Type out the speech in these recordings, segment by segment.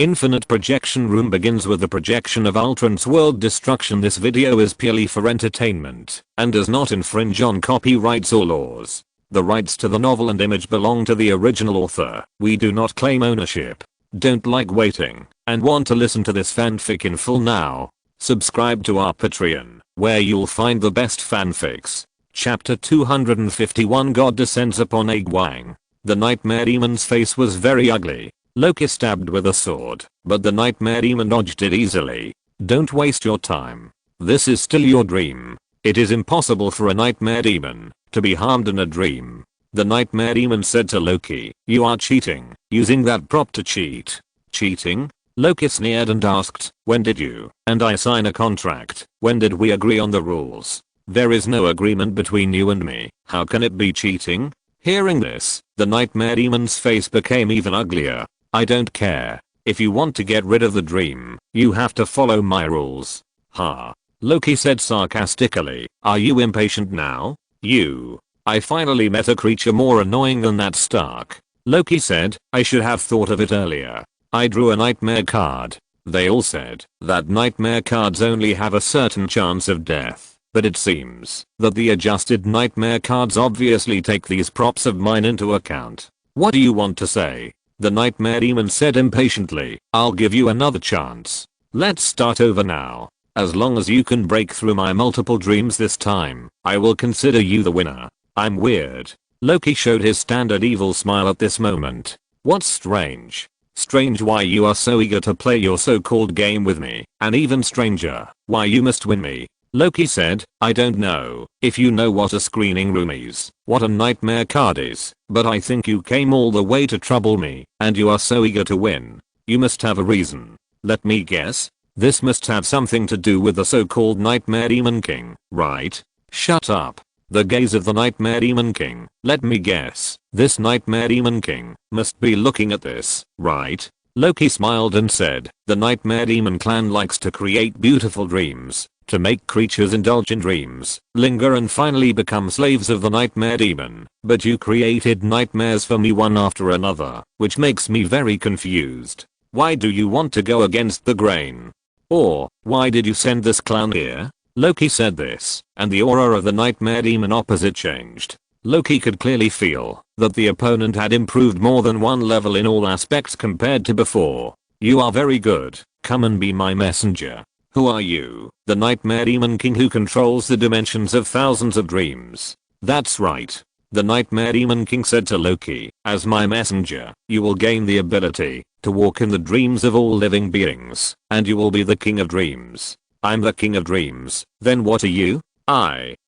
Infinite projection room begins with the projection of Ultron's world destruction. This video is purely for entertainment and does not infringe on copyrights or laws. The rights to the novel and image belong to the original author. We do not claim ownership. Don't like waiting and want to listen to this fanfic in full now? Subscribe to our Patreon, where you'll find the best fanfics. Chapter 251 God descends upon Wang. The Nightmare Demon's face was very ugly. Loki stabbed with a sword, but the Nightmare Demon dodged it easily. Don't waste your time. This is still your dream. It is impossible for a Nightmare Demon to be harmed in a dream. The Nightmare Demon said to Loki, "You are cheating, using that prop to cheat." Cheating? Loki sneered and asked, "When did you and I sign a contract? When did we agree on the rules? There is no agreement between you and me. How can it be cheating?" Hearing this, the Nightmare Demon's face became even uglier. "I don't care. If you want to get rid of the dream, you have to follow my rules." "Ha." Loki said sarcastically, "Are you impatient now? I finally met a creature more annoying than that Stark." Loki said, "I should have thought of it earlier. I drew a nightmare card." They all said that nightmare cards only have a certain chance of death, but it seems that the adjusted nightmare cards obviously take these props of mine into account. "What do you want to say?" The Nightmare Demon said impatiently, "I'll give you another chance. Let's start over now. As long as you can break through my multiple dreams this time, I will consider you the winner." "I'm weird." Loki showed his standard evil smile at this moment. "What's strange?" "Strange why you are so eager to play your so-called game with me, and even stranger, why you must win me." Loki said, "I don't know if you know what a screening room is, what a nightmare card is, but I think you came all the way to trouble me, and you are so eager to win. You must have a reason. Let me guess. This must have something to do with the so-called Nightmare Demon King, right?" "Shut up." The gaze of the Nightmare Demon King. "Let me guess. This Nightmare Demon King must be looking at this, right?" Loki smiled and said, "The Nightmare Demon clan likes to create beautiful dreams, to make creatures indulge in dreams, linger and finally become slaves of the Nightmare Demon. But you created nightmares for me one after another, which makes me very confused. Why do you want to go against the grain? Or, why did you send this clown here?" Loki said this, and the aura of the Nightmare Demon opposite changed. Loki could clearly feel that the opponent had improved more than one level in all aspects compared to before. "You are very good. Come and be my messenger." "Who are you?" "The Nightmare Demon King who controls the dimensions of thousands of dreams." "That's right." The Nightmare Demon King said to Loki, "As my messenger, you will gain the ability to walk in the dreams of all living beings, and you will be the King of Dreams." "I'm the King of Dreams. Then what are you?"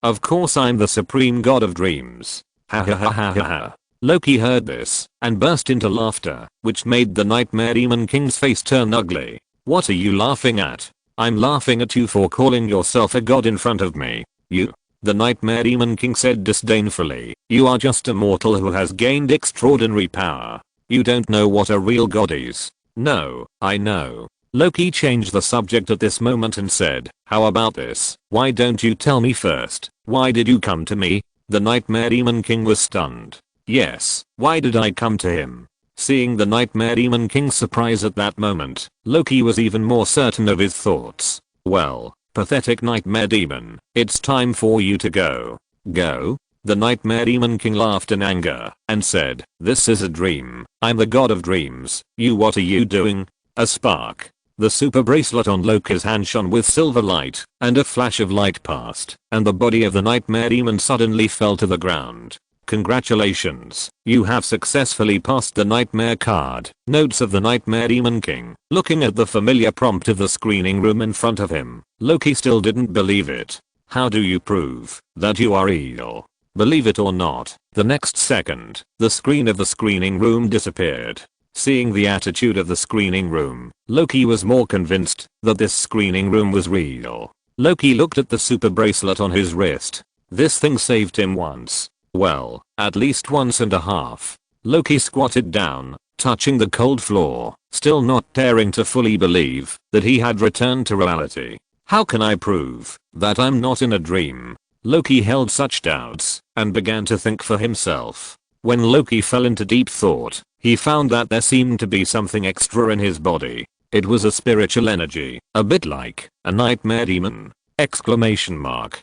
Of course I'm the Supreme God of Dreams." Ha ha ha ha ha ha. Loki heard this and burst into laughter, which made the Nightmare Demon King's face turn ugly. "What are you laughing at?" "I'm laughing at you for calling yourself a god in front of me. You." The Nightmare Demon King said disdainfully, "You are just a mortal who has gained extraordinary power. You don't know what a real god is." "No, I know." Loki changed the subject at this moment and said, "How about this? Why don't you tell me first? Why did you come to me?" The Nightmare Demon King was stunned. "Yes, why did I come to him?" Seeing the Nightmare Demon King's surprise at that moment, Loki was even more certain of his thoughts. "Well, pathetic Nightmare Demon, it's time for you to go." "Go?" The Nightmare Demon King laughed in anger and said, "This is a dream. I'm the god of dreams. What are you doing?" A spark. The super bracelet on Loki's hand shone with silver light, and a flash of light passed, and the body of the Nightmare Demon suddenly fell to the ground. "Congratulations, you have successfully passed the nightmare card." Notes of the Nightmare Demon King. Looking at the familiar prompt of the screening room in front of him, Loki still didn't believe it. "How do you prove that you are evil?" Believe it or not, the next second, the screen of the screening room disappeared. Seeing the attitude of the screening room, Loki was more convinced that this screening room was real. Loki looked at the super bracelet on his wrist. This thing saved him once. Well, at least once and a half. Loki squatted down, touching the cold floor, still not daring to fully believe that he had returned to reality. "How can I prove that I'm not in a dream?" Loki held such doubts and began to think for himself. When Loki fell into deep thought, He found that there seemed to be something extra in his body. It was a spiritual energy, a bit like a nightmare demon! Exclamation mark.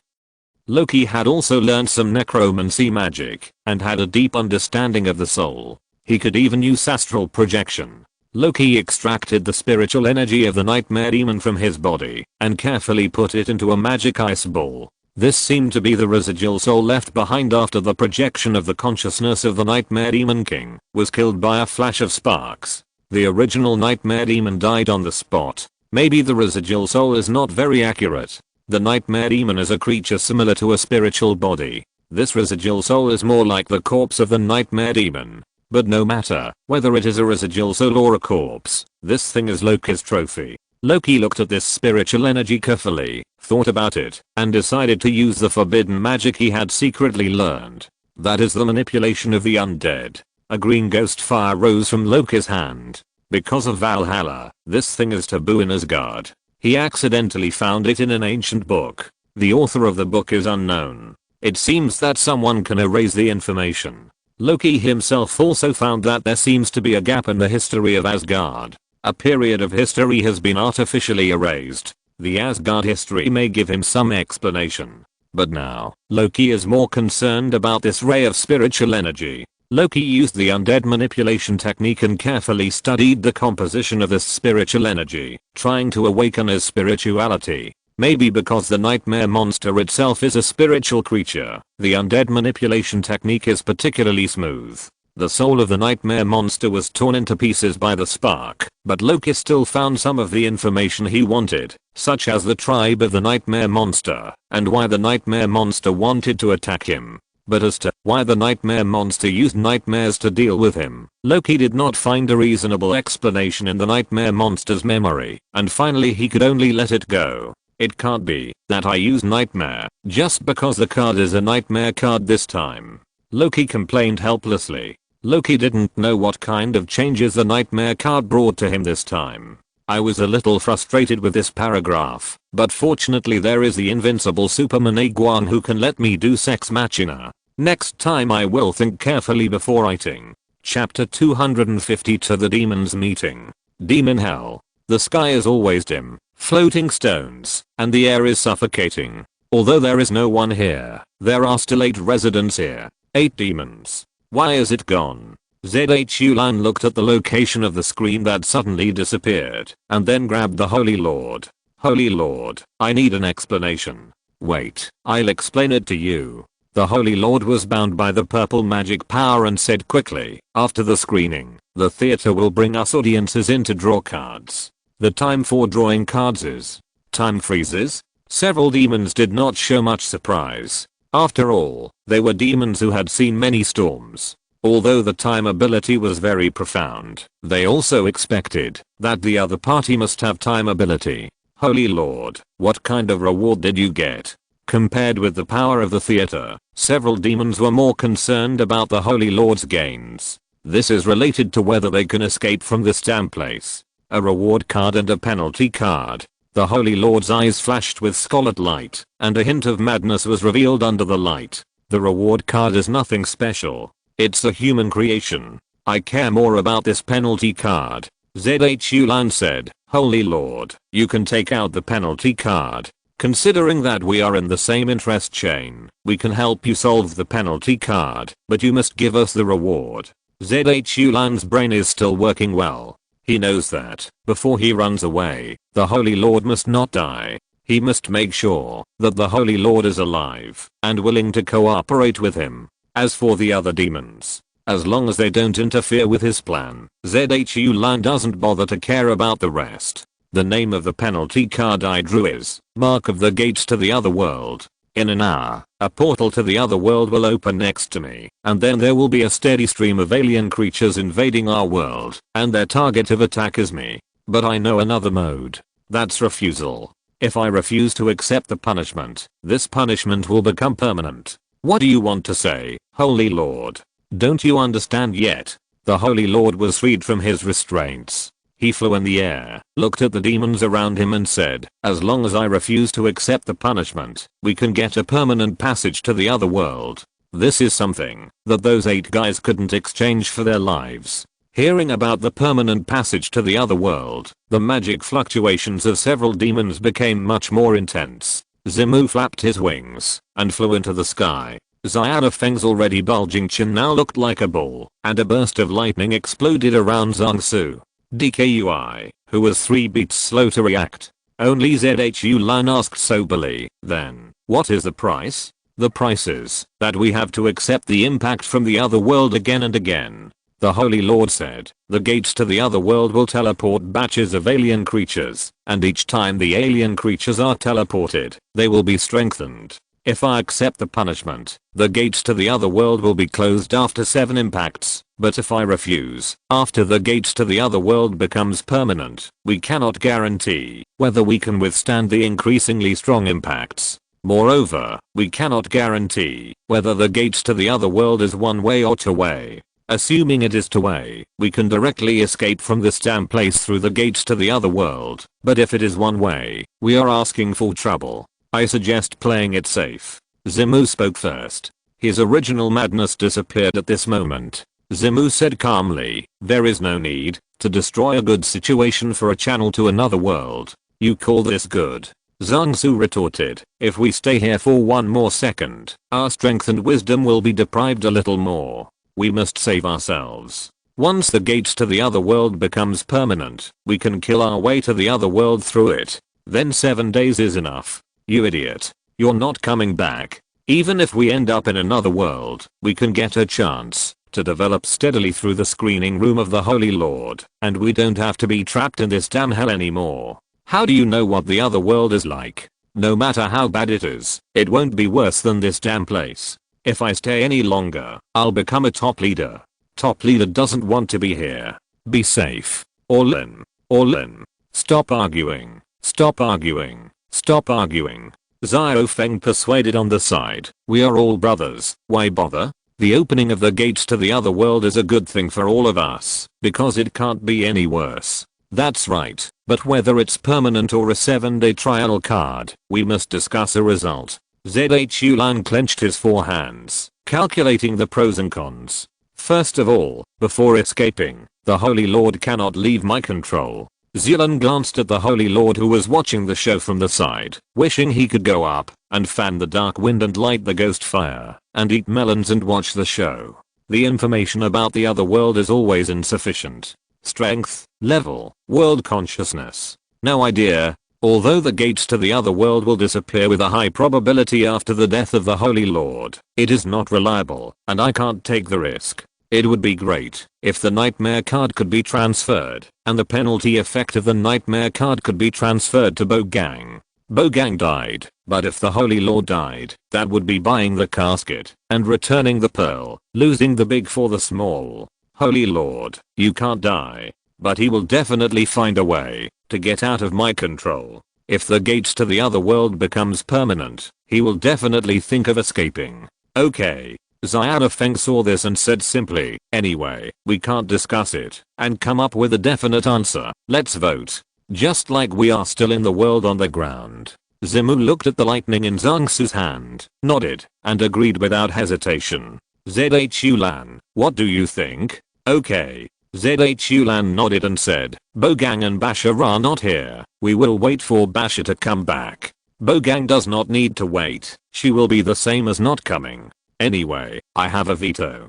Loki had also learned some necromancy magic and had a deep understanding of the soul. He could even use astral projection. Loki extracted the spiritual energy of the nightmare demon from his body and carefully put it into a magic ice ball. This seemed to be the residual soul left behind after the projection of the consciousness of the nightmare demon king was killed by a flash of sparks. The original nightmare demon died on the spot. Maybe the residual soul is not very accurate. The nightmare demon is a creature similar to a spiritual body. This residual soul is more like the corpse of the nightmare demon. But no matter whether it is a residual soul or a corpse, this thing is Loki's trophy. Loki looked at this spiritual energy carefully, thought about it, and decided to use the forbidden magic he had secretly learned. That is the manipulation of the undead. A green ghost fire rose from Loki's hand. Because of Valhalla, this thing is taboo in Asgard. He accidentally found it in an ancient book. The author of the book is unknown. It seems that someone can erase the information. Loki himself also found that there seems to be a gap in the history of Asgard. A period of history has been artificially erased. The Asgard history may give him some explanation. But now, Loki is more concerned about this ray of spiritual energy. Loki used the undead manipulation technique and carefully studied the composition of this spiritual energy, trying to awaken his spirituality. Maybe because the nightmare monster itself is a spiritual creature, the undead manipulation technique is particularly smooth. The soul of the nightmare monster was torn into pieces by the spark, but Loki still found some of the information he wanted, such as the tribe of the nightmare monster, and why the nightmare monster wanted to attack him. But as to why the nightmare monster used nightmares to deal with him, Loki did not find a reasonable explanation in the nightmare monster's memory, and finally he could only let it go. It can't be that I use nightmare just because the card is a nightmare card this time. Loki complained helplessly. Loki didn't know what kind of changes the nightmare card brought to him this time. I was a little frustrated with this paragraph, but fortunately there is the invincible Superman Iguan who can let me do sex machina. Next time I will think carefully before writing. Chapter 250 To the Demons Meeting. Demon Hell. The sky is always dim, floating stones, and the air is suffocating. Although there is no one here, there are still 8 residents here. 8 demons. Why is it gone? Zhulan looked at the location of the screen that suddenly disappeared, and then grabbed the Holy Lord. Holy Lord, I need an explanation. Wait, I'll explain it to you. The Holy Lord was bound by the purple magic power and said quickly, after the screening, the theater will bring us audiences in to draw cards. The time for drawing cards is. Time freezes? Several demons did not show much surprise. After all, they were demons who had seen many storms. Although the time ability was very profound, they also expected that the other party must have time ability. Holy Lord, what kind of reward did you get? Compared with the power of the theater, several demons were more concerned about the Holy Lord's gains. This is related to whether they can escape from this damn place. A reward card and a penalty card. The Holy Lord's eyes flashed with scarlet light, and a hint of madness was revealed under the light. The reward card is nothing special. It's a human creation. I care more about this penalty card. Zhulan said, Holy Lord, you can take out the penalty card. Considering that we are in the same interest chain, we can help you solve the penalty card, but you must give us the reward. Zhulan's brain is still working well. He knows that, before he runs away, the Holy Lord must not die. He must make sure that the Holy Lord is alive and willing to cooperate with him. As for the other demons, as long as they don't interfere with his plan, Zhulan doesn't bother to care about the rest. The name of the penalty card I drew is Mark of the Gates to the Other World. In an hour, a portal to the other world will open next to me, and then there will be a steady stream of alien creatures invading our world, and their target of attack is me. But I know another mode. That's refusal. If I refuse to accept the punishment, this punishment will become permanent. What do you want to say, Holy Lord? Don't you understand yet? The Holy Lord was freed from his restraints. He flew in the air, looked at the demons around him and said, as long as I refuse to accept the punishment, we can get a permanent passage to the other world. This is something that those 8 guys couldn't exchange for their lives. Hearing about the permanent passage to the other world, the magic fluctuations of several demons became much more intense. Zimu flapped his wings and flew into the sky. Xiao Feng's already bulging chin now looked like a ball, and a burst of lightning exploded around Zhang Su. DKUI, who was 3 beats slow to react. Only ZHU Lan asked soberly, then, what is the price? The price is that we have to accept the impact from the other world again and again. The Holy Lord said, the gates to the other world will teleport batches of alien creatures, and each time the alien creatures are teleported, they will be strengthened. If I accept the punishment, the gates to the other world will be closed after 7 impacts, but if I refuse, after the gates to the other world becomes permanent, we cannot guarantee whether we can withstand the increasingly strong impacts. Moreover, we cannot guarantee whether the gates to the other world is one way or two way. Assuming it is two way, we can directly escape from this damn place through the gates to the other world, but if it is one way, we are asking for trouble. I suggest playing it safe. Zimu spoke first. His original madness disappeared at this moment. Zimu said calmly, there is no need to destroy a good situation for a channel to another world. You call this good? Zhang Su retorted, if we stay here for one more second, our strength and wisdom will be deprived a little more. We must save ourselves. Once the gates to the other world becomes permanent, we can kill our way to the other world through it. Then 7 days is enough. You idiot. You're not coming back. Even if we end up in another world, we can get a chance to develop steadily through the screening room of the Holy Lord, and we don't have to be trapped in this damn hell anymore. How do you know what the other world is like? No matter how bad it is, it won't be worse than this damn place. If I stay any longer, I'll become a top leader. Top leader doesn't want to be here. Be safe. All in. All in. Stop arguing. Stop arguing. Stop arguing. Xiao Feng persuaded on the side. We are all brothers. Why bother? The opening of the gates to the other world is a good thing for all of us, because it can't be any worse. That's right, but whether it's permanent or a 7-day trial card, we must discuss a result. ZHU Lan clenched his 4 hands, calculating the pros and cons. First of all, before escaping, the Holy Lord cannot leave my control. Zilan glanced at the Holy Lord who was watching the show from the side, wishing he could go up and fan the dark wind and light the ghost fire and eat melons and watch the show. The information about the other world is always insufficient. Strength, level, world consciousness. No idea. Although the gates to the other world will disappear with a high probability after the death of the Holy Lord, it is not reliable, and I can't take the risk. It would be great if the nightmare card could be transferred, and the penalty effect of the nightmare card could be transferred to Bogang. Bogang died, but if the Holy Lord died, that would be buying the casket and returning the pearl, losing the big for the small. Holy Lord, you can't die, but he will definitely find a way to get out of my control. If the gates to the other world becomes permanent, he will definitely think of escaping. Okay. Xiao Feng saw this and said simply, anyway, we can't discuss it and come up with a definite answer. Let's vote. Just like we are still in the world on the ground. Zimu looked at the lightning in Zhang Su's hand, nodded, and agreed without hesitation. ZHU Lan, what do you think? Okay. ZHU Lan nodded and said, Bogang and Basha are not here. We will wait for Basha to come back. Bogang does not need to wait. She will be the same as not coming. Anyway, I have a veto.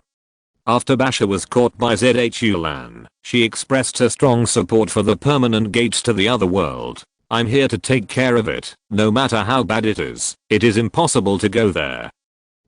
After Basha was caught by ZHU Lan, she expressed her strong support for the permanent gates to the other world. I'm here to take care of it, no matter how bad it is. It is impossible to go there.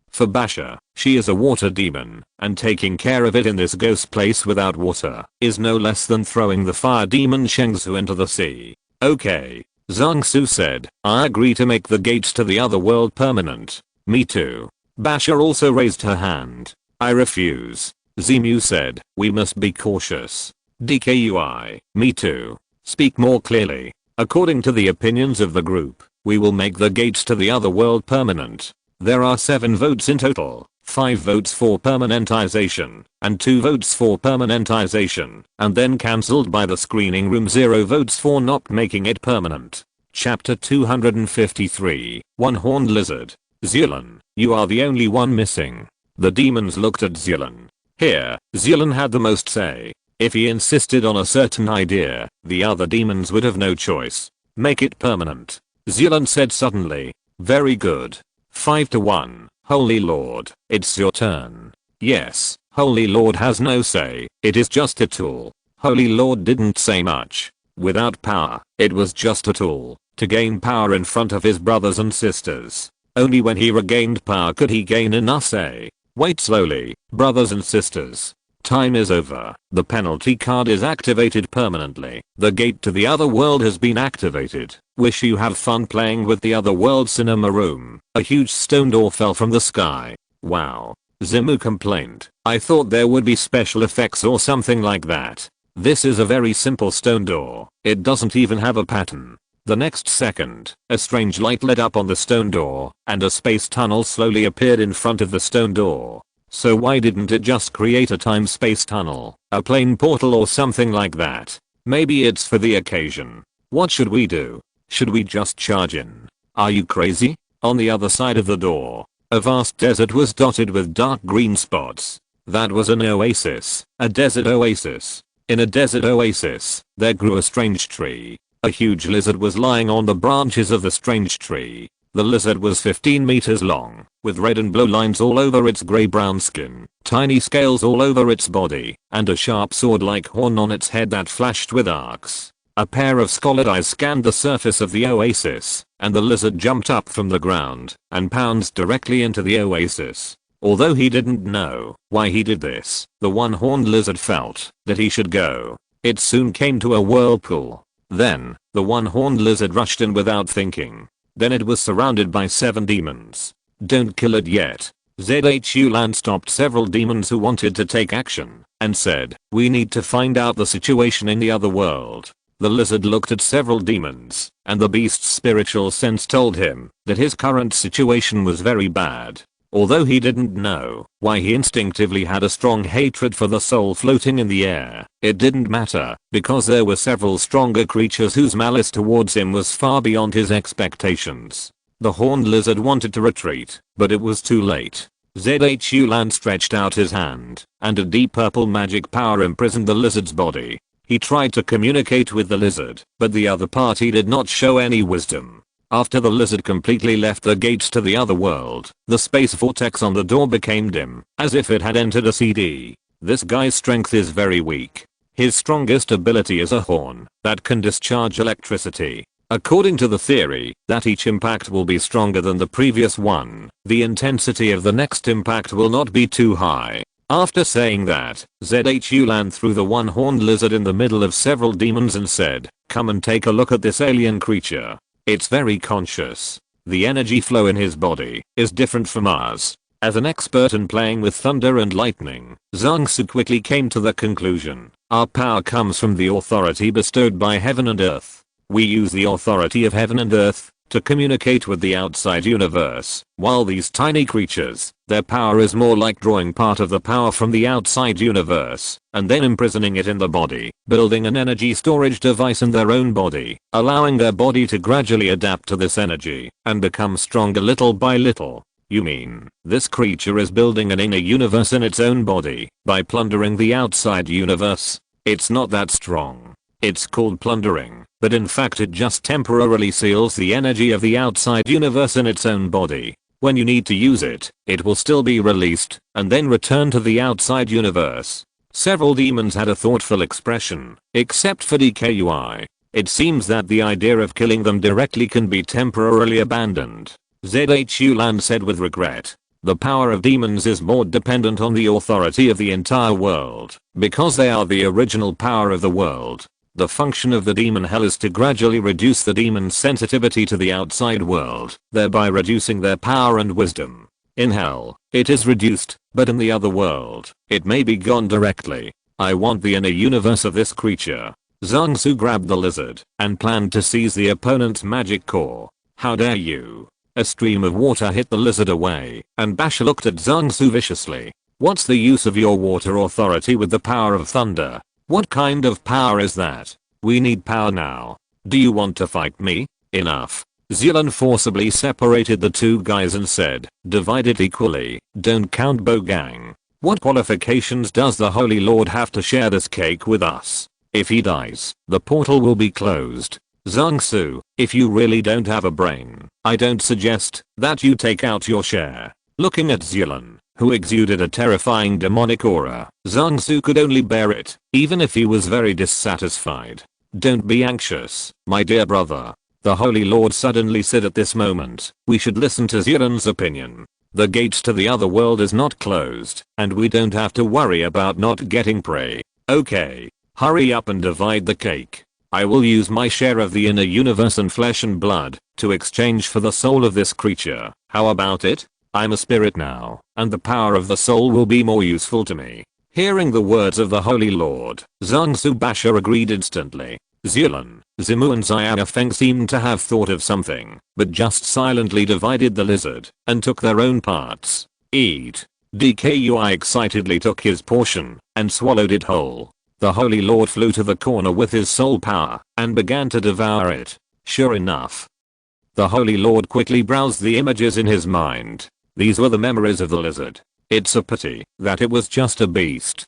For Basha, she is a water demon, and taking care of it in this ghost place without water is no less than throwing the fire demon Shengzu into the sea. Okay. Zhang Su said, I agree to make the gates to the other world permanent. Me too. Basha also raised her hand. I refuse. Zimu said, we must be cautious. DKUI, me too. Speak more clearly. According to the opinions of the group, we will make the gates to the other world permanent. There are 7 votes in total, 5 votes for permanentization, and 2 votes for permanentization, and then cancelled by the screening room 0 votes for not making it permanent. Chapter 253, One-Horned Lizard. Zilan, you are the only one missing. The demons looked at Zilan. Here, Zilan had the most say. If he insisted on a certain idea, the other demons would have no choice. Make it permanent. Zillan said suddenly. Very good. 5-1. Holy Lord, it's your turn. Yes, Holy Lord has no say, it is just a tool. Holy Lord didn't say much. Without power, it was just a tool to gain power in front of his brothers and sisters. Only when he regained power could he gain enough say. Wait slowly, brothers and sisters. Time is over. The penalty card is activated permanently. The gate to the other world has been activated. Wish you have fun playing with the other world cinema room. A huge stone door fell from the sky. Wow. Zimu complained. I thought there would be special effects or something like that. This is a very simple stone door. It doesn't even have a pattern. The next second, a strange light lit up on the stone door, and a space tunnel slowly appeared in front of the stone door. So why didn't it just create a time-space tunnel, a plane portal or something like that? Maybe it's for the occasion. What should we do? Should we just charge in? Are you crazy? On the other side of the door, a vast desert was dotted with dark green spots. That was an oasis, a desert oasis. In a desert oasis, there grew a strange tree. A huge lizard was lying on the branches of the strange tree. The lizard was 15 meters long, with red and blue lines all over its grey-brown skin, tiny scales all over its body, and a sharp sword-like horn on its head that flashed with arcs. A pair of scalded eyes scanned the surface of the oasis, and the lizard jumped up from the ground and pounced directly into the oasis. Although he didn't know why he did this, the one-horned lizard felt that he should go. It soon came to a whirlpool. Then, the one-horned lizard rushed in without thinking. Then it was surrounded by 7 demons. Don't kill it yet. Zhulan stopped several demons who wanted to take action and said, we need to find out the situation in the other world. The lizard looked at several demons, and the beast's spiritual sense told him that his current situation was very bad. Although he didn't know why he instinctively had a strong hatred for the soul floating in the air, it didn't matter, because there were several stronger creatures whose malice towards him was far beyond his expectations. The horned lizard wanted to retreat, but it was too late. Zhulan stretched out his hand, and a deep purple magic power imprisoned the lizard's body. He tried to communicate with the lizard, but the other party did not show any wisdom. After the lizard completely left the gates to the other world, the space vortex on the door became dim, as if it had entered a CD. This guy's strength is very weak. His strongest ability is a horn that can discharge electricity. According to the theory that each impact will be stronger than the previous one, the intensity of the next impact will not be too high. After saying that, Zhulan threw the one-horned lizard in the middle of several demons and said, come and take a look at this alien creature. It's very conscious. The energy flow in his body is different from ours. As an expert in playing with thunder and lightning, Zhangsu quickly came to the conclusion, our power comes from the authority bestowed by heaven and earth. We use the authority of heaven and earth to communicate with the outside universe, while these tiny creatures, their power is more like drawing part of the power from the outside universe, and then imprisoning it in the body, building an energy storage device in their own body, allowing their body to gradually adapt to this energy, and become stronger little by little. You mean, this creature is building an inner universe in its own body, by plundering the outside universe? It's not that strong. It's called plundering, but in fact it just temporarily seals the energy of the outside universe in its own body. When you need to use it, it will still be released, and then return to the outside universe. Several demons had a thoughtful expression, except for DKUI. It seems that the idea of killing them directly can be temporarily abandoned. Zhulan said with regret. The power of demons is more dependent on the authority of the entire world, because they are the original power of the world. The function of the demon hell is to gradually reduce the demon's sensitivity to the outside world, thereby reducing their power and wisdom. In hell, it is reduced, but in the other world, it may be gone directly. I want the inner universe of this creature. Zhangsu grabbed the lizard and planned to seize the opponent's magic core. How dare you? A stream of water hit the lizard away, and Basha looked at Zhangsu viciously. What's the use of your water authority with the power of thunder? What kind of power is that? We need power now. Do you want to fight me? Enough. Zhulan forcibly separated the two guys and said, divide it equally, don't count Bogang. What qualifications does the Holy Lord have to share this cake with us? If he dies, the portal will be closed. Zhang-Su, if you really don't have a brain, I don't suggest that you take out your share. Looking at Zhulan, who exuded a terrifying demonic aura, Zhang-Su could only bear it, even if he was very dissatisfied. Don't be anxious, my dear brother. The Holy Lord suddenly said at this moment, we should listen to Zhulan's opinion. The gates to the other world is not closed, and we don't have to worry about not getting prey. Okay. Hurry up and divide the cake. I will use my share of the inner universe and flesh and blood to exchange for the soul of this creature. How about it? I'm a spirit now, and the power of the soul will be more useful to me. Hearing the words of the Holy Lord, Zhang-Su Basha agreed instantly. Zhulan, Zimu and Xiao Feng seemed to have thought of something, but just silently divided the lizard and took their own parts. Eat. DKUI excitedly took his portion and swallowed it whole. The Holy Lord flew to the corner with his soul power and began to devour it. Sure enough, the Holy Lord quickly browsed the images in his mind. These were the memories of the lizard. It's a pity that it was just a beast.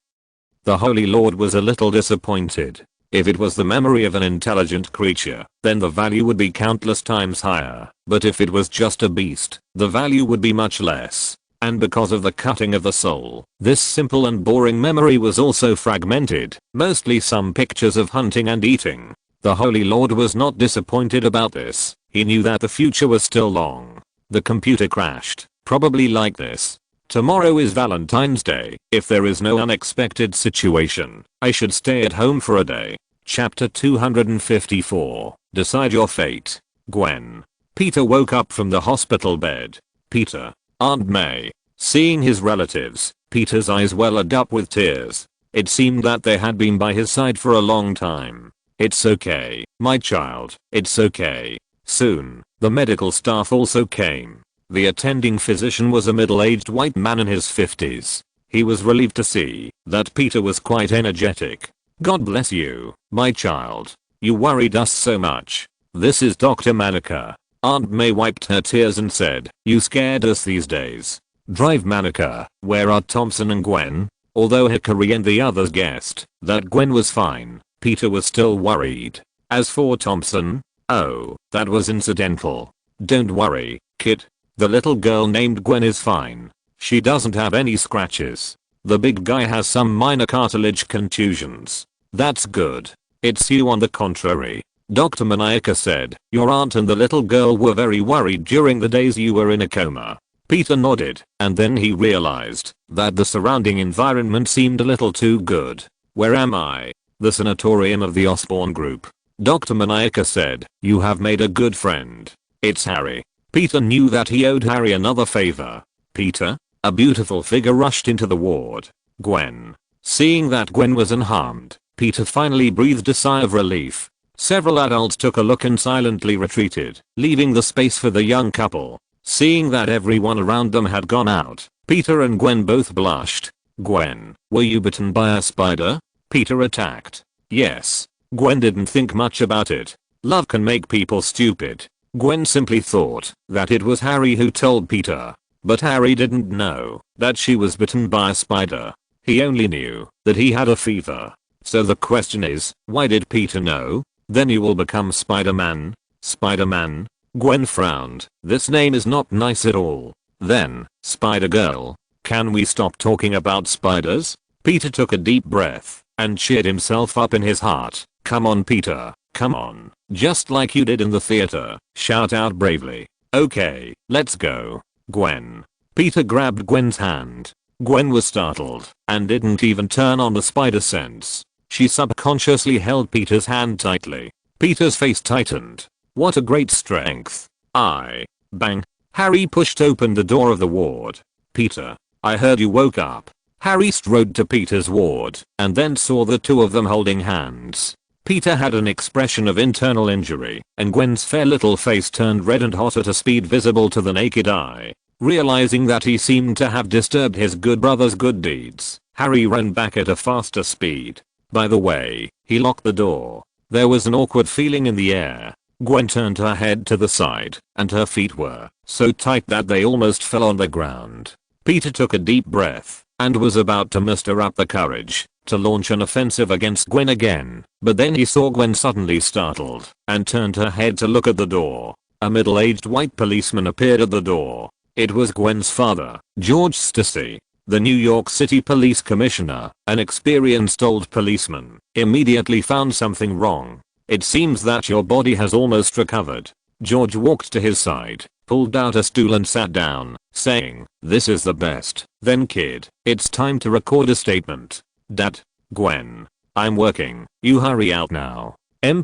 The Holy Lord was a little disappointed. If it was the memory of an intelligent creature, then the value would be countless times higher. But if it was just a beast, the value would be much less. And because of the cutting of the soul, this simple and boring memory was also fragmented, mostly some pictures of hunting and eating. The Holy Lord was not disappointed about this. He knew that the future was still long. The computer crashed, probably like this. Tomorrow is Valentine's Day. If there is no unexpected situation, I should stay at home for a day. Chapter 254. Decide your fate. Gwen. Peter woke up from the hospital bed. Peter. Aunt May. Seeing his relatives, Peter's eyes welled up with tears. It seemed that they had been by his side for a long time. It's okay, my child, it's okay. Soon, the medical staff also came. The attending physician was a middle-aged white man in his 50s. He was relieved to see that Peter was quite energetic. God bless you, my child. You worried us so much. This is Dr. Manika. Aunt May wiped her tears and said, you scared us these days. Drive Manika, where are Thompson and Gwen? Although Hikari and the others guessed that Gwen was fine, Peter was still worried. As for Thompson, oh, that was incidental. Don't worry, kid. The little girl named Gwen is fine. She doesn't have any scratches. The big guy has some minor cartilage contusions. That's good. It's you on the contrary. Dr. Maniaka said, your aunt and the little girl were very worried during the days you were in a coma. Peter nodded, and then he realized that the surrounding environment seemed a little too good. Where am I? The sanatorium of the Osborn group. Dr. Maniaka said, you have made a good friend. It's Harry. Peter knew that he owed Harry another favor. Peter? A beautiful figure rushed into the ward. Gwen. Seeing that Gwen was unharmed, Peter finally breathed a sigh of relief. Several adults took a look and silently retreated, leaving the space for the young couple. Seeing that everyone around them had gone out, Peter and Gwen both blushed. Gwen, were you bitten by a spider? Peter attacked. Yes. Gwen didn't think much about it. Love can make people stupid. Gwen simply thought that it was Harry who told Peter. But Harry didn't know that she was bitten by a spider. He only knew that he had a fever. So the question is, why did Peter know? Then you will become Spider-Man. Spider-Man? Gwen frowned. This name is not nice at all. Then, Spider-Girl. Can we stop talking about spiders? Peter took a deep breath and cheered himself up in his heart. Come on, Peter. Come on. Just like you did in the theater. Shout out bravely. Okay, let's go. Gwen. Peter grabbed Gwen's hand. Gwen was startled and didn't even turn on the spider sense. She subconsciously held Peter's hand tightly. Peter's face tightened. What a great strength. Bang. Harry pushed open the door of the ward. Peter, I heard you woke up. Harry strode to Peter's ward and then saw the two of them holding hands. Peter had an expression of internal injury, and Gwen's fair little face turned red and hot at a speed visible to the naked eye. Realizing that he seemed to have disturbed his good brother's good deeds, Harry ran back at a faster speed. By the way, he locked the door. There was an awkward feeling in the air. Gwen turned her head to the side, and her feet were so tight that they almost fell on the ground. Peter took a deep breath and was about to muster up the courage to launch an offensive against Gwen again, but then he saw Gwen suddenly startled and turned her head to look at the door. A middle-aged white policeman appeared at the door. It was Gwen's father, George Stacy, the New York City Police Commissioner. An experienced old policeman immediately found something wrong. "It seems that your body has almost recovered." George walked to his side, pulled out a stool and sat down, saying, "This is the best." "Then kid, it's time to record a statement." "Dad." "Gwen, I'm working, you hurry out now."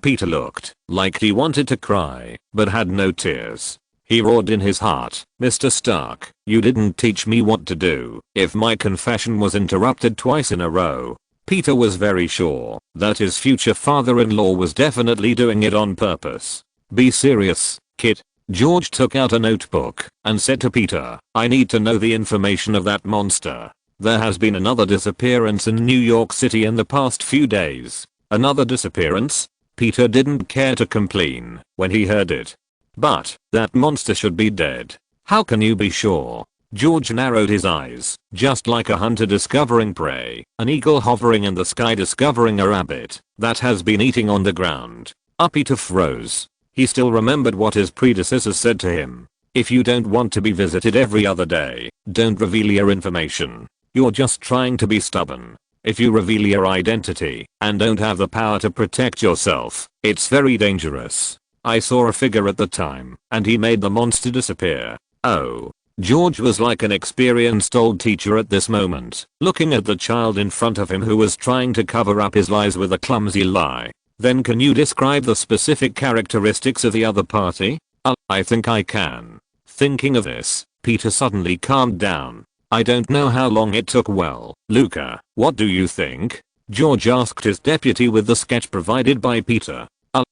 Peter looked like he wanted to cry, but had no tears. He roared in his heart, "Mr. Stark, you didn't teach me what to do." If my confession was interrupted twice in a row, Peter was very sure that his future father-in-law was definitely doing it on purpose. "Be serious, kid." George took out a notebook and said to Peter, "I need to know the information of that monster. There has been another disappearance in New York City in the past few days." "Another disappearance?" Peter didn't care to complain when he heard it. "But that monster should be dead." "How can you be sure?" George narrowed his eyes, just like a hunter discovering prey, an eagle hovering in the sky discovering a rabbit that has been eating on the ground. Peter froze. He still remembered what his predecessors said to him. "If you don't want to be visited every other day, don't reveal your information. You're just trying to be stubborn. If you reveal your identity and don't have the power to protect yourself, it's very dangerous. I saw a figure at the time, and he made the monster disappear." "Oh." George was like an experienced old teacher at this moment, looking at the child in front of him who was trying to cover up his lies with a clumsy lie. "Then can you describe the specific characteristics of the other party?" I think I can." Thinking of this, Peter suddenly calmed down. "I don't know how long it took. Well, Luca, what do you think?" George asked his deputy with the sketch provided by Peter.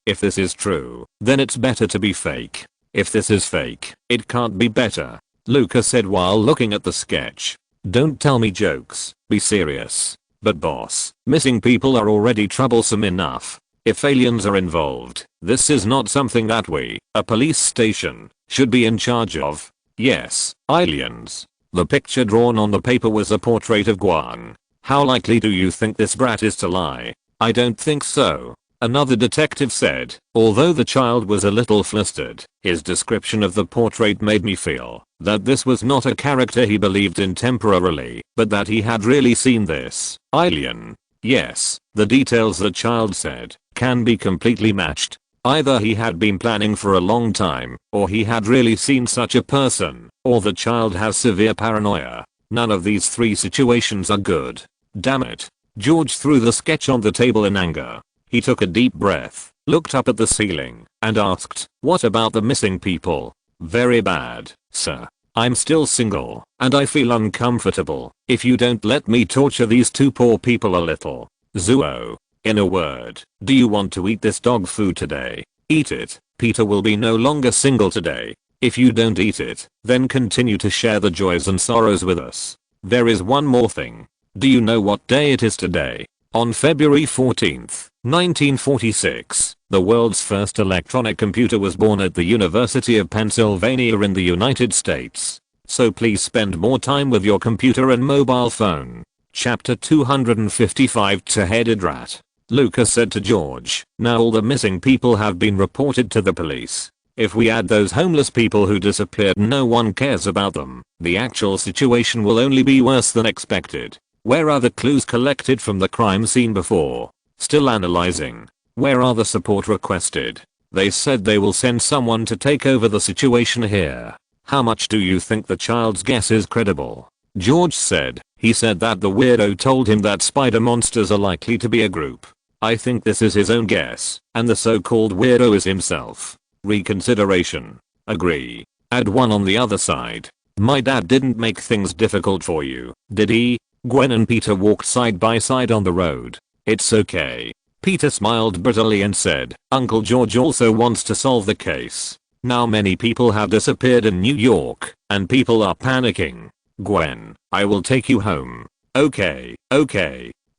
If this is true, then it's better to be fake. If this is fake, it can't be better," Luca said while looking at the sketch. "Don't tell me jokes, be serious." "But boss, missing people are already troublesome enough. If aliens are involved, this is not something that we, a police station, should be in charge of." "Yes, aliens." The picture drawn on the paper was a portrait of Gwen. "How likely do you think this brat is to lie?" "I don't think so," another detective said. Although the child was a little flustered, his description of the portrait made me feel that this was not a character he believed in temporarily, but that he had really seen this alien. "Yes, the details the child said can be completely matched. Either he had been planning for a long time, or he had really seen such a person, or the child has severe paranoia. None of these three situations are good." "Damn it." George threw the sketch on the table in anger. He took a deep breath, looked up at the ceiling, and asked, "What about the missing people?" "Very bad, sir. I'm still single, and I feel uncomfortable if you don't let me torture these two poor people a little." "Zuo. In a word, do you want to eat this dog food today?" "Eat it." "Peter will be no longer single today. If you don't eat it, then continue to share the joys and sorrows with us." "There is one more thing. Do you know what day it is today?" "On February 14th, 1946, the world's first electronic computer was born at the University of Pennsylvania in the United States. So please spend more time with your computer and mobile phone." Chapter 255 Two-Headed Rat. Luca said to George, "Now all the missing people have been reported to the police. If we add those homeless people who disappeared and no one cares about them, the actual situation will only be worse than expected." "Where are the clues collected from the crime scene before?" "Still analyzing." "Where are the support requested?" "They said they will send someone to take over the situation here." "How much do you think the child's guess is credible?" George said. He said that the weirdo told him that spider monsters are likely to be a group. "I think this is his own guess, and the so-called weirdo is himself." Reconsideration. "Agree. Add one on the other side." "My dad didn't make things difficult for you, did he?" Gwen and Peter walked side by side on the road. "It's okay." Peter smiled bitterly and said, "Uncle George also wants to solve the case. Now many people have disappeared in New York, and people are panicking." "Gwen, I will take you home." Okay.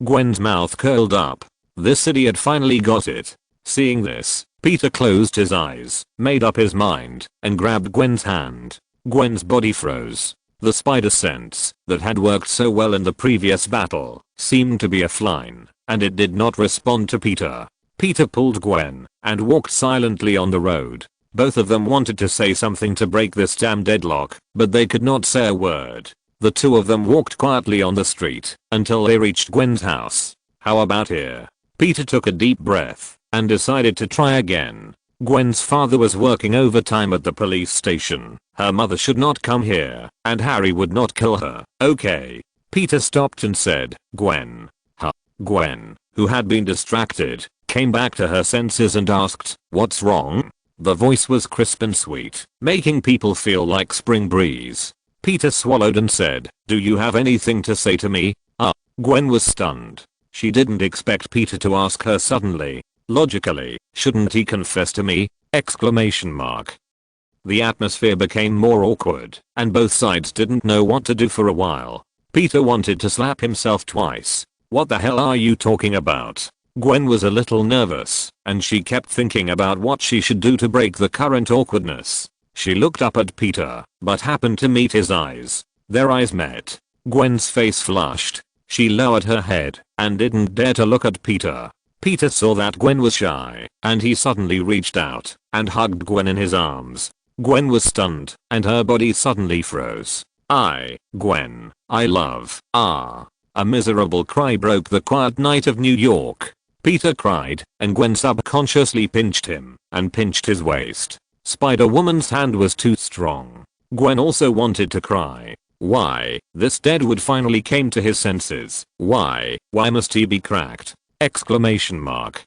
Gwen's mouth curled up. This idiot finally got it. Seeing this, Peter closed his eyes, made up his mind, and grabbed Gwen's hand. Gwen's body froze. The spider sense that had worked so well in the previous battle seemed to be offline, and it did not respond to Peter. Peter pulled Gwen and walked silently on the road. Both of them wanted to say something to break this damn deadlock, but they could not say a word. The two of them walked quietly on the street until they reached Gwen's house. How about here? Peter took a deep breath and decided to try again. Gwen's father was working overtime at the police station. Her mother should not come here, and Harry would not kill her. Okay. Peter stopped and said, Gwen. Huh. Gwen, who had been distracted, came back to her senses and asked, what's wrong? The voice was crisp and sweet, making people feel like spring breeze. Peter swallowed and said, do you have anything to say to me? Gwen was stunned. She didn't expect Peter to ask her suddenly. Logically, shouldn't he confess to me? Exclamation mark. The atmosphere became more awkward, and both sides didn't know what to do for a while. Peter wanted to slap himself twice. What the hell are you talking about? Gwen was a little nervous, and she kept thinking about what she should do to break the current awkwardness. She looked up at Peter, but happened to meet his eyes. Their eyes met. Gwen's face flushed. She lowered her head and didn't dare to look at Peter. Peter saw that Gwen was shy, and he suddenly reached out and hugged Gwen in his arms. Gwen was stunned, and her body suddenly froze. Gwen, I love. A miserable cry broke the quiet night of New York. Peter cried, and Gwen subconsciously pinched him and pinched his waist. Spider-Woman's hand was too strong. Gwen also wanted to cry. Why? This deadwood finally came to his senses. Why must he be cracked? Exclamation mark.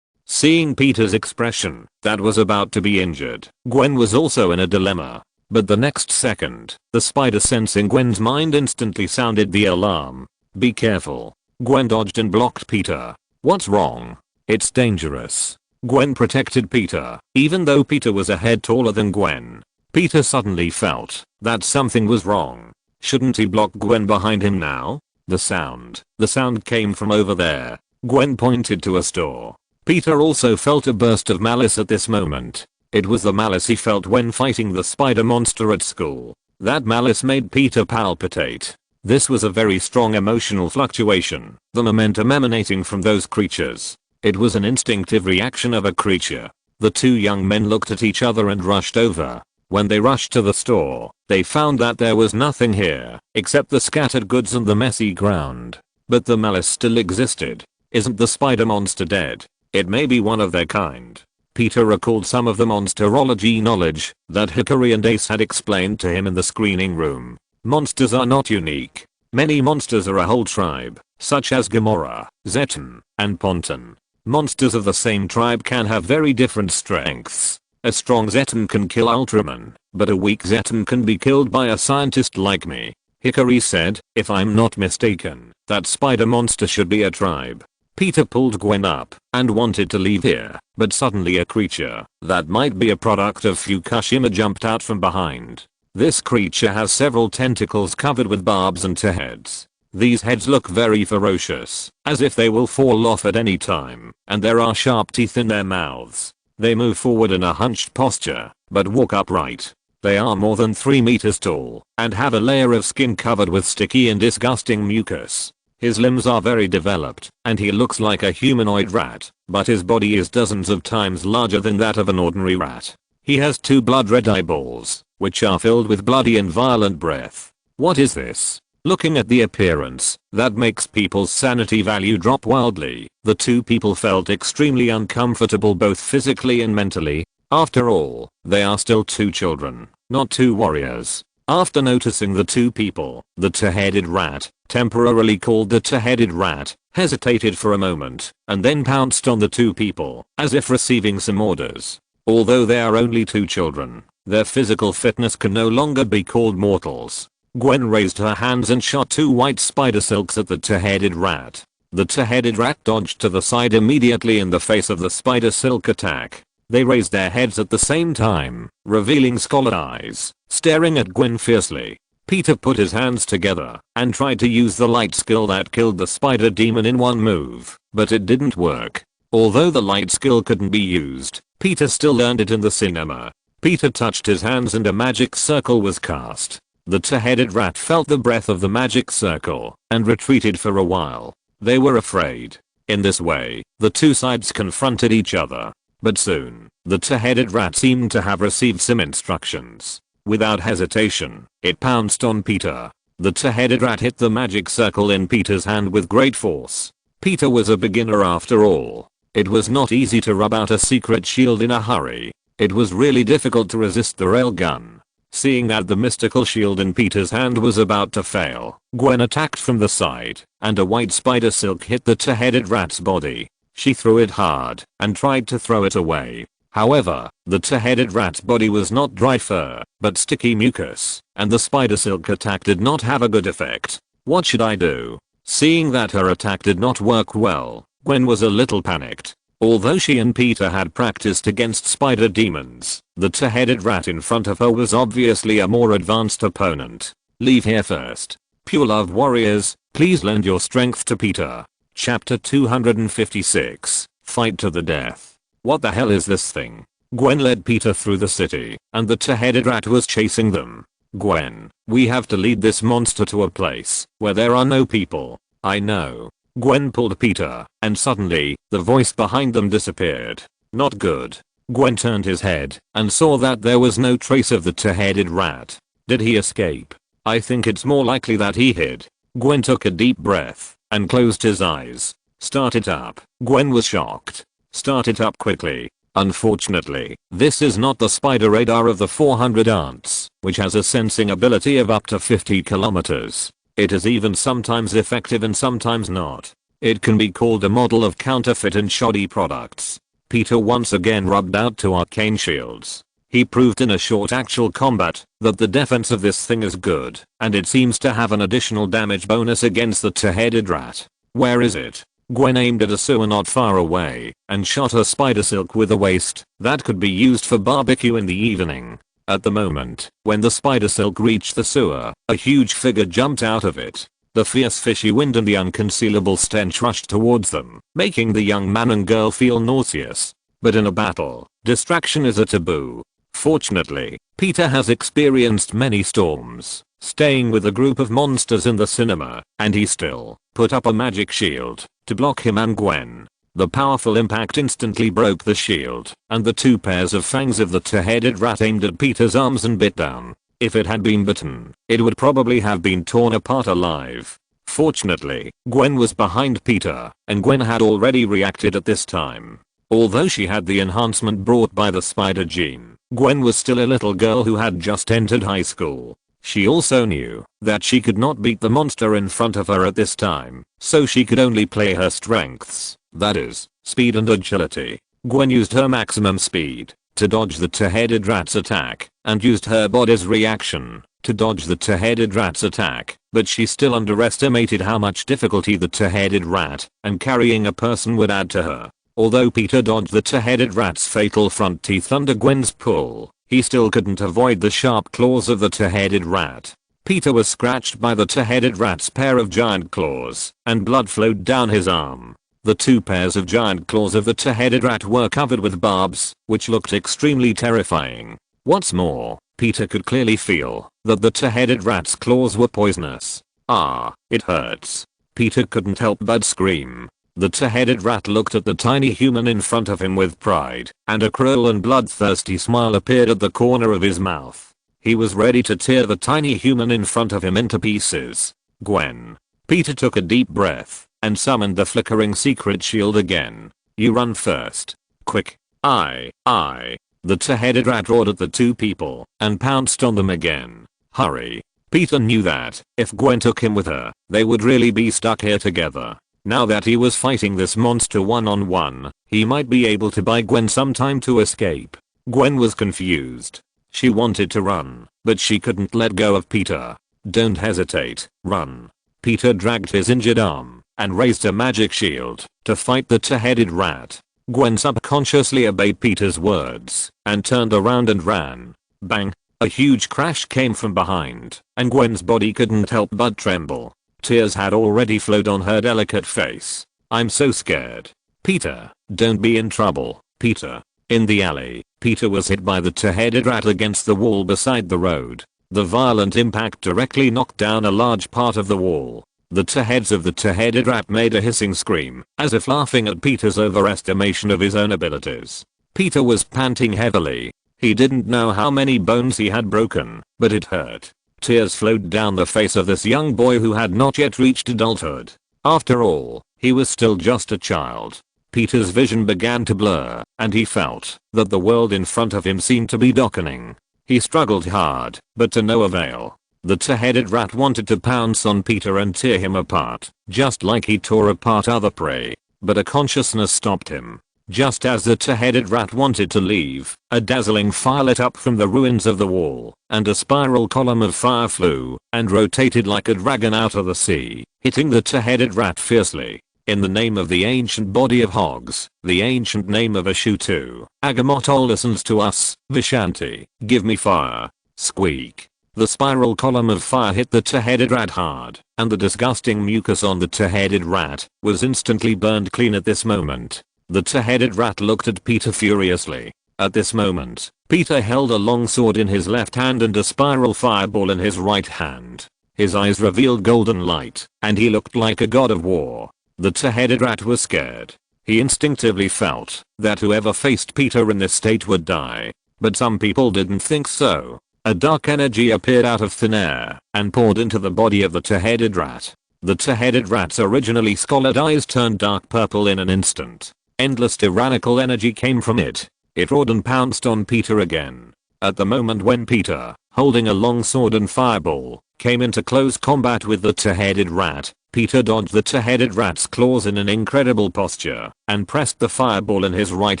Seeing Peter's expression that was about to be injured, Gwen was also in a dilemma. But the next second, the spider sense in Gwen's mind instantly sounded the alarm. Be careful. Gwen dodged and blocked Peter. What's wrong? It's dangerous. Gwen protected Peter, even though Peter was a head taller than Gwen. Peter suddenly felt that something was wrong. Shouldn't he block Gwen behind him now? The sound came from over there. Gwen pointed to a store. Peter also felt a burst of malice at this moment. It was the malice he felt when fighting the spider monster at school. That malice made Peter palpitate. This was a very strong emotional fluctuation, the momentum emanating from those creatures. It was an instinctive reaction of a creature. The two young men looked at each other and rushed over. When they rushed to the store, they found that there was nothing here, except the scattered goods and the messy ground. But the malice still existed. Isn't the spider monster dead? It may be one of their kind. Peter recalled some of the monsterology knowledge that Hickory and Ace had explained to him in the screening room. Monsters are not unique. Many monsters are a whole tribe, such as Gamora, Zeton, and Ponton. Monsters of the same tribe can have very different strengths. A strong Zeton can kill Ultraman, but a weak Zeton can be killed by a scientist like me. Hickory said, if I'm not mistaken, that spider monster should be a tribe. Peter pulled Gwen up and wanted to leave here, but suddenly a creature that might be a product of Fukushima jumped out from behind. This creature has several tentacles covered with barbs and heads. These heads look very ferocious, as if they will fall off at any time, and there are sharp teeth in their mouths. They move forward in a hunched posture, but walk upright. They are more than 3 meters tall, and have a layer of skin covered with sticky and disgusting mucus. His limbs are very developed, and he looks like a humanoid rat, but his body is dozens of times larger than that of an ordinary rat. He has 2 blood-red eyeballs, which are filled with bloody and violent breath. What is this? Looking at the appearance, that makes people's sanity value drop wildly. The two people felt extremely uncomfortable both physically and mentally. After all, they are still 2 children, not 2 warriors. After noticing the 2 people, the two-headed rat, temporarily called the two-headed rat, hesitated for a moment, and then pounced on the 2 people, as if receiving some orders. Although they are only 2 children, their physical fitness can no longer be called mortals. Gwen raised her hands and shot 2 white spider silks at the two-headed rat. The two-headed rat dodged to the side immediately in the face of the spider silk attack. They raised their heads at the same time, revealing skull eyes, staring at Gwen fiercely. Peter put his hands together and tried to use the light skill that killed the spider demon in one move, but it didn't work. Although the light skill couldn't be used, Peter still learned it in the cinema. Peter touched his hands and a magic circle was cast. The two-headed rat felt the breath of the magic circle and retreated for a while. They were afraid. In this way, the two sides confronted each other. But soon, the two-headed rat seemed to have received some instructions. Without hesitation, it pounced on Peter. The two-headed rat hit the magic circle in Peter's hand with great force. Peter was a beginner after all. It was not easy to rub out a secret shield in a hurry. It was really difficult to resist the railgun. Seeing that the mystical shield in Peter's hand was about to fail, Gwen attacked from the side, and a white spider silk hit the two-headed rat's body. She threw it hard and tried to throw it away. However, the two-headed rat's body was not dry fur, but sticky mucus, and the spider silk attack did not have a good effect. What should I do? Seeing that her attack did not work well, Gwen was a little panicked. Although she and Peter had practiced against spider demons, the two-headed rat in front of her was obviously a more advanced opponent. Leave here first. Pure love warriors, please lend your strength to Peter. Chapter 256, Fight to the Death. What the hell is this thing? Gwen led Peter through the city, and the two-headed rat was chasing them. Gwen, we have to lead this monster to a place where there are no people. I know. Gwen pulled Peter, and suddenly, the voice behind them disappeared. Not good. Gwen turned his head, and saw that there was no trace of the two-headed rat. Did he escape? I think it's more likely that he hid. Gwen took a deep breath, and closed his eyes. Start it up. Gwen was shocked. Start it up quickly. Unfortunately, this is not the spider radar of the 400 ants, which has a sensing ability of up to 50 kilometers. It is even sometimes effective and sometimes not. It can be called a model of counterfeit and shoddy products. Peter once again rubbed out two arcane shields. He proved in a short actual combat that the defense of this thing is good, and it seems to have an additional damage bonus against the two-headed rat. Where is it? Gwen aimed at a sewer not far away and shot her spider silk with a waste that could be used for barbecue in the evening. At the moment, when the spider silk reached the sewer, a huge figure jumped out of it. The fierce fishy wind and the unconcealable stench rushed towards them, making the young man and girl feel nauseous. But in a battle, distraction is a taboo. Fortunately, Peter has experienced many storms, staying with a group of monsters in the cinema, and he still put up a magic shield to block him and Gwen. The powerful impact instantly broke the shield, and the two pairs of fangs of the two-headed rat aimed at Peter's arms and bit down. If it had been bitten, it would probably have been torn apart alive. Fortunately, Gwen was behind Peter, and Gwen had already reacted at this time. Although she had the enhancement brought by the spider gene, Gwen was still a little girl who had just entered high school. She also knew that she could not beat the monster in front of her at this time, so she could only play her strengths. That is, speed and agility. Gwen used her maximum speed to dodge the two-headed rat's attack, and used her body's reaction to dodge the two-headed rat's attack, but she still underestimated how much difficulty the two-headed rat and carrying a person would add to her. Although Peter dodged the two-headed rat's fatal front teeth under Gwen's pull, he still couldn't avoid the sharp claws of the two-headed rat. Peter was scratched by the two-headed rat's pair of giant claws, and blood flowed down his arm. The two pairs of giant claws of the two-headed rat were covered with barbs, which looked extremely terrifying. What's more, Peter could clearly feel that the two-headed rat's claws were poisonous. Ah, it hurts. Peter couldn't help but scream. The two-headed rat looked at the tiny human in front of him with pride, and a cruel and bloodthirsty smile appeared at the corner of his mouth. He was ready to tear the tiny human in front of him into pieces. Gwen. Peter took a deep breath and summoned the flickering secret shield again. You run first. Quick. The two-headed rat roared at the two people and pounced on them again. Hurry. Peter knew that if Gwen took him with her, they would really be stuck here together. Now that he was fighting this monster one-on-one, he might be able to buy Gwen some time to escape. Gwen was confused. She wanted to run, but she couldn't let go of Peter. Don't hesitate, run. Peter dragged his injured arm and raised a magic shield to fight the two-headed rat. Gwen subconsciously obeyed Peter's words and turned around and ran. Bang! A huge crash came from behind, and Gwen's body couldn't help but tremble. Tears had already flowed on her delicate face. I'm so scared. Peter, don't be in trouble, Peter. In the alley, Peter was hit by the two-headed rat against the wall beside the road. The violent impact directly knocked down a large part of the wall. The two heads of the two-headed rat made a hissing scream, as if laughing at Peter's overestimation of his own abilities. Peter was panting heavily. He didn't know how many bones he had broken, but it hurt. Tears flowed down the face of this young boy who had not yet reached adulthood. After all, he was still just a child. Peter's vision began to blur, and he felt that the world in front of him seemed to be darkening. He struggled hard, but to no avail. The two-headed rat wanted to pounce on Peter and tear him apart, just like he tore apart other prey. But a consciousness stopped him. Just as the two-headed rat wanted to leave, a dazzling fire lit up from the ruins of the wall, and a spiral column of fire flew and rotated like a dragon out of the sea, hitting the two-headed rat fiercely. In the name of the ancient body of hogs, the ancient name of Ashutu, Agamotto listens to us, Vishanti, give me fire. Squeak. The spiral column of fire hit the two-headed rat hard, and the disgusting mucus on the two-headed rat was instantly burned clean at this moment. The two-headed rat looked at Peter furiously. At this moment, Peter held a long sword in his left hand and a spiral fireball in his right hand. His eyes revealed golden light, and he looked like a god of war. The two-headed rat was scared. He instinctively felt that whoever faced Peter in this state would die. But some people didn't think so. A dark energy appeared out of thin air and poured into the body of the two-headed rat. The two-headed rat's originally scarlet eyes turned dark purple in an instant. Endless tyrannical energy came from it. It roared and pounced on Peter again. At the moment when Peter, holding a long sword and fireball, came into close combat with the two-headed rat, Peter dodged the two-headed rat's claws in an incredible posture and pressed the fireball in his right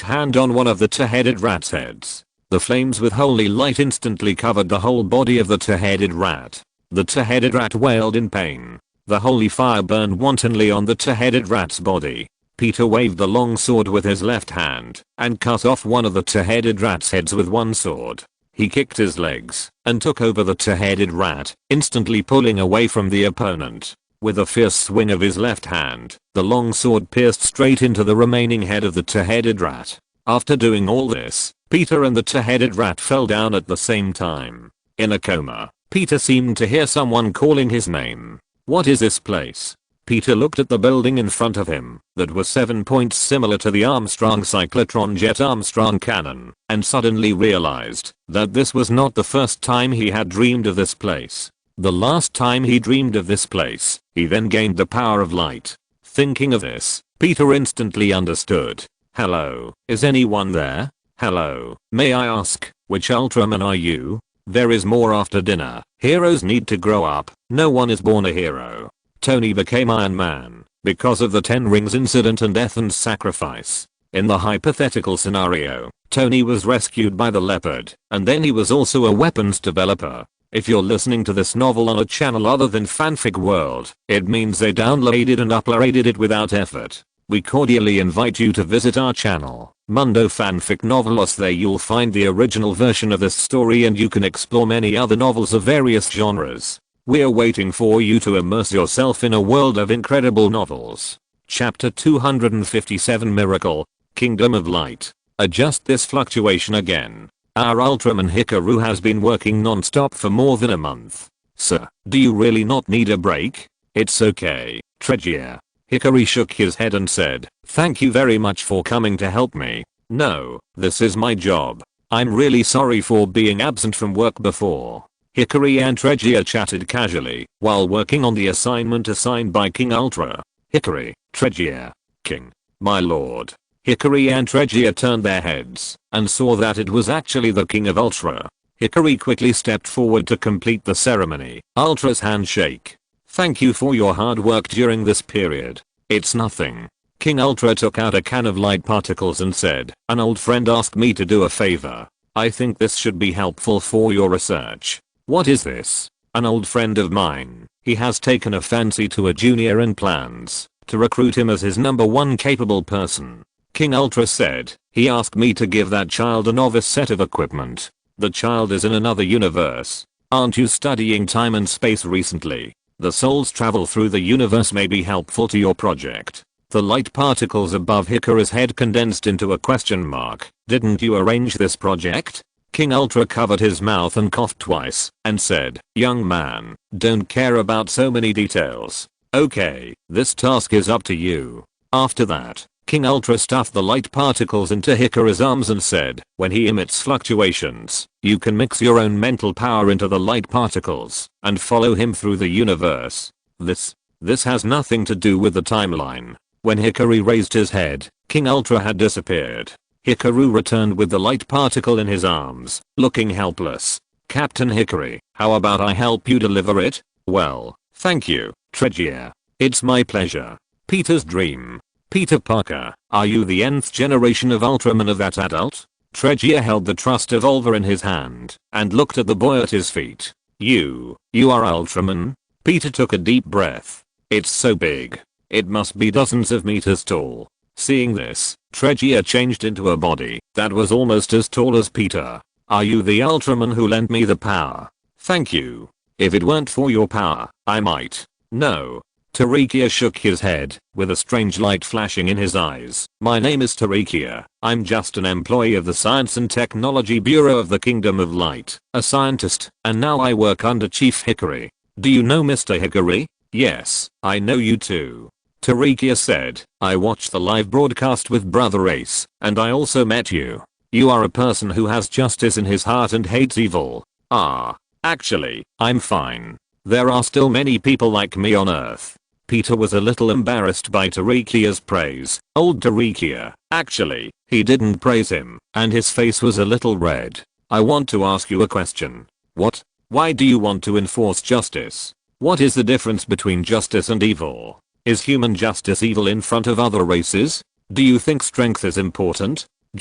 hand on one of the two-headed rat's heads. The flames with holy light instantly covered the whole body of the two-headed rat. The two-headed rat wailed in pain. The holy fire burned wantonly on the two-headed rat's body. Peter waved the long sword with his left hand and cut off one of the two-headed rat's heads with one sword. He kicked his legs and took over the two-headed rat, instantly pulling away from the opponent. With a fierce swing of his left hand, the long sword pierced straight into the remaining head of the two-headed rat. After doing all this, Peter and the two-headed rat fell down at the same time. In a coma, Peter seemed to hear someone calling his name. What is this place? Peter looked at the building in front of him that was 7 points similar to the Armstrong cyclotron jet Armstrong cannon, and suddenly realized that this was not the first time he had dreamed of this place. The last time he dreamed of this place, he then gained the power of light. Thinking of this, Peter instantly understood. Hello, is anyone there? Hello, may I ask, which Ultraman are you? There is more after dinner. Heroes need to grow up. No one is born a hero. Tony became Iron Man because of the 10 Rings incident and Ethan's sacrifice. In the hypothetical scenario, Tony was rescued by the leopard, and then he was also a weapons developer. If you're listening to this novel on a channel other than Fanfic World, it means they downloaded and uploaded it without effort. We cordially invite you to visit our channel, Mundo Fanfic Novelos. There you'll find the original version of this story and you can explore many other novels of various genres. We're waiting for you to immerse yourself in a world of incredible novels. Chapter 257 Miracle, Kingdom of Light. Adjust this fluctuation again. Our Ultraman Hikaru has been working non-stop for more than a month. Sir, do you really not need a break? It's okay, Tregear. Hikari shook his head and said, thank you very much for coming to help me. No, this is my job. I'm really sorry for being absent from work before. Hikari and Tregear chatted casually while working on the assignment assigned by King Ultra. Hikari, Tregear, King, my lord. Hikari and Tregear turned their heads and saw that it was actually the King of Ultra. Hikari quickly stepped forward to complete the ceremony. Ultra's handshake. Thank you for your hard work during this period. It's nothing. King Ultra took out a can of light particles and said, an old friend asked me to do a favor. I think this should be helpful for your research. What is this? An old friend of mine. He has taken a fancy to a junior and plans to recruit him as his #1 capable person. King Ultra said, he asked me to give that child a novice set of equipment. The child is in another universe. Aren't you studying time and space recently? The souls travel through the universe may be helpful to your project. The light particles above Hikari's head condensed into a question mark. Didn't you arrange this project? King Ultra covered his mouth and coughed twice and said, "Young man, don't care about so many details. Okay, this task is up to you." After that, King Ultra stuffed the light particles into Hikaru's arms and said, "When he emits fluctuations, you can mix your own mental power into the light particles and follow him through the universe. This has nothing to do with the timeline." When Hikaru raised his head, King Ultra had disappeared. Hikaru returned with the light particle in his arms, looking helpless. "Captain Hikari, how about I help you deliver it?" "Well, thank you, Tregear. It's my pleasure." Peter's dream. "Peter Parker, are you the nth generation of Ultraman of that adult?" Tregear held the Trust Evolver in his hand and looked at the boy at his feet. You are Ultraman?" Peter took a deep breath. "It's so big. It must be dozens of meters tall." Seeing this, Tregear changed into a body that was almost as tall as Peter. "Are you the Ultraman who lent me the power?" "Thank you. If it weren't for your power, I might." "No." Tarikia shook his head, with a strange light flashing in his eyes. "My name is Tarikia. I'm just an employee of the Science and Technology Bureau of the Kingdom of Light, a scientist, and now I work under Chief Hikari." "Do you know Mr. Hikari?" "Yes, I know you too." Tarikia said, "I watched the live broadcast with Brother Ace, and I also met you. You are a person who has justice in his heart and hates evil." "Ah, actually, I'm fine. There are still many people like me on Earth." Peter was a little embarrassed by Tarikia's praise. Old Tarikia, actually, he didn't praise him, and his face was a little red. "I want to ask you a question." "What? Why do you want to enforce justice? What is the difference between justice and evil? Is human justice evil in front of other races? Do you think strength is important?" At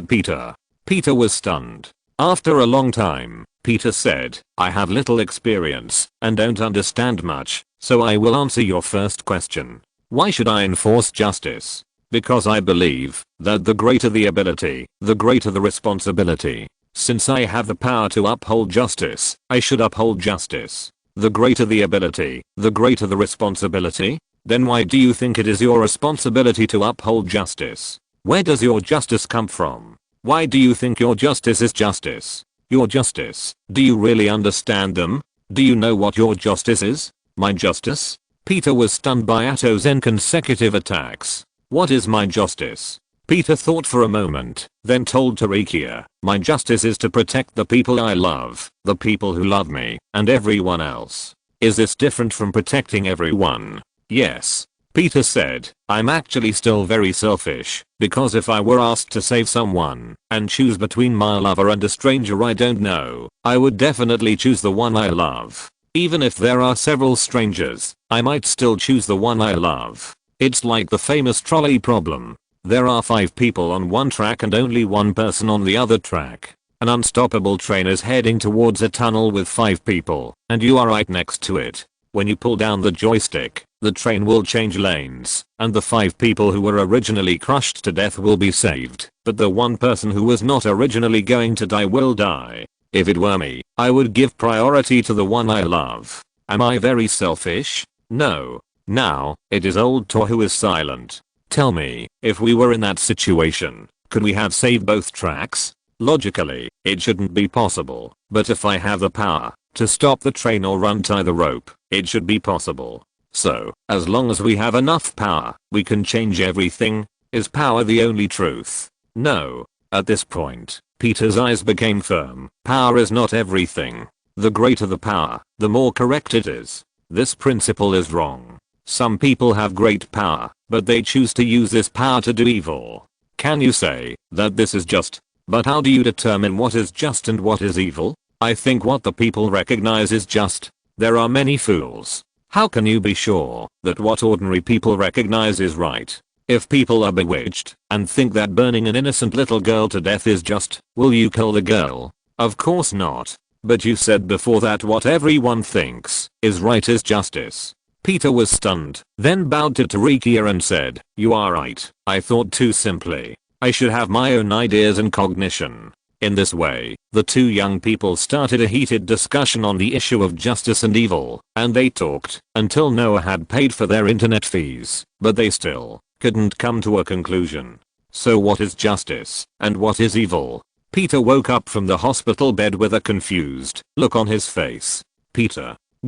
Peter. Peter was stunned. After a long time, Peter said, "I have little experience and don't understand much, so I will answer your first question. Why should I enforce justice? Because I believe that the greater the ability, the greater the responsibility. Since I have the power to uphold justice, I should uphold justice. The greater the ability, the greater the responsibility. Then why do you think it is your responsibility to uphold justice? Where does your justice come from? Why do you think your justice is justice? Your justice, do you really understand them? Do you know what your justice is?" "My justice?" Peter was stunned by Atto's consecutive attacks. "What is my justice?" Peter thought for a moment, then told Tarikia, "My justice is to protect the people I love, the people who love me, and everyone else." "Is this different from protecting everyone?" "Yes." Peter said, "I'm actually still very selfish, because if I were asked to save someone and choose between my lover and a stranger I don't know, I would definitely choose the one I love. Even if there are several strangers, I might still choose the one I love. It's like the famous trolley problem. There are 5 people on one track and only one person on the other track. An unstoppable train is heading towards a tunnel with 5 people, and you are right next to it. When you pull down the joystick, the train will change lanes, and the 5 people who were originally crushed to death will be saved, but the one person who was not originally going to die will die. If it were me, I would give priority to the one I love. Am I very selfish? No. Now, it is old Thor who is silent. Tell me, if we were in that situation, could we have saved both tracks? Logically, it shouldn't be possible, but if I have the power to stop the train or untie the rope, it should be possible. So, as long as we have enough power, we can change everything. Is power the only truth? No. At this point, Peter's eyes became firm. Power is not everything. The greater the power, the more correct it is. This principle is wrong. Some people have great power, but they choose to use this power to do evil. Can you say that this is just? But how do you determine what is just and what is evil? I think what the people recognize is just. There are many fools. How can you be sure that what ordinary people recognize is right? If people are bewitched and think that burning an innocent little girl to death is just, will you kill the girl? Of course not. But you said before that what everyone thinks is right is justice. Peter was stunned, then bowed to Tarikia and said, "You are right. I thought too simply. I should have my own ideas and cognition." In this way, the 2 young people started a heated discussion on the issue of justice and evil, and they talked until Noah had paid for their internet fees, but they still couldn't come to a conclusion. So what is justice and what is evil? Peter woke up from the hospital bed with a confused look on his face.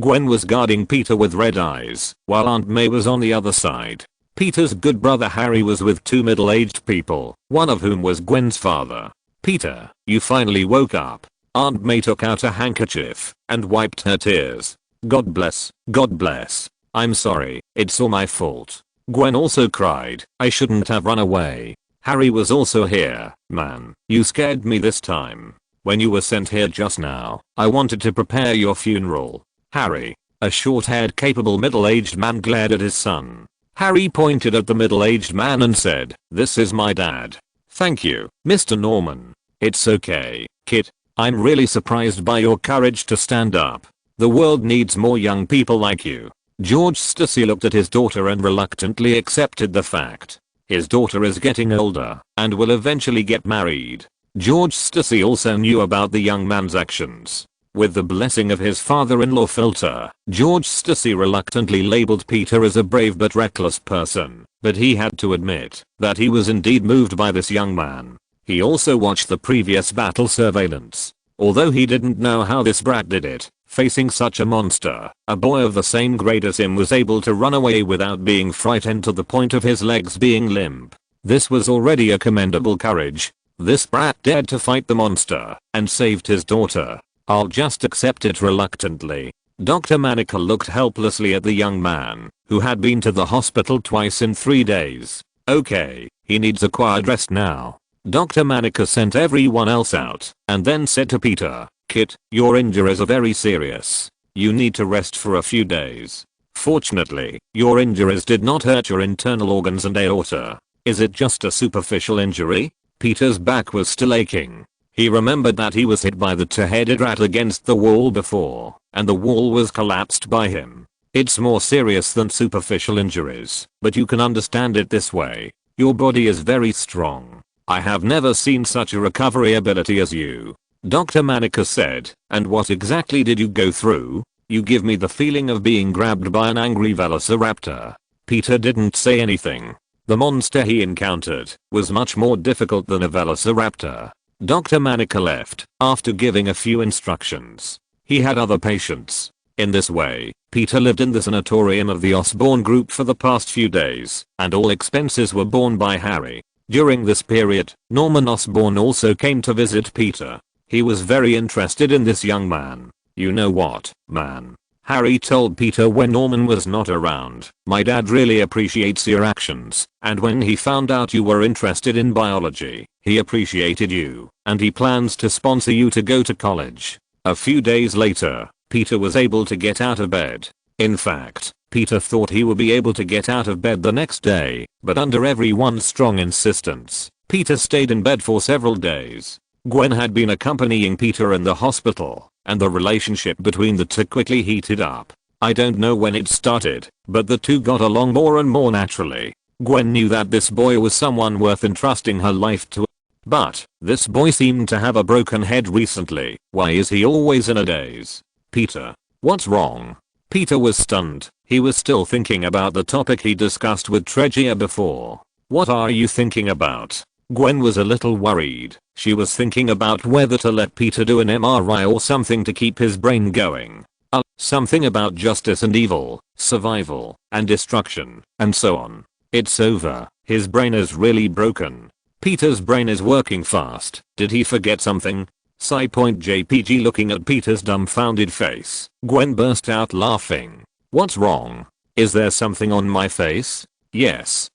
Gwen was guarding Peter with red eyes, while Aunt May was on the other side. Peter's good brother Harry was with two middle-aged people, one of whom was Gwen's father. "Peter, you finally woke up." Aunt May took out a handkerchief and wiped her tears. God bless, God bless. "I'm sorry, it's all my fault." Gwen also cried, "I shouldn't have run away." Harry was also here. "Man, you scared me this time. When you were sent here just now, I wanted to prepare your funeral." Harry, a short-haired capable middle-aged man, glared at his son. Harry pointed at the middle-aged man and said, "This is my dad." "Thank you, Mr. Norman." "It's okay, kid. I'm really surprised by your courage to stand up. The world needs more young people like you." George Stacy looked at his daughter and reluctantly accepted the fact. His daughter is getting older and will eventually get married. George Stacy also knew about the young man's actions. With the blessing of his father-in-law Filter, George Stacy reluctantly labeled Peter as a brave but reckless person, but he had to admit that he was indeed moved by this young man. He also watched the previous battle surveillance. Although he didn't know how this brat did it, facing such a monster, a boy of the same grade as him was able to run away without being frightened to the point of his legs being limp. This was already a commendable courage. This brat dared to fight the monster and saved his daughter. I'll just accept it reluctantly. Dr. Manica looked helplessly at the young man, who had been to the hospital twice in 3 days. Okay, he needs a quiet rest now. Dr. Manica sent everyone else out and then said to Peter, "Kid, your injuries are very serious. You need to rest for a few days. Fortunately, your injuries did not hurt your internal organs and aorta. Is it just a superficial injury?" Peter's back was still aching. He remembered that he was hit by the two-headed rat against the wall before, and the wall was collapsed by him. It's more serious than superficial injuries, but you can understand it this way. Your body is very strong. I have never seen such a recovery ability as you. Dr. Manica said, "And what exactly did you go through? You give me the feeling of being grabbed by an angry velociraptor." Peter didn't say anything. The monster he encountered was much more difficult than a velociraptor. Dr. Manica left after giving a few instructions. He had other patients. In this way, Peter lived in the sanatorium of the Osborn group for the past few days, and all expenses were borne by Harry. During this period, Norman Osborn also came to visit Peter. He was very interested in this young man. "You know what, man?" Harry told Peter when Norman was not around. "My dad really appreciates your actions, and when he found out you were interested in biology, he appreciated you, and he plans to sponsor you to go to college." A few days later, Peter was able to get out of bed. In fact, Peter thought he would be able to get out of bed the next day, but under everyone's strong insistence, Peter stayed in bed for several days. Gwen had been accompanying Peter in the hospital, and the relationship between the two quickly heated up. I don't know when it started, but the two got along more and more naturally. Gwen knew that this boy was someone worth entrusting her life to. But, this boy seemed to have a broken head recently. Why is he always in a daze? "Peter, what's wrong?" Peter was stunned. He was still thinking about the topic he discussed with Tregear before. "What are you thinking about?" Gwen was a little worried. She was thinking about whether to let Peter do an MRI or something to keep his brain going. Something about justice and evil, survival and destruction, and so on. It's over. His brain is really broken. Peter's brain is working fast. Did he forget something? JPG looking at Peter's dumbfounded face. Gwen burst out laughing. "What's wrong? Is there something on my face?" "Yes."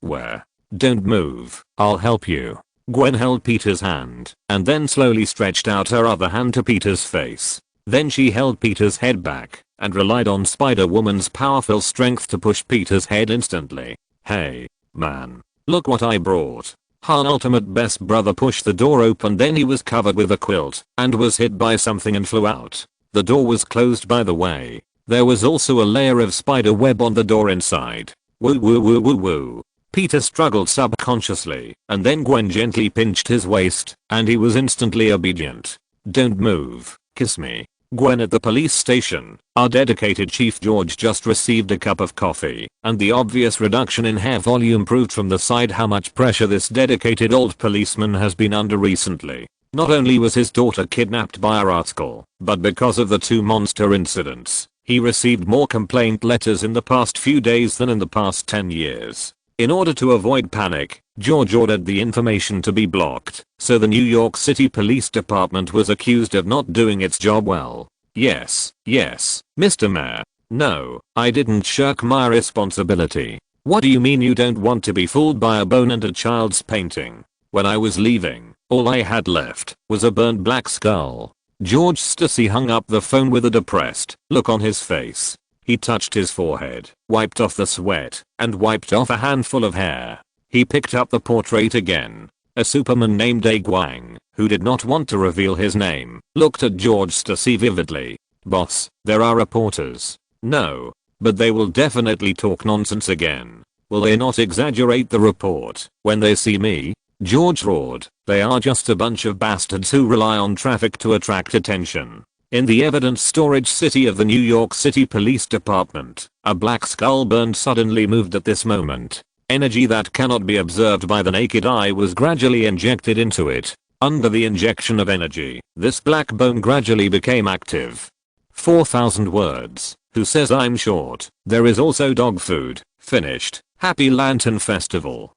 Where?" "Don't move. I'll help you." Gwen held Peter's hand and then slowly stretched out her other hand to Peter's face. Then she held Peter's head back and relied on Spider-Woman's powerful strength to push Peter's head instantly. "Hey, man. Look what I brought." Han Ultimate Best Brother pushed the door open, then he was covered with a quilt and was hit by something and flew out. The door was closed, by the way. There was also a layer of spider web on the door inside. Woo woo woo woo woo. Peter struggled subconsciously, and then Gwen gently pinched his waist, and he was instantly obedient. "Don't move. Kiss me." Gwen at the police station. Our dedicated Chief George just received a cup of coffee, and the obvious reduction in hair volume proved from the side how much pressure this dedicated old policeman has been under recently. Not only was his daughter kidnapped by a rascal, but because of the two monster incidents, he received more complaint letters in the past few days than in the past 10 years. In order to avoid panic, George ordered the information to be blocked, so the New York City Police Department was accused of not doing its job well. Yes, Mr. Mayor. No, I didn't shirk my responsibility. What do you mean you don't want to be fooled by a bone and a child's painting? When I was leaving, all I had left was a burnt black skull. George Stacy hung up the phone with a depressed look on his face. He touched his forehead, wiped off the sweat, and wiped off a handful of hair. He picked up the portrait again. A Superman named A. Gwang, who did not want to reveal his name, looked at George Stacy vividly. Boss, there are reporters. No. But they will definitely talk nonsense again. Will they not exaggerate the report when they see me? George roared. They are just a bunch of bastards who rely on traffic to attract attention. In the evidence storage city of the New York City Police Department, a black skull burned suddenly moved at this moment. Energy that cannot be observed by the naked eye was gradually injected into it. Under the injection of energy, this black bone gradually became active. 4,000 words. Who says I'm short? There is also dog food. Finished. Happy Lantern Festival.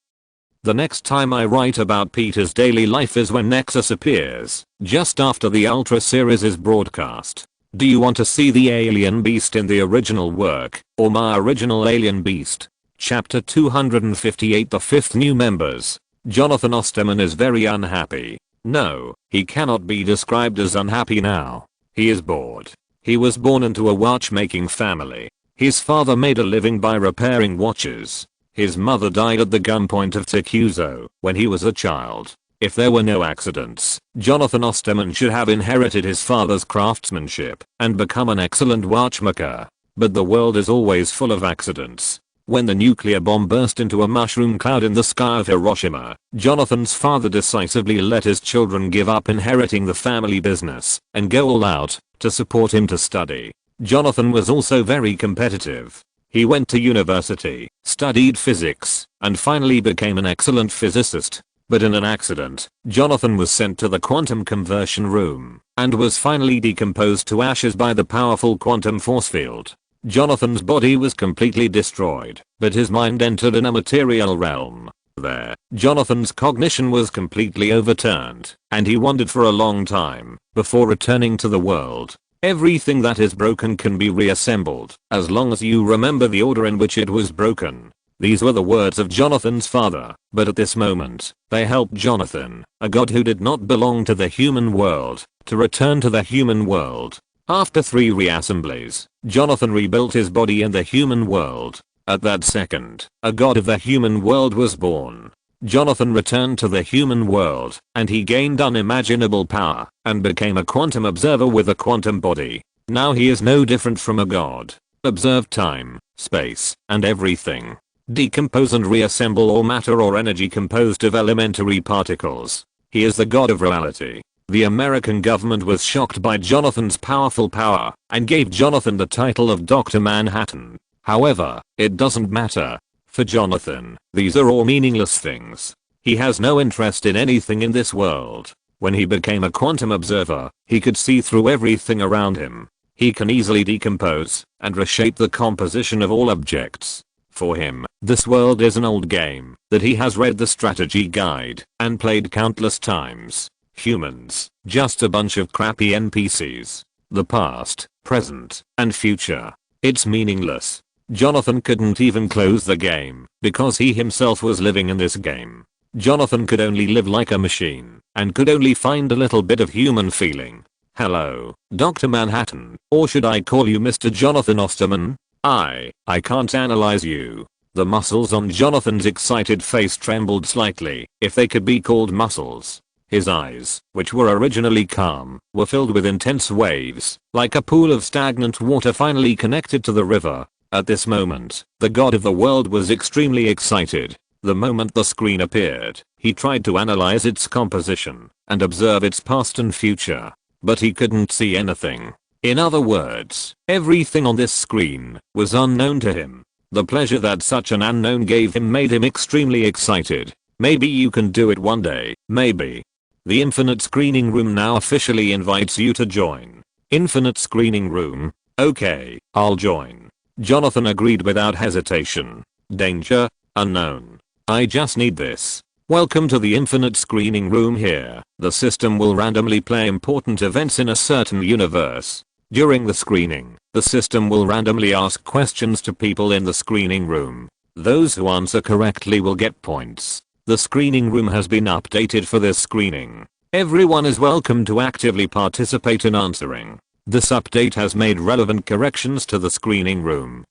The next time I write about Peter's daily life is when Nexus appears, just after the Ultra series is broadcast. Do you want to see the alien beast in the original work, or my original alien beast? Chapter 258. The fifth new members. Jonathan Osterman is very unhappy. No, he cannot be described as unhappy now. He is bored. He was born into a watchmaking family. His father made a living by repairing watches. His mother died at the gunpoint of Takuzo when he was a child. If there were no accidents, Jonathan Osterman should have inherited his father's craftsmanship and become an excellent watchmaker. But the world is always full of accidents. When the nuclear bomb burst into a mushroom cloud in the sky of Hiroshima, Jonathan's father decisively let his children give up inheriting the family business and go all out to support him to study. Jonathan was also very competitive. He went to university, studied physics, and finally became an excellent physicist. But in an accident, Jonathan was sent to the quantum conversion room and was finally decomposed to ashes by the powerful quantum force field. Jonathan's body was completely destroyed, but his mind entered in a material realm. There, Jonathan's cognition was completely overturned, and he wandered for a long time before returning to the world. Everything that is broken can be reassembled, as long as you remember the order in which it was broken. These were the words of Jonathan's father, but at this moment, they helped Jonathan, a god who did not belong to the human world, to return to the human world. After 3 reassemblies, Jonathan rebuilt his body in the human world. At that second, a god of the human world was born. Jonathan returned to the human world, and he gained unimaginable power, and became a quantum observer with a quantum body. Now he is no different from a god. Observe time, space, and everything. Decompose and reassemble all matter or energy composed of elementary particles. He is the god of reality. The American government was shocked by Jonathan's powerful power, and gave Jonathan the title of Dr. Manhattan. However, it doesn't matter. For Jonathan, these are all meaningless things. He has no interest in anything in this world. When he became a quantum observer, he could see through everything around him. He can easily decompose and reshape the composition of all objects. For him, this world is an old game that he has read the strategy guide and played countless times. Humans, just a bunch of crappy NPCs. The past, present, and future. It's meaningless. Jonathan couldn't even close the game because he himself was living in this game. Jonathan could only live like a machine and could only find a little bit of human feeling. Hello, Dr. Manhattan, or should I call you Mr. Jonathan Osterman? I can't analyze you. The muscles on Jonathan's excited face trembled slightly, if they could be called muscles. His eyes, which were originally calm, were filled with intense waves, like a pool of stagnant water finally connected to the river. At this moment, the god of the world was extremely excited. The moment the screen appeared, he tried to analyze its composition and observe its past and future. But he couldn't see anything. In other words, everything on this screen was unknown to him. The pleasure that such an unknown gave him made him extremely excited. Maybe you can do it one day, maybe. The Infinite Screening Room now officially invites you to join. Infinite Screening Room? Okay, I'll join. Jonathan agreed without hesitation. Danger? Unknown. I just need this. Welcome to the Infinite Screening Room here. The system will randomly play important events in a certain universe. During the screening, the system will randomly ask questions to people in the screening room. Those who answer correctly will get points. The screening room has been updated for this screening. Everyone is welcome to actively participate in answering. This update has made relevant corrections to the screening room.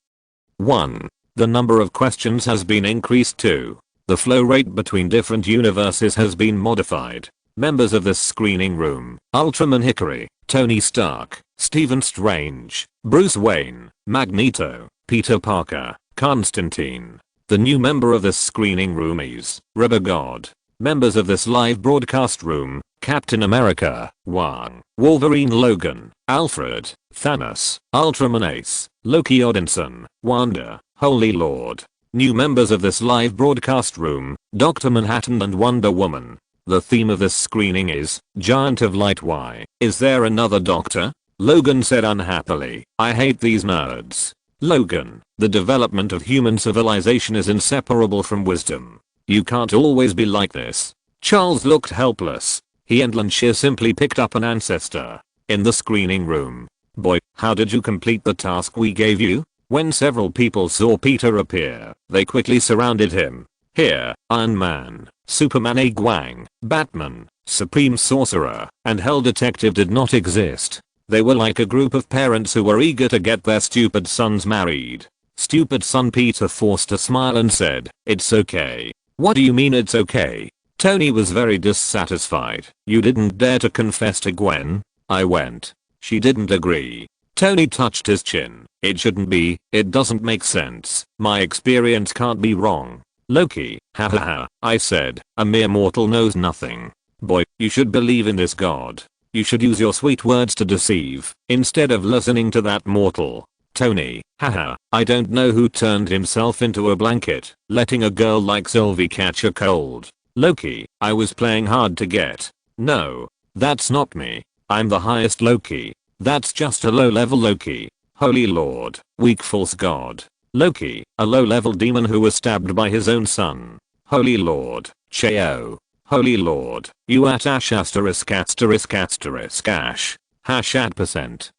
1. The number of questions has been increased to. The flow rate between different universes has been modified. Members of this screening room: Ultraman Hickory, Tony Stark, Stephen Strange, Bruce Wayne, Magneto, Peter Parker, Constantine. The new member of this screening room is River God. Members of this live broadcast room: Captain America, Wong, Wolverine Logan, Alfred, Thanos, Ultraman Ace, Loki Odinson, Wanda, Holy Lord. New members of this live broadcast room: Dr. Manhattan and Wonder Woman. The theme of this screening is Giant of Light. Why is there another doctor? Logan said unhappily. I hate these nerds. Logan, the development of human civilization is inseparable from wisdom. You can't always be like this. Charles looked helpless. He and Lanshir simply picked up an ancestor. In the screening room. Boy, how did you complete the task we gave you? When several people saw Peter appear, they quickly surrounded him. Here, Iron Man, Superman, Gwang, Batman, Supreme Sorcerer, and Hell Detective did not exist. They were like a group of parents who were eager to get their stupid sons married. Stupid son Peter forced a smile and said, "It's okay." What do you mean it's okay? Tony was very dissatisfied. You didn't dare to confess to Gwen? I went. She didn't agree. Tony touched his chin. It shouldn't be, it doesn't make sense. My experience can't be wrong. Loki, hahaha, I said, a mere mortal knows nothing. Boy, you should believe in this god. You should use your sweet words to deceive, instead of listening to that mortal. Tony, haha, I don't know who turned himself into a blanket, letting a girl like Sylvie catch a cold. Loki, I was playing hard to get. No, that's not me. I'm the highest Loki. That's just a low-level Loki. Holy Lord, weak false god. Loki, a low-level demon who was stabbed by his own son. Holy Lord, Cheo. Holy Lord, you at ash asterisk asterisk asterisk ash. Hash @%.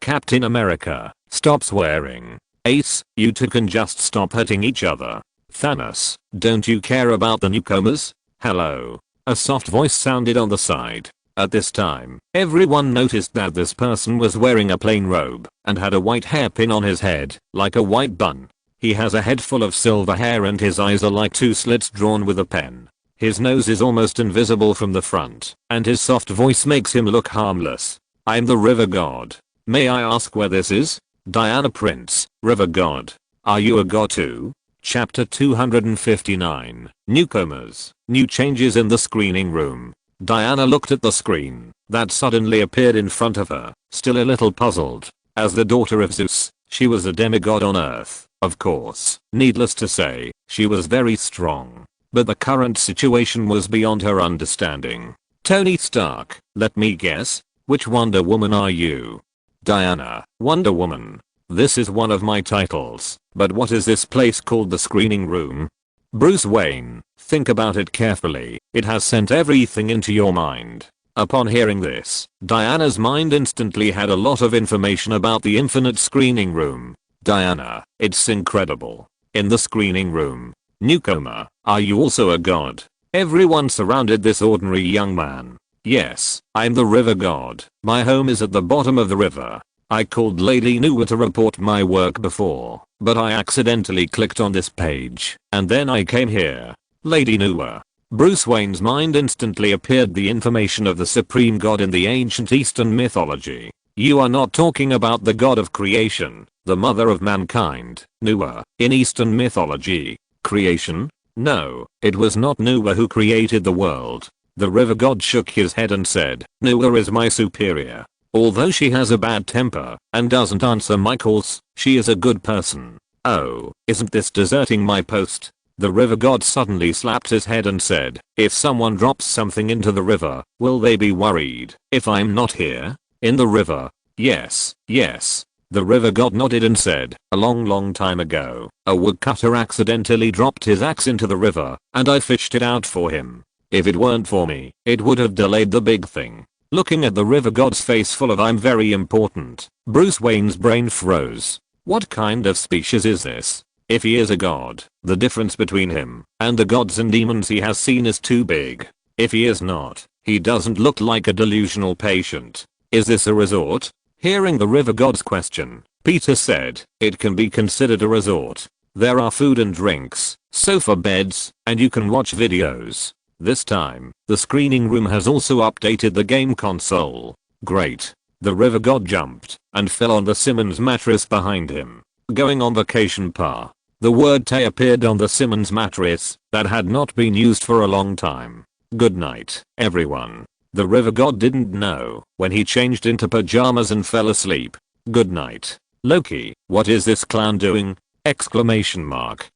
Captain America, stop swearing. Ace, you two can just stop hurting each other. Thanos, don't you care about the newcomers? Hello. A soft voice sounded on the side. At this time, everyone noticed that this person was wearing a plain robe and had a white hairpin on his head, like a white bun. He has a head full of silver hair and his eyes are like two slits drawn with a pen. His nose is almost invisible from the front, and his soft voice makes him look harmless. I'm the River God. May I ask where this is? Diana Prince, River God. Are you a god too? Chapter 259, Newcomers, New Changes in the Screening Room. Diana looked at the screen that suddenly appeared in front of her, still a little puzzled. As the daughter of Zeus, she was a demigod on Earth, of course. Needless to say, she was very strong. But the current situation was beyond her understanding. Tony Stark, let me guess, which Wonder Woman are you? Diana, Wonder Woman. This is one of my titles, but what is this place called the screening room? Bruce Wayne, think about it carefully, it has sent everything into your mind. Upon hearing this, Diana's mind instantly had a lot of information about the infinite screening room. Diana, it's incredible. In the screening room. Newcomer, are you also a god? Everyone surrounded this ordinary young man. Yes, I'm the River God. My home is at the bottom of the river. I called Lady Nuwa to report my work before, but I accidentally clicked on this page, and then I came here. Lady Nuwa. Bruce Wayne's mind instantly appeared the information of the supreme god in the ancient Eastern mythology. You are not talking about the god of creation, the mother of mankind, Nuwa, in Eastern mythology. Creation? No, it was not Nuwa who created the world. The river god shook his head and said, Nuwa is my superior. Although she has a bad temper and doesn't answer my calls, she is a good person. Oh, isn't this deserting my post? The river god suddenly slapped his head and said, if someone drops something into the river, will they be worried if I'm not here? In the river? Yes, yes. The river god nodded and said, a long time ago, a woodcutter accidentally dropped his axe into the river, and I fished it out for him. If it weren't for me, it would have delayed the big thing. Looking at the river god's face full of I'm very important, Bruce Wayne's brain froze. What kind of species is this? If he is a god, the difference between him and the gods and demons he has seen is too big. If he is not, he doesn't look like a delusional patient. Is this a resort? Hearing the river god's question, Peter said, it can be considered a resort. There are food and drinks, sofa beds, and you can watch videos. This time, the screening room has also updated the game console. Great. The river god jumped and fell on the Simmons mattress behind him. Going on vacation pa. The word Tay appeared on the Simmons mattress that had not been used for a long time. Good night, everyone. The river god didn't know when he changed into pajamas and fell asleep. Good night. Loki, what is this clown doing? Exclamation mark.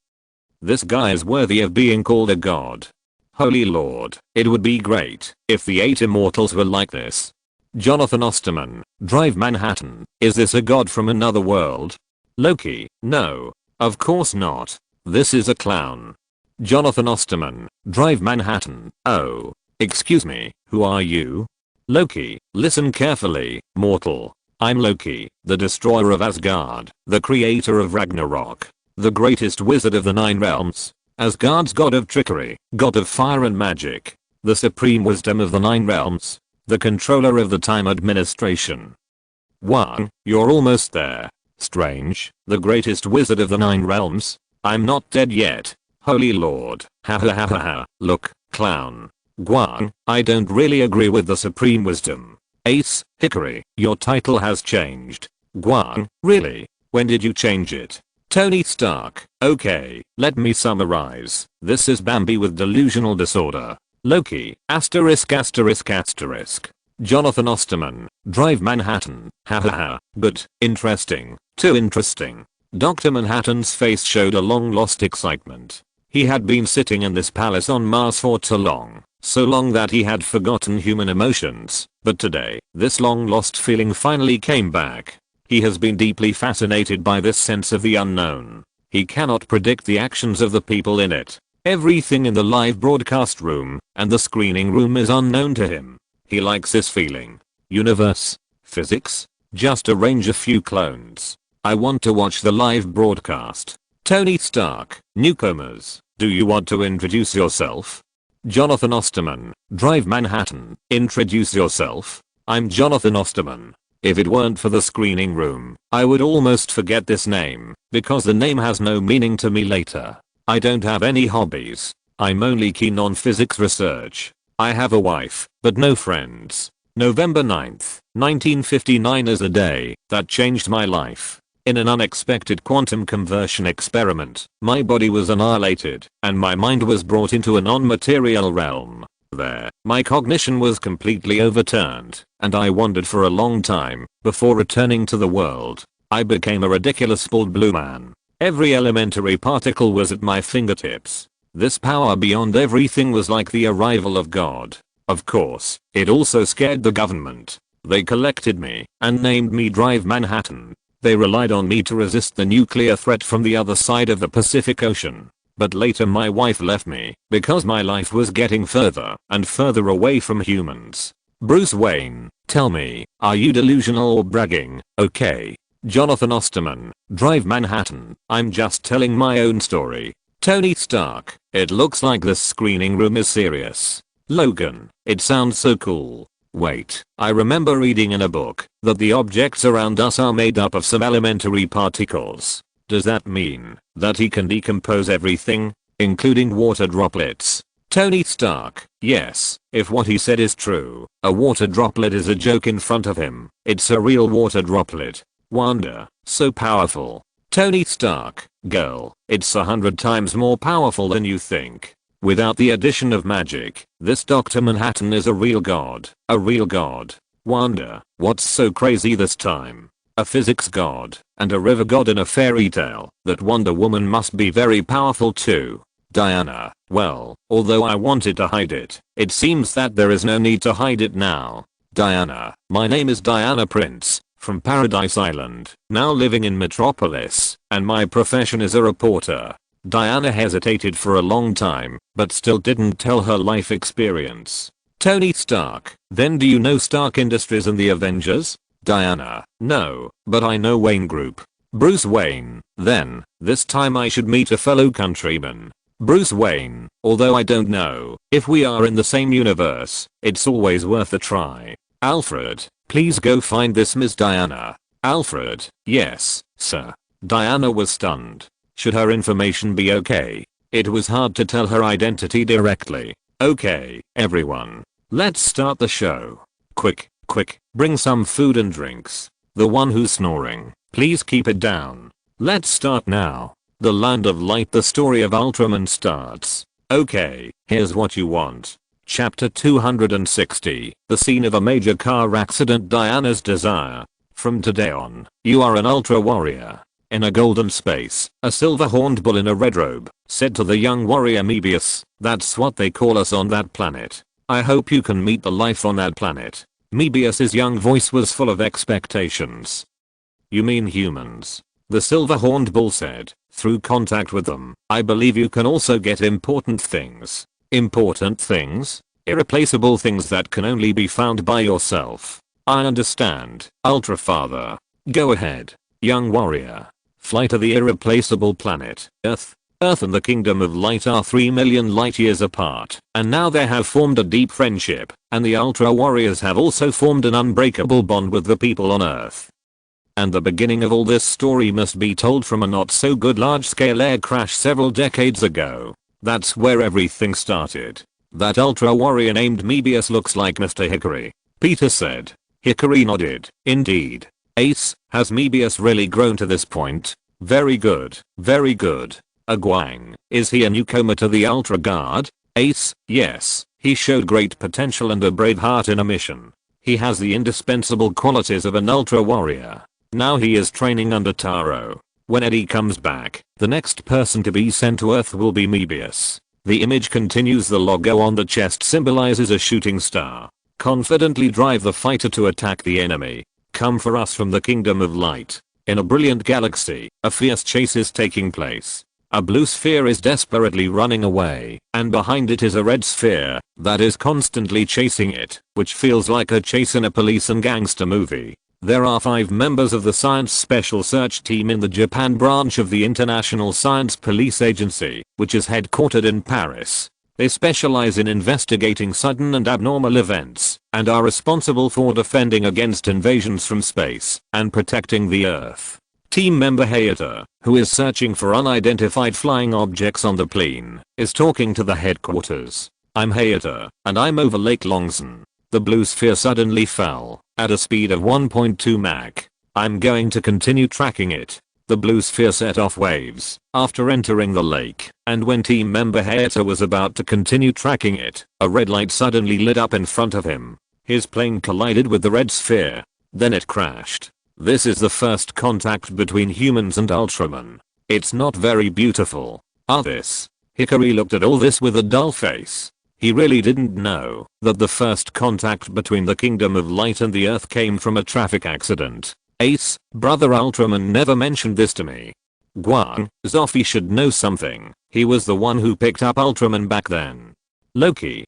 This guy is worthy of being called a god. Holy Lord, it would be great if the 8 immortals were like this. Jonathan Osterman, Drive Manhattan, is this a god from another world? Loki, no. Of course not. This is a clown. Jonathan Osterman, Drive Manhattan, oh. Excuse me, who are you? Loki, listen carefully, mortal. I'm Loki, the destroyer of Asgard, the creator of Ragnarok, the greatest wizard of the 9 realms, Asgard's god of trickery, god of fire and magic, the supreme wisdom of the 9 realms, the controller of the time administration. 1. You're almost there. Strange, the greatest wizard of the 9 realms? I'm not dead yet. Holy Lord, ha ha ha ha ha, look, clown. Guan, I don't really agree with the supreme wisdom. Ace, Hickory, your title has changed. Guan, really? When did you change it? Tony Stark, okay, let me summarize. This is Bambi with delusional disorder. Loki, asterisk asterisk asterisk. Jonathan Osterman, Drive Manhattan, ha ha ha, good, interesting, too interesting. Dr. Manhattan's face showed a long lost excitement. He had been sitting in this palace on Mars for too long. So long that he had forgotten human emotions, but today, this long lost feeling finally came back. He has been deeply fascinated by this sense of the unknown. He cannot predict the actions of the people in it. Everything in the live broadcast room and the screening room is unknown to him. He likes this feeling. Universe? Physics? Just arrange a few clones. I want to watch the live broadcast. Tony Stark, newcomers, do you want to introduce yourself? Jonathan Osterman, Drive Manhattan, introduce yourself. I'm Jonathan Osterman. If it weren't for the screening room, I would almost forget this name, because the name has no meaning to me later. I don't have any hobbies. I'm only keen on physics research. I have a wife, but no friends. November 9th, 1959 is a day that changed my life. In an unexpected quantum conversion experiment, my body was annihilated, and my mind was brought into a non-material realm. There, my cognition was completely overturned, and I wandered for a long time, before returning to the world. I became a ridiculous bald blue man. Every elementary particle was at my fingertips. This power beyond everything was like the arrival of God. Of course, it also scared the government. They collected me, and named me Drive Manhattan. They relied on me to resist the nuclear threat from the other side of the Pacific Ocean. But later my wife left me because my life was getting further and further away from humans. Bruce Wayne, tell me, are you delusional or bragging? Okay. Jonathan Osterman, Drive Manhattan, I'm just telling my own story. Tony Stark, it looks like this screening room is serious. Logan, it sounds so cool. Wait, I remember reading in a book that the objects around us are made up of some elementary particles. Does that mean that he can decompose everything, including water droplets? Tony Stark, yes, if what he said is true, a water droplet is a joke in front of him. It's a real water droplet. Wanda, so powerful. Tony Stark, girl, it's 100 times more powerful than you think. Without the addition of magic, this Dr. Manhattan is a real god. A real god. Wanda, what's so crazy this time? A physics god and a river god in a fairy tale. That Wonder Woman must be very powerful too. Diana, well, although I wanted to hide it, it seems that there is no need to hide it now. Diana, my name is Diana Prince, from Paradise Island, now living in Metropolis, and my profession is a reporter. Diana hesitated for a long time, but still didn't tell her life experience. Tony Stark, then do you know Stark Industries and the Avengers? Diana, no, but I know Wayne Group. Bruce Wayne, then, this time I should meet a fellow countryman. Bruce Wayne, although I don't know if we are in the same universe, it's always worth a try. Alfred, please go find this Miss Diana. Alfred, yes, sir. Diana was stunned. Should her information be okay? It was hard to tell her identity directly. Okay, everyone. Let's start the show. Quick, bring some food and drinks. The one who's snoring, please keep it down. Let's start now. The Land of Light, the story of Ultraman starts. Okay, here's what you want. Chapter 260, the scene of a major car accident. Diana's desire. From today on, you are an Ultra Warrior. In a golden space, a silver-horned bull in a red robe said to the young warrior Mebius, that's what they call us on that planet. I hope you can meet the life on that planet. Mebius's young voice was full of expectations. You mean humans? The silver-horned bull said. Through contact with them, I believe you can also get important things. Important things? Irreplaceable things that can only be found by yourself. I understand, Ultra Father. Go ahead, young warrior. Fly to the irreplaceable planet, Earth. Earth and the Kingdom of Light are 3 million light years apart, and now they have formed a deep friendship, and the Ultra Warriors have also formed an unbreakable bond with the people on Earth. And the beginning of all this story must be told from a not so good large-scale air crash several decades ago. That's where everything started. That Ultra Warrior named Mebius looks like Mr. Hickory, Peter said. Hickory nodded. Indeed. Ace, has Mebius really grown to this point? Very good, very good. Guang, is he a newcomer to the Ultra Guard? Ace, yes, he showed great potential and a brave heart in a mission. He has the indispensable qualities of an Ultra Warrior. Now he is training under Taro. When Eddie comes back, the next person to be sent to Earth will be Mebius. The image continues. The logo on the chest symbolizes a shooting star. Confidently drive the fighter to attack the enemy. Come for us from the Kingdom of Light. In a brilliant galaxy, a fierce chase is taking place. A blue sphere is desperately running away, and behind it is a red sphere that is constantly chasing it, which feels like a chase in a police and gangster movie. There are 5 members of the Science Special Search Team in the Japan branch of the International Science Police Agency, which is headquartered in Paris. They specialize in investigating sudden and abnormal events, and are responsible for defending against invasions from space and protecting the Earth. Team member Hayata, who is searching for unidentified flying objects on the plane, is talking to the headquarters. I'm Hayata, and I'm over Lake Longzhen. The blue sphere suddenly fell, at a speed of 1.2 Mach. I'm going to continue tracking it. The blue sphere set off waves after entering the lake, and when team member Hayata was about to continue tracking it, a red light suddenly lit up in front of him. His plane collided with the red sphere. Then it crashed. This is the first contact between humans and Ultraman. It's not very beautiful. This. Hickory looked at all this with a dull face. He really didn't know that the first contact between the Kingdom of Light and the Earth came from a traffic accident. Ace, brother Ultraman never mentioned this to me. Guang, Zoffy should know something. He was the one who picked up Ultraman back then. Loki,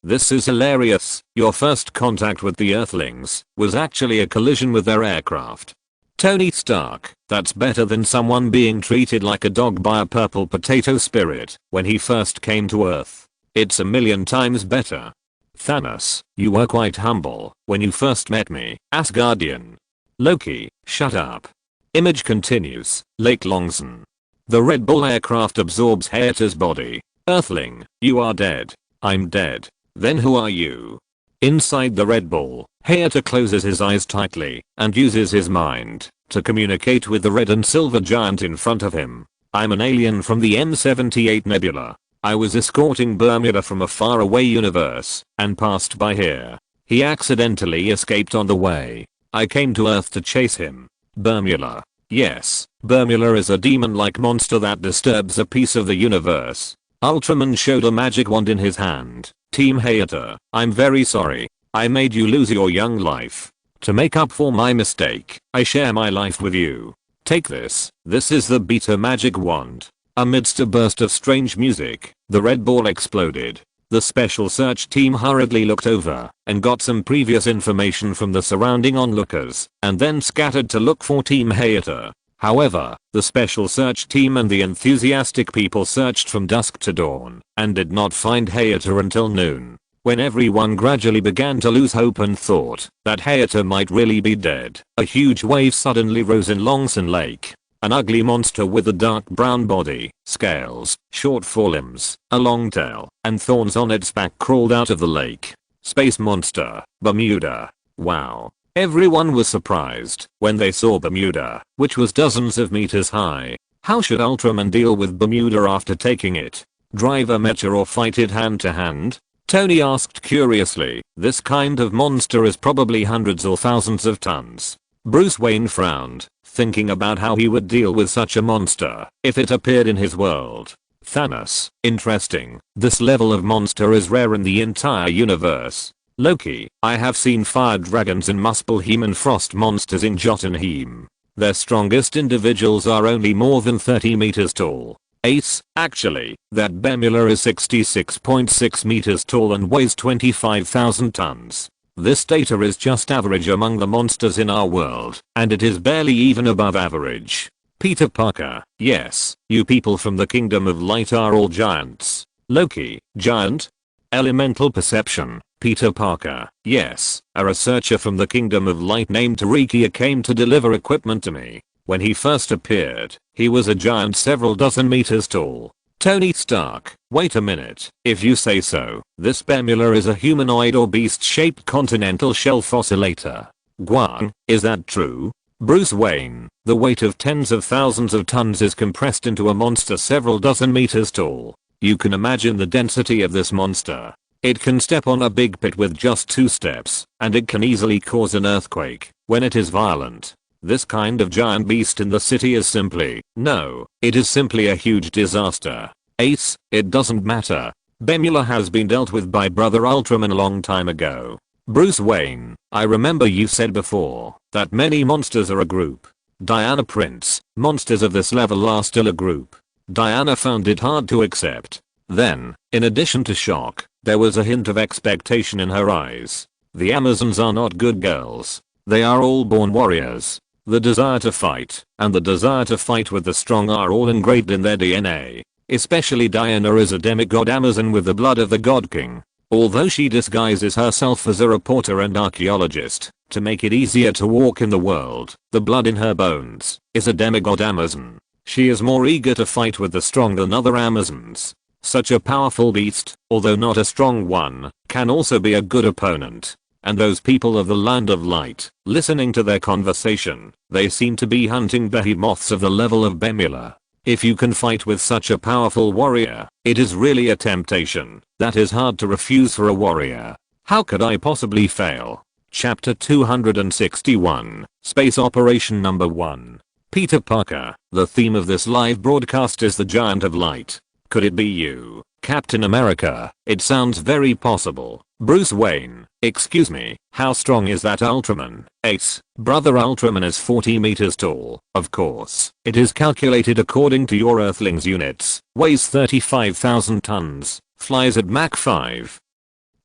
this is hilarious. Your first contact with the Earthlings was actually a collision with their aircraft. Tony Stark, that's better than someone being treated like a dog by a purple potato spirit when he first came to Earth. It's a million times better. Thanos, you were quite humble when you first met me, Asgardian. Loki, shut up. Image continues. Lake Longzhen. The Red Bull aircraft absorbs Hayata's body. Earthling, you are dead. I'm dead. Then who are you? Inside the Red Bull, Hayata closes his eyes tightly and uses his mind to communicate with the red and silver giant in front of him. I'm an alien from the M78 Nebula. I was escorting Bermuda from a faraway universe and passed by here. He accidentally escaped on the way. I came to Earth to chase him. Bermula. Yes, Bermula is a demon-like monster that disturbs a piece of the universe. Ultraman showed a magic wand in his hand. Team Hayato, I'm very sorry. I made you lose your young life. To make up for my mistake, I share my life with you. Take this. This is the Beta Magic Wand. Amidst a burst of strange music, the red ball exploded. The special search team hurriedly looked over and got some previous information from the surrounding onlookers and then scattered to look for Team Hayato. However, the special search team and the enthusiastic people searched from dusk to dawn and did not find Hayato until noon. When everyone gradually began to lose hope and thought that Hayato might really be dead, a huge wave suddenly rose in Longson Lake. An ugly monster with a dark brown body, scales, short forelimbs, a long tail, and thorns on its back crawled out of the lake. Space monster, Bermuda. Wow. Everyone was surprised when they saw Bermuda, which was dozens of meters high. How should Ultraman deal with Bermuda after taking it? Drive a mecha or fight it hand to hand? Tony asked curiously. This kind of monster is probably hundreds or thousands of tons. Bruce Wayne frowned, thinking about how he would deal with such a monster if it appeared in his world. Thanos. Interesting. This level of monster is rare in the entire universe. Loki. I have seen fire dragons in Muspelheim and frost monsters in Jotunheim. Their strongest individuals are only more than 30 meters tall. Ace. Actually, that Bermula is 66.6 meters tall and weighs 25,000 tons. This data is just average among the monsters in our world, and it is barely even above average. Peter Parker. Yes, you people from the Kingdom of Light are all giants. Loki. Giant? Elemental perception. Peter Parker. Yes, a researcher from the Kingdom of Light named Tarikia came to deliver equipment to me. When he first appeared, he was a giant several dozen meters tall. Tony Stark. Wait a minute, if you say so, this Bermula is a humanoid or beast-shaped continental shelf oscillator. Guang, is that true? Bruce Wayne. The weight of tens of thousands of tons is compressed into a monster several dozen meters tall. You can imagine the density of this monster. It can step on a big pit with just 2 steps, and it can easily cause an earthquake when it is violent. This kind of giant beast in the city is simply, no, it is simply a huge disaster. Ace, it doesn't matter. Bermula has been dealt with by Brother Ultraman a long time ago. Bruce Wayne, I remember you said before that many monsters are a group. Diana Prince, monsters of this level are still a group. Diana found it hard to accept. Then, in addition to shock, there was a hint of expectation in her eyes. The Amazons are not good girls. They are all born warriors. The desire to fight and the desire to fight with the strong are all engraved in their DNA. Especially Diana is a demigod Amazon with the blood of the God King. Although she disguises herself as a reporter and archaeologist to make it easier to walk in the world, the blood in her bones is a demigod Amazon. She is more eager to fight with the strong than other Amazons. Such a powerful beast, although not a strong one, can also be a good opponent. And those people of the Land of Light, listening to their conversation, they seem to be hunting behemoths of the level of Bermula. If you can fight with such a powerful warrior, it is really a temptation that is hard to refuse for a warrior. How could I possibly fail? Chapter 261, Space Operation Number 1. Peter Parker. The theme of this live broadcast is the Giant of Light. Could it be you, Captain America? It sounds very possible. Bruce Wayne. Excuse me, how strong is that Ultraman? Ace. Brother Ultraman is 40 meters tall. Of course, it is calculated according to your Earthling's units. Weighs 35,000 tons. Flies at Mach 5.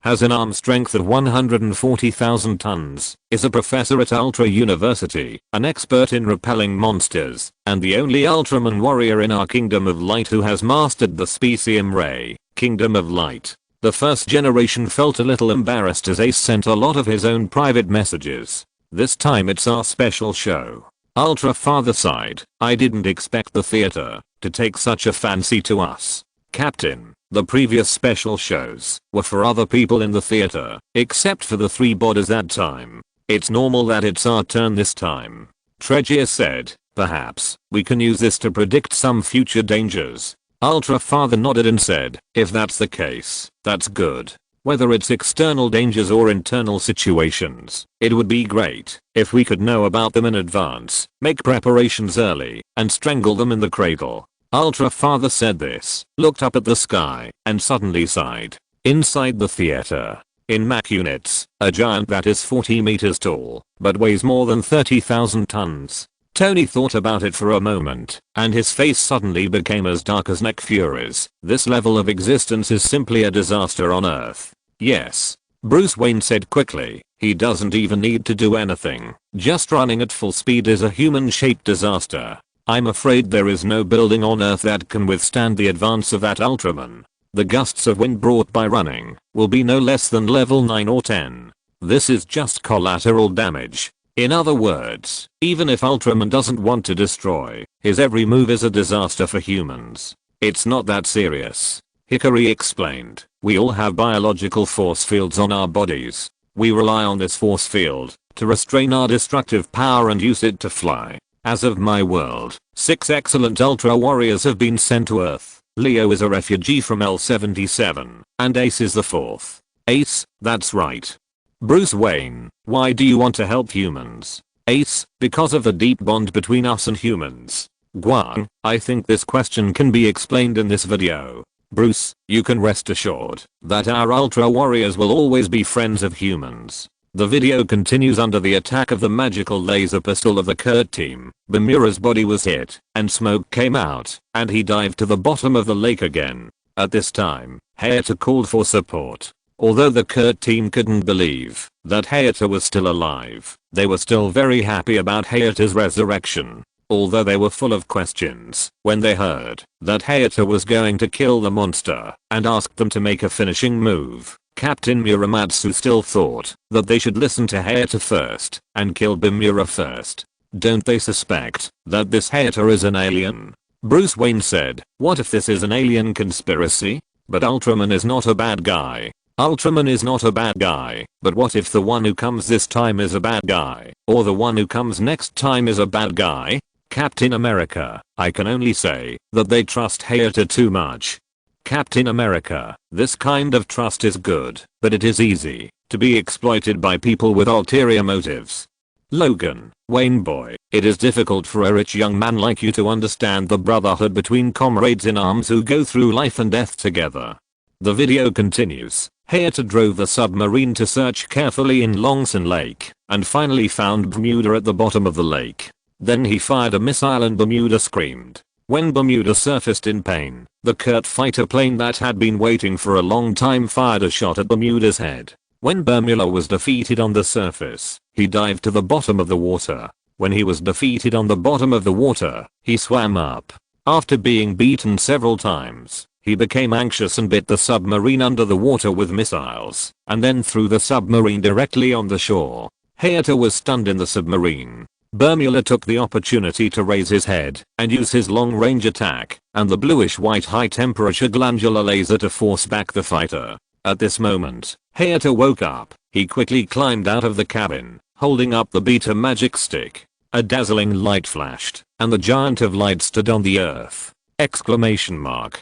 Has an arm strength of 140,000 tons. Is a professor at Ultra University. An expert in repelling monsters. And the only Ultraman warrior in our Kingdom of Light who has mastered the Specium Ray. Kingdom of Light. The first generation felt a little embarrassed as Ace sent a lot of his own private messages. This time it's our special show. Ultra Father side, I didn't expect the theater to take such a fancy to us. Captain, the previous special shows were for other people in the theater, except for the 3 bodies that time. It's normal that it's our turn this time. Tregear said, perhaps, we can use this to predict some future dangers. Ultra Father nodded and said, if that's the case, that's good. whether it's external dangers or internal situations. It would be great if we could know about them in advance, make preparations early, and strangle them in the cradle. Ultra Father said this, looked up at the sky, and suddenly sighed. Inside the theater, in Mach units, a giant that is 40 meters tall, but weighs more than 30,000 tons. Tony thought about it for a moment, and his face suddenly became as dark as Neck Fury's. This level of existence is simply a disaster on Earth. Yes. Bruce Wayne said quickly, he doesn't even need to do anything. Just running at full speed is a human-shaped disaster. I'm afraid there is no building on Earth that can withstand the advance of that Ultraman. The gusts of wind brought by running will be no less than level 9 or 10. This is just collateral damage. In other words, even if Ultraman doesn't want to destroy, his every move is a disaster for humans. It's not that serious. Hikari explained. We all have biological force fields on our bodies. We rely on this force field to restrain our destructive power and use it to fly. As of my world, 6 excellent Ultra Warriors have been sent to Earth. Leo is a refugee from L77, and Ace is the 4th. Ace, that's right. Bruce Wayne, why do you want to help humans? Ace, because of the deep bond between us and humans. Gwen, I think this question can be explained in this video. Bruce, you can rest assured that our Ultra Warriors will always be friends of humans. The video continues. Under the attack of the magical laser pistol of the Kurt team, Bamura's body was hit, and smoke came out, and he dived to the bottom of the lake again. At this time, Hayato called for support. Although the Kurt team couldn't believe that Hayato was still alive, they were still very happy about Hayato's resurrection. Although they were full of questions when they heard that Hayato was going to kill the monster and asked them to make a finishing move. Captain Muramatsu still thought that they should listen to Hayato first and kill Bamura first. Don't they suspect that this Hayato is an alien? Bruce Wayne said, what if this is an alien conspiracy? But Ultraman is not a bad guy. Ultraman is not a bad guy, but what if the one who comes this time is a bad guy, or the one who comes next time is a bad guy? Captain America, I can only say that they trust Hayato too much. Captain America, this kind of trust is good, but it is easy to be exploited by people with ulterior motives. Logan, Wayne boy, it is difficult for a rich young man like you to understand the brotherhood between comrades in arms who go through life and death together. The video continues. Hayato drove the submarine to search carefully in Longson Lake, and finally found Bermuda at the bottom of the lake. Then he fired a missile and Bermuda screamed. When Bermuda surfaced in pain, the Kurt fighter plane that had been waiting for a long time fired a shot at Bermuda's head. When Bermuda was defeated on the surface, he dived to the bottom of the water. When he was defeated on the bottom of the water, he swam up. After being beaten several times, he became anxious and bit the submarine under the water with missiles, and then threw the submarine directly on the shore. Hayato was stunned in the submarine. Bermuda took the opportunity to raise his head and use his long-range attack and the bluish-white high-temperature glandular laser to force back the fighter. At this moment, Hayato woke up. He quickly climbed out of the cabin, holding up the beta magic stick. A dazzling light flashed, and the giant of light stood on the earth. Exclamation mark.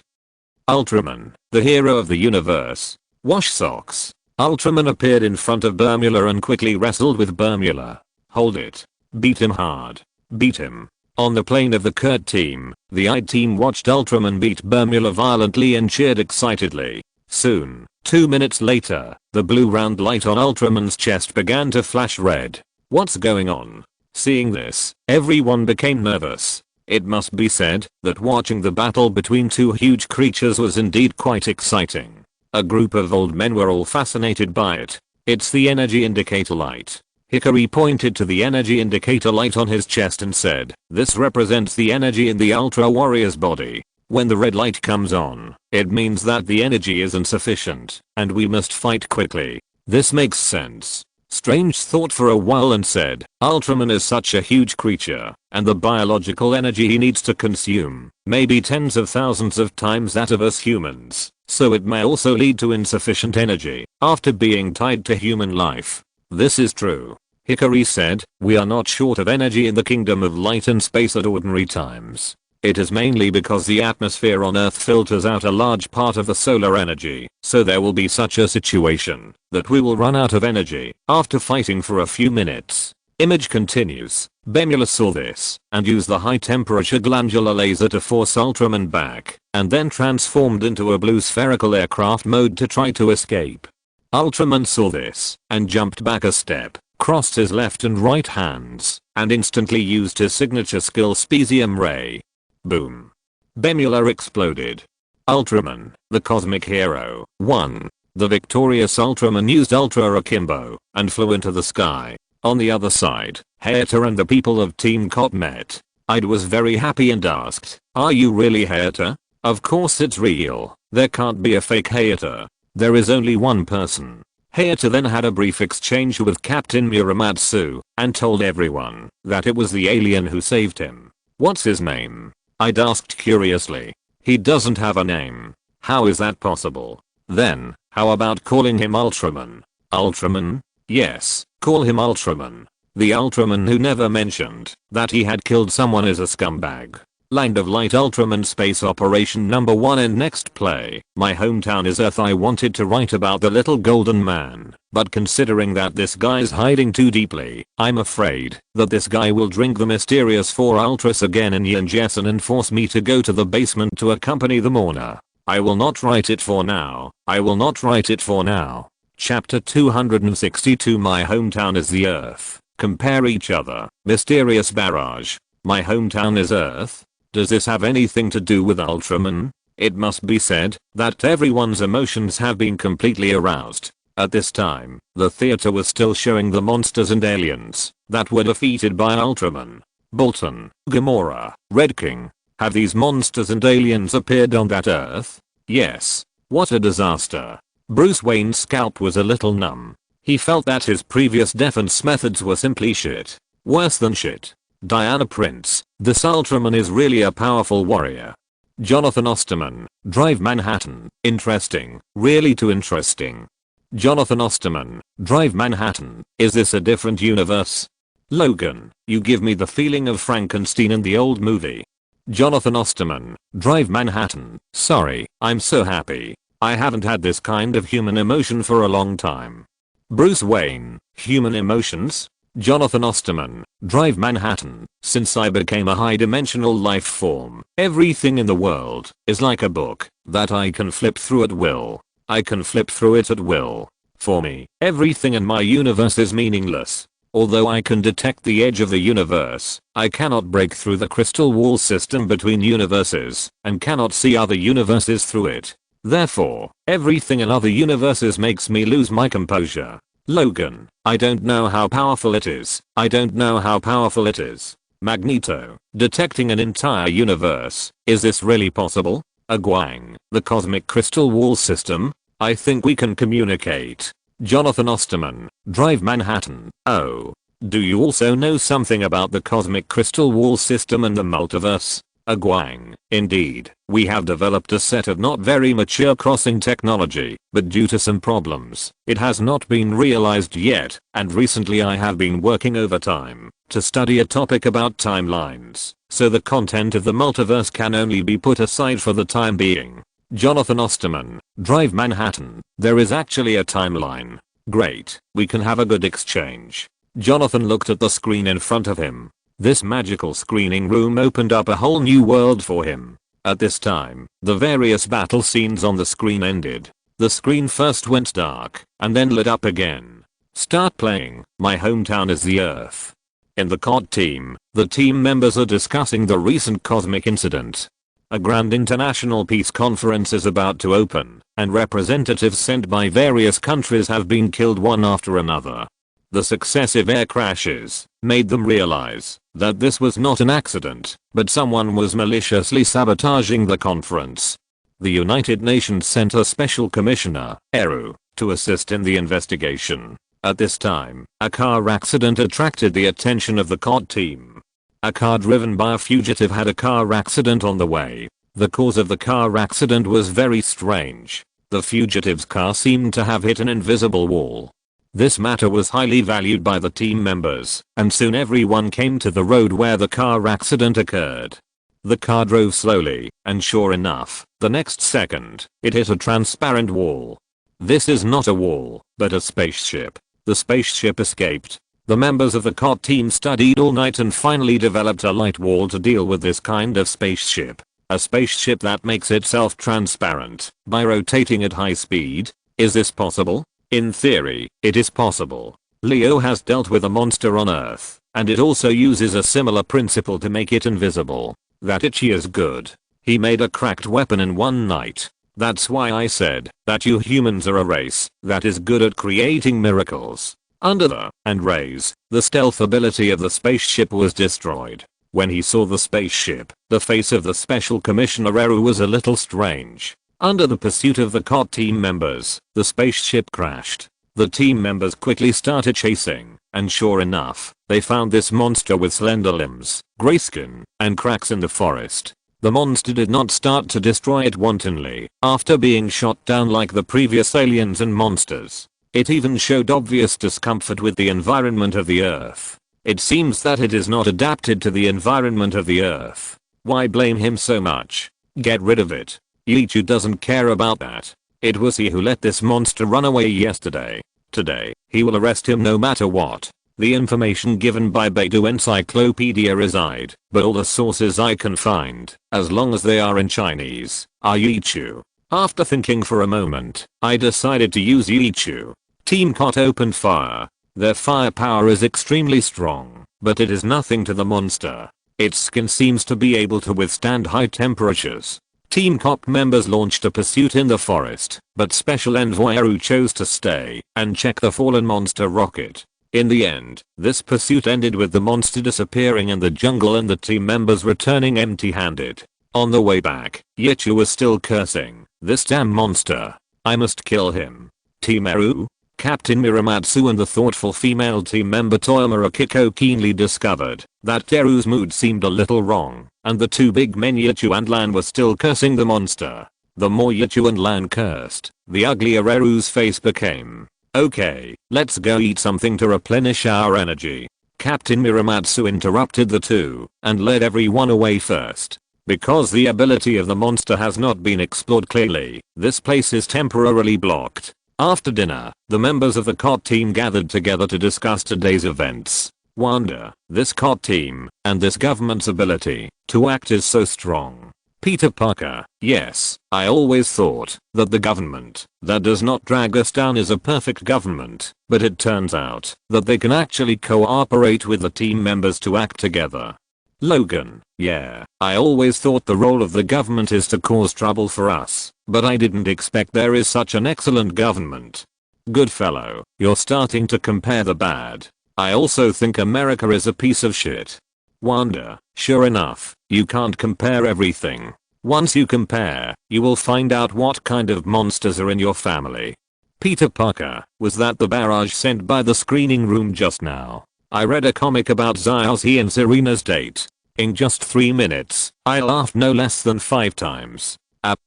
Ultraman, the hero of the universe. Wash socks. Ultraman appeared in front of Bermuda and quickly wrestled with Bermuda. Hold it. Beat him hard. Beat him. On the plane of the Kurt team, the I-team watched Ultraman beat Bermuda violently and cheered excitedly. Soon, 2 minutes later, the blue round light on Ultraman's chest began to flash red. What's going on? Seeing this, everyone became nervous. It must be said that watching the battle between two huge creatures was indeed quite exciting. A group of old men were all fascinated by it. It's the energy indicator light. Hikari pointed to the energy indicator light on his chest and said, this represents the energy in the Ultra Warrior's body. When the red light comes on, it means that the energy is insufficient, and we must fight quickly. This makes sense. Strange thought for a while and said, Ultraman is such a huge creature, and the biological energy he needs to consume may be tens of thousands of times that of us humans, so it may also lead to insufficient energy after being tied to human life. This is true. Hikari said, we are not short of energy in the kingdom of light and space at ordinary times. It is mainly because the atmosphere on Earth filters out a large part of the solar energy, so there will be such a situation that we will run out of energy after fighting for a few minutes. Image continues. Bemula saw this and used the high temperature glandular laser to force Ultraman back, and then transformed into a blue spherical aircraft mode to try to escape. Ultraman saw this and jumped back a step, crossed his left and right hands, and instantly used his signature skill Specium Ray. Boom. Bemula exploded. Ultraman, the cosmic hero, won. The victorious Ultraman used Ultra Akimbo and flew into the sky. On the other side, Hayata and the people of Team Cot met. Id was very happy and asked, "Are you really Hayata?" "Of course it's real. There can't be a fake Hayata. There is only one person." Hayata then had a brief exchange with Captain Muramatsu and told everyone that it was the alien who saved him. "What's his name?" Id asked curiously. "He doesn't have a name." "How is that possible?" "Then, how about calling him Ultraman?" "Ultraman?" "Yes, call him Ultraman." The Ultraman who never mentioned that he had killed someone is a scumbag. Land of Light Ultraman Space Operation number 1 and next play. My hometown is Earth. I wanted to write about the little golden man, but considering that this guy's hiding too deeply, I'm afraid that this guy will drink the mysterious 4 Ultras again in Yanjesan and force me to go to the basement to accompany the mourner. I will not write it for now. I will not write it for now. Chapter 262. My hometown is the Earth. Compare each other. Mysterious barrage. My hometown is Earth. Does this have anything to do with Ultraman? It must be said that everyone's emotions have been completely aroused. At this time, the theater was still showing the monsters and aliens that were defeated by Ultraman. Bolton, Gamora, Red King. Have these monsters and aliens appeared on that Earth? Yes. What a disaster. Bruce Wayne's scalp was a little numb. He felt that his previous defense methods were simply shit. Worse than shit. Diana Prince, this Ultraman is really a powerful warrior. Jonathan Osterman, Drive Manhattan, interesting, really too interesting. Jonathan Osterman, Drive Manhattan, is this a different universe? Logan, you give me the feeling of Frankenstein in the old movie. Jonathan Osterman, Drive Manhattan, sorry, I'm so happy. I haven't had this kind of human emotion for a long time. Bruce Wayne, human emotions? Jonathan Osterman, Drive Manhattan, since I became a high-dimensional life form, everything in the world is like a book that I can flip through at will. I can flip through it at will. For me, everything in my universe is meaningless. Although I can detect the edge of the universe, I cannot break through the crystal wall system between universes and cannot see other universes through it. Therefore, everything in other universes makes me lose my composure. Logan, I don't know how powerful it is. I don't know how powerful it is. Magneto, detecting an entire universe. Is this really possible? Agwang, the cosmic crystal wall system. I think we can communicate. Jonathan Osterman, Drive Manhattan. Oh. Do you also know something about the cosmic crystal wall system and the multiverse? Agwang, indeed, we have developed a set of not very mature crossing technology, but due to some problems, it has not been realized yet, and recently I have been working overtime to study a topic about timelines, so the content of the multiverse can only be put aside for the time being. Jonathan Osterman, Drive Manhattan, there is actually a timeline. Great, we can have a good exchange. Jonathan looked at the screen in front of him. This magical screening room opened up a whole new world for him. At this time, the various battle scenes on the screen ended. The screen first went dark, and then lit up again. Start playing. My hometown is the Earth. In the COD team, the team members are discussing the recent cosmic incident. A grand international peace conference is about to open, and representatives sent by various countries have been killed one after another. The successive air crashes made them realize that this was not an accident, but someone was maliciously sabotaging the conference. The United Nations sent a special commissioner, Eru, to assist in the investigation. At this time, a car accident attracted the attention of the COD team. A car driven by a fugitive had a car accident on the way. The cause of the car accident was very strange. The fugitive's car seemed to have hit an invisible wall. This matter was highly valued by the team members, and soon everyone came to the road where the car accident occurred. The car drove slowly, and sure enough, the next second, it hit a transparent wall. This is not a wall, but a spaceship. The spaceship escaped. The members of the COT team studied all night and finally developed a light wall to deal with this kind of spaceship. A spaceship that makes itself transparent by rotating at high speed. Is this possible? In theory, it is possible. Leo has dealt with a monster on Earth, and it also uses a similar principle to make it invisible. That Ichi is good. He made a cracked weapon in one night. That's why I said that you humans are a race that is good at creating miracles. Under the and rays, the stealth ability of the spaceship was destroyed. When he saw the spaceship, the face of the Special Commissioner Eru was a little strange. Under the pursuit of the COT team members, the spaceship crashed. The team members quickly started chasing, and sure enough, they found this monster with slender limbs, gray skin, and cracks in the forest. The monster did not start to destroy it wantonly, after being shot down like the previous aliens and monsters. It even showed obvious discomfort with the environment of the Earth. It seems that it is not adapted to the environment of the Earth. Why blame him so much? Get rid of it. Yichu doesn't care about that. It was he who let this monster run away yesterday. Today, he will arrest him no matter what. The information given by Baidu Encyclopedia is eyed, but all the sources I can find, as long as they are in Chinese, are Yichu. After thinking for a moment, I decided to use Yichu. Team COT opened fire. Their firepower is extremely strong, but it is nothing to the monster. Its skin seems to be able to withstand high temperatures. Team COT members launched a pursuit in the forest, but Special Envoy Eru chose to stay and check the fallen monster rocket. In the end, this pursuit ended with the monster disappearing in the jungle and the team members returning empty-handed. On the way back, Yichu was still cursing, "This damn monster. I must kill him." Team Eru? Captain Miramatsu and the thoughtful female team member Toyama Akiko keenly discovered that Eru's mood seemed a little wrong, and the two big men Yichu and Lan were still cursing the monster. The more Yichu and Lan cursed, the uglier Eru's face became. "Okay, let's go eat something to replenish our energy." Captain Miramatsu interrupted the two and led everyone away first. Because the ability of the monster has not been explored clearly, this place is temporarily blocked. After dinner, the members of the COT team gathered together to discuss today's events. Wonder, this COT team, and this government's ability to act is so strong. Peter Parker, yes, I always thought that the government that does not drag us down is a perfect government, but it turns out that they can actually cooperate with the team members to act together. Logan, yeah, I always thought the role of the government is to cause trouble for us, but I didn't expect there is such an excellent government. Goodfellow, you're starting to compare the bad. I also think America is a piece of shit. Wanda, sure enough, you can't compare everything. Once you compare, you will find out what kind of monsters are in your family. Peter Parker, was that the barrage sent by the screening room just now? I read a comic about Zayasi and Serena's date. In just 3 minutes, I laughed no less than 5 times.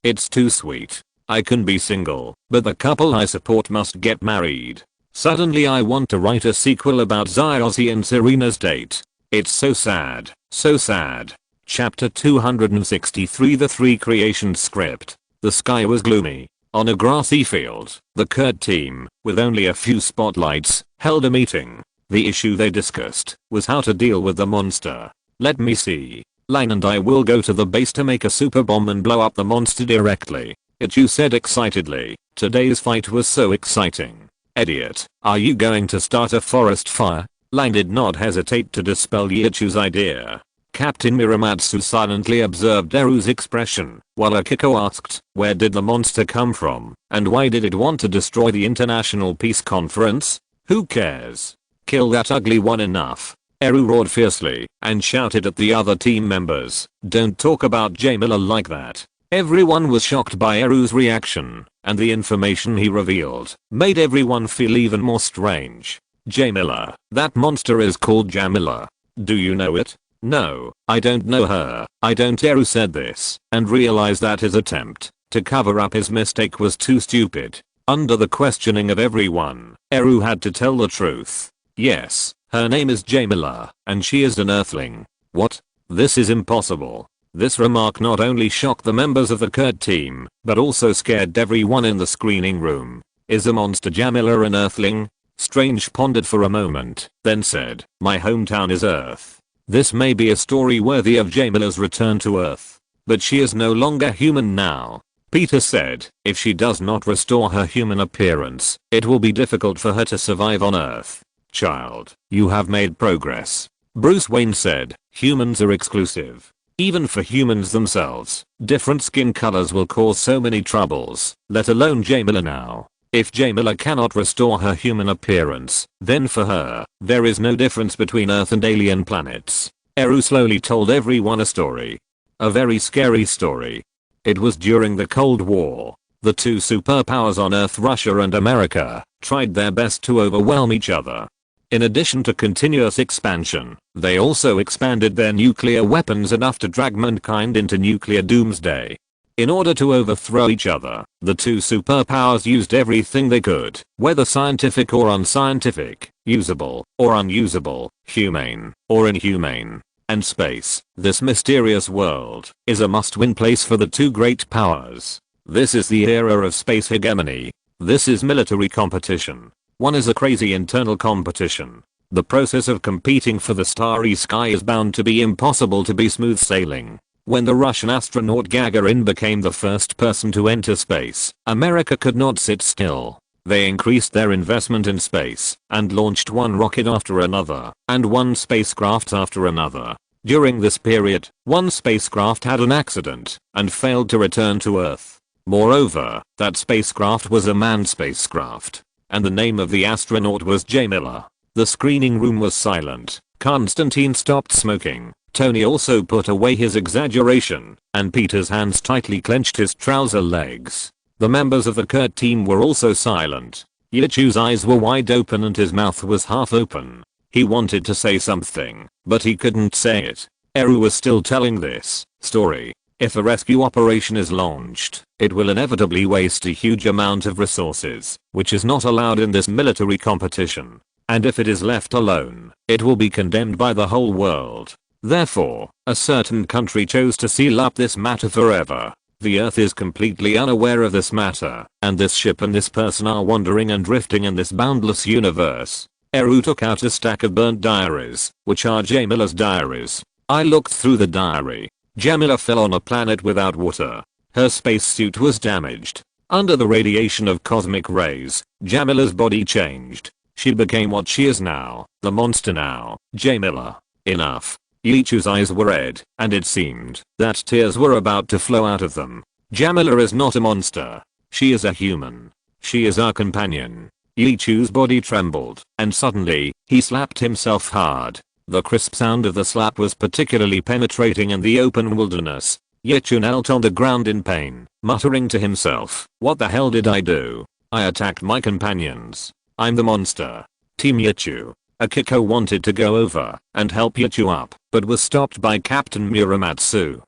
It's too sweet. I can be single, but the couple I support must get married. Suddenly I want to write a sequel about Zayasi and Serena's date. It's so sad, so sad. Chapter 263 The Three Creations Script. The sky was gloomy. On a grassy field, the COT team, with only a few spotlights, held a meeting. The issue they discussed was how to deal with the monster. Let me see. Line and I will go to the base to make a super bomb and blow up the monster directly. Ichu said excitedly. Today's fight was so exciting. Idiot, are you going to start a forest fire? Line did not hesitate to dispel Yichu's idea. Captain Miramatsu silently observed Eru's expression, while Akiko asked, where did the monster come from, and why did it want to destroy the International Peace Conference? Who cares? Kill that ugly one enough. Eru roared fiercely and shouted at the other team members, don't talk about J. Miller like that. Everyone was shocked by Eru's reaction, and the information he revealed made everyone feel even more strange. J. Miller, that monster is called Jamila. Do you know it? No, I don't know her. I don't. Eru said this and realized that his attempt to cover up his mistake was too stupid. Under the questioning of everyone, Eru had to tell the truth. Yes, her name is Jamila, and she is an Earthling. What? This is impossible. This remark not only shocked the members of the Kurt team, but also scared everyone in the screening room. Is a monster Jamila an Earthling? Strange pondered for a moment, then said, my hometown is Earth. This may be a story worthy of Jamila's return to Earth. But she is no longer human now. Peter said, if she does not restore her human appearance, it will be difficult for her to survive on Earth. Child, you have made progress. Bruce Wayne said, humans are exclusive. Even for humans themselves, different skin colors will cause so many troubles, let alone Jamila now. If Jamila cannot restore her human appearance, then for her, there is no difference between Earth and alien planets. Eru slowly told everyone a story. A very scary story. It was during the Cold War. The two superpowers on Earth, Russia and America, tried their best to overwhelm each other. In addition to continuous expansion, they also expanded their nuclear weapons enough to drag mankind into nuclear doomsday. In order to overthrow each other, the two superpowers used everything they could, whether scientific or unscientific, usable or unusable, humane or inhumane. And space, this mysterious world, is a must-win place for the two great powers. This is the era of space hegemony. This is military competition. One is a crazy internal competition. The process of competing for the starry sky is bound to be impossible to be smooth sailing. When the Russian astronaut Gagarin became the first person to enter space, America could not sit still. They increased their investment in space and launched one rocket after another and one spacecraft after another. During this period, one spacecraft had an accident and failed to return to Earth. Moreover, that spacecraft was a manned spacecraft. And the name of the astronaut was Jamila. The screening room was silent. Constantine stopped smoking. Tony also put away his exaggeration, and Peter's hands tightly clenched his trouser legs. The members of the Kurt team were also silent. Yichu's eyes were wide open and his mouth was half open. He wanted to say something, but he couldn't say it. Eru was still telling this story. If a rescue operation is launched, it will inevitably waste a huge amount of resources, which is not allowed in this military competition. And if it is left alone, it will be condemned by the whole world. Therefore, a certain country chose to seal up this matter forever. The Earth is completely unaware of this matter, and this ship and this person are wandering and drifting in this boundless universe. Eru took out a stack of burnt diaries, which are Jamila's diaries. I looked through the diary. Jamila fell on a planet without water. Her spacesuit was damaged. Under the radiation of cosmic rays, Jamila's body changed. She became what she is now, the monster now, Jamila. Enough. Yichu's eyes were red, and it seemed that tears were about to flow out of them. Jamila is not a monster. She is a human. She is our companion. Yichu's body trembled, and suddenly, he slapped himself hard. The crisp sound of the slap was particularly penetrating in the open wilderness. Yichu knelt on the ground in pain, muttering to himself, what the hell did I do? I attacked my companions. I'm the monster. Team Yichu. Akiko wanted to go over and help Yichu up, but was stopped by Captain Muramatsu.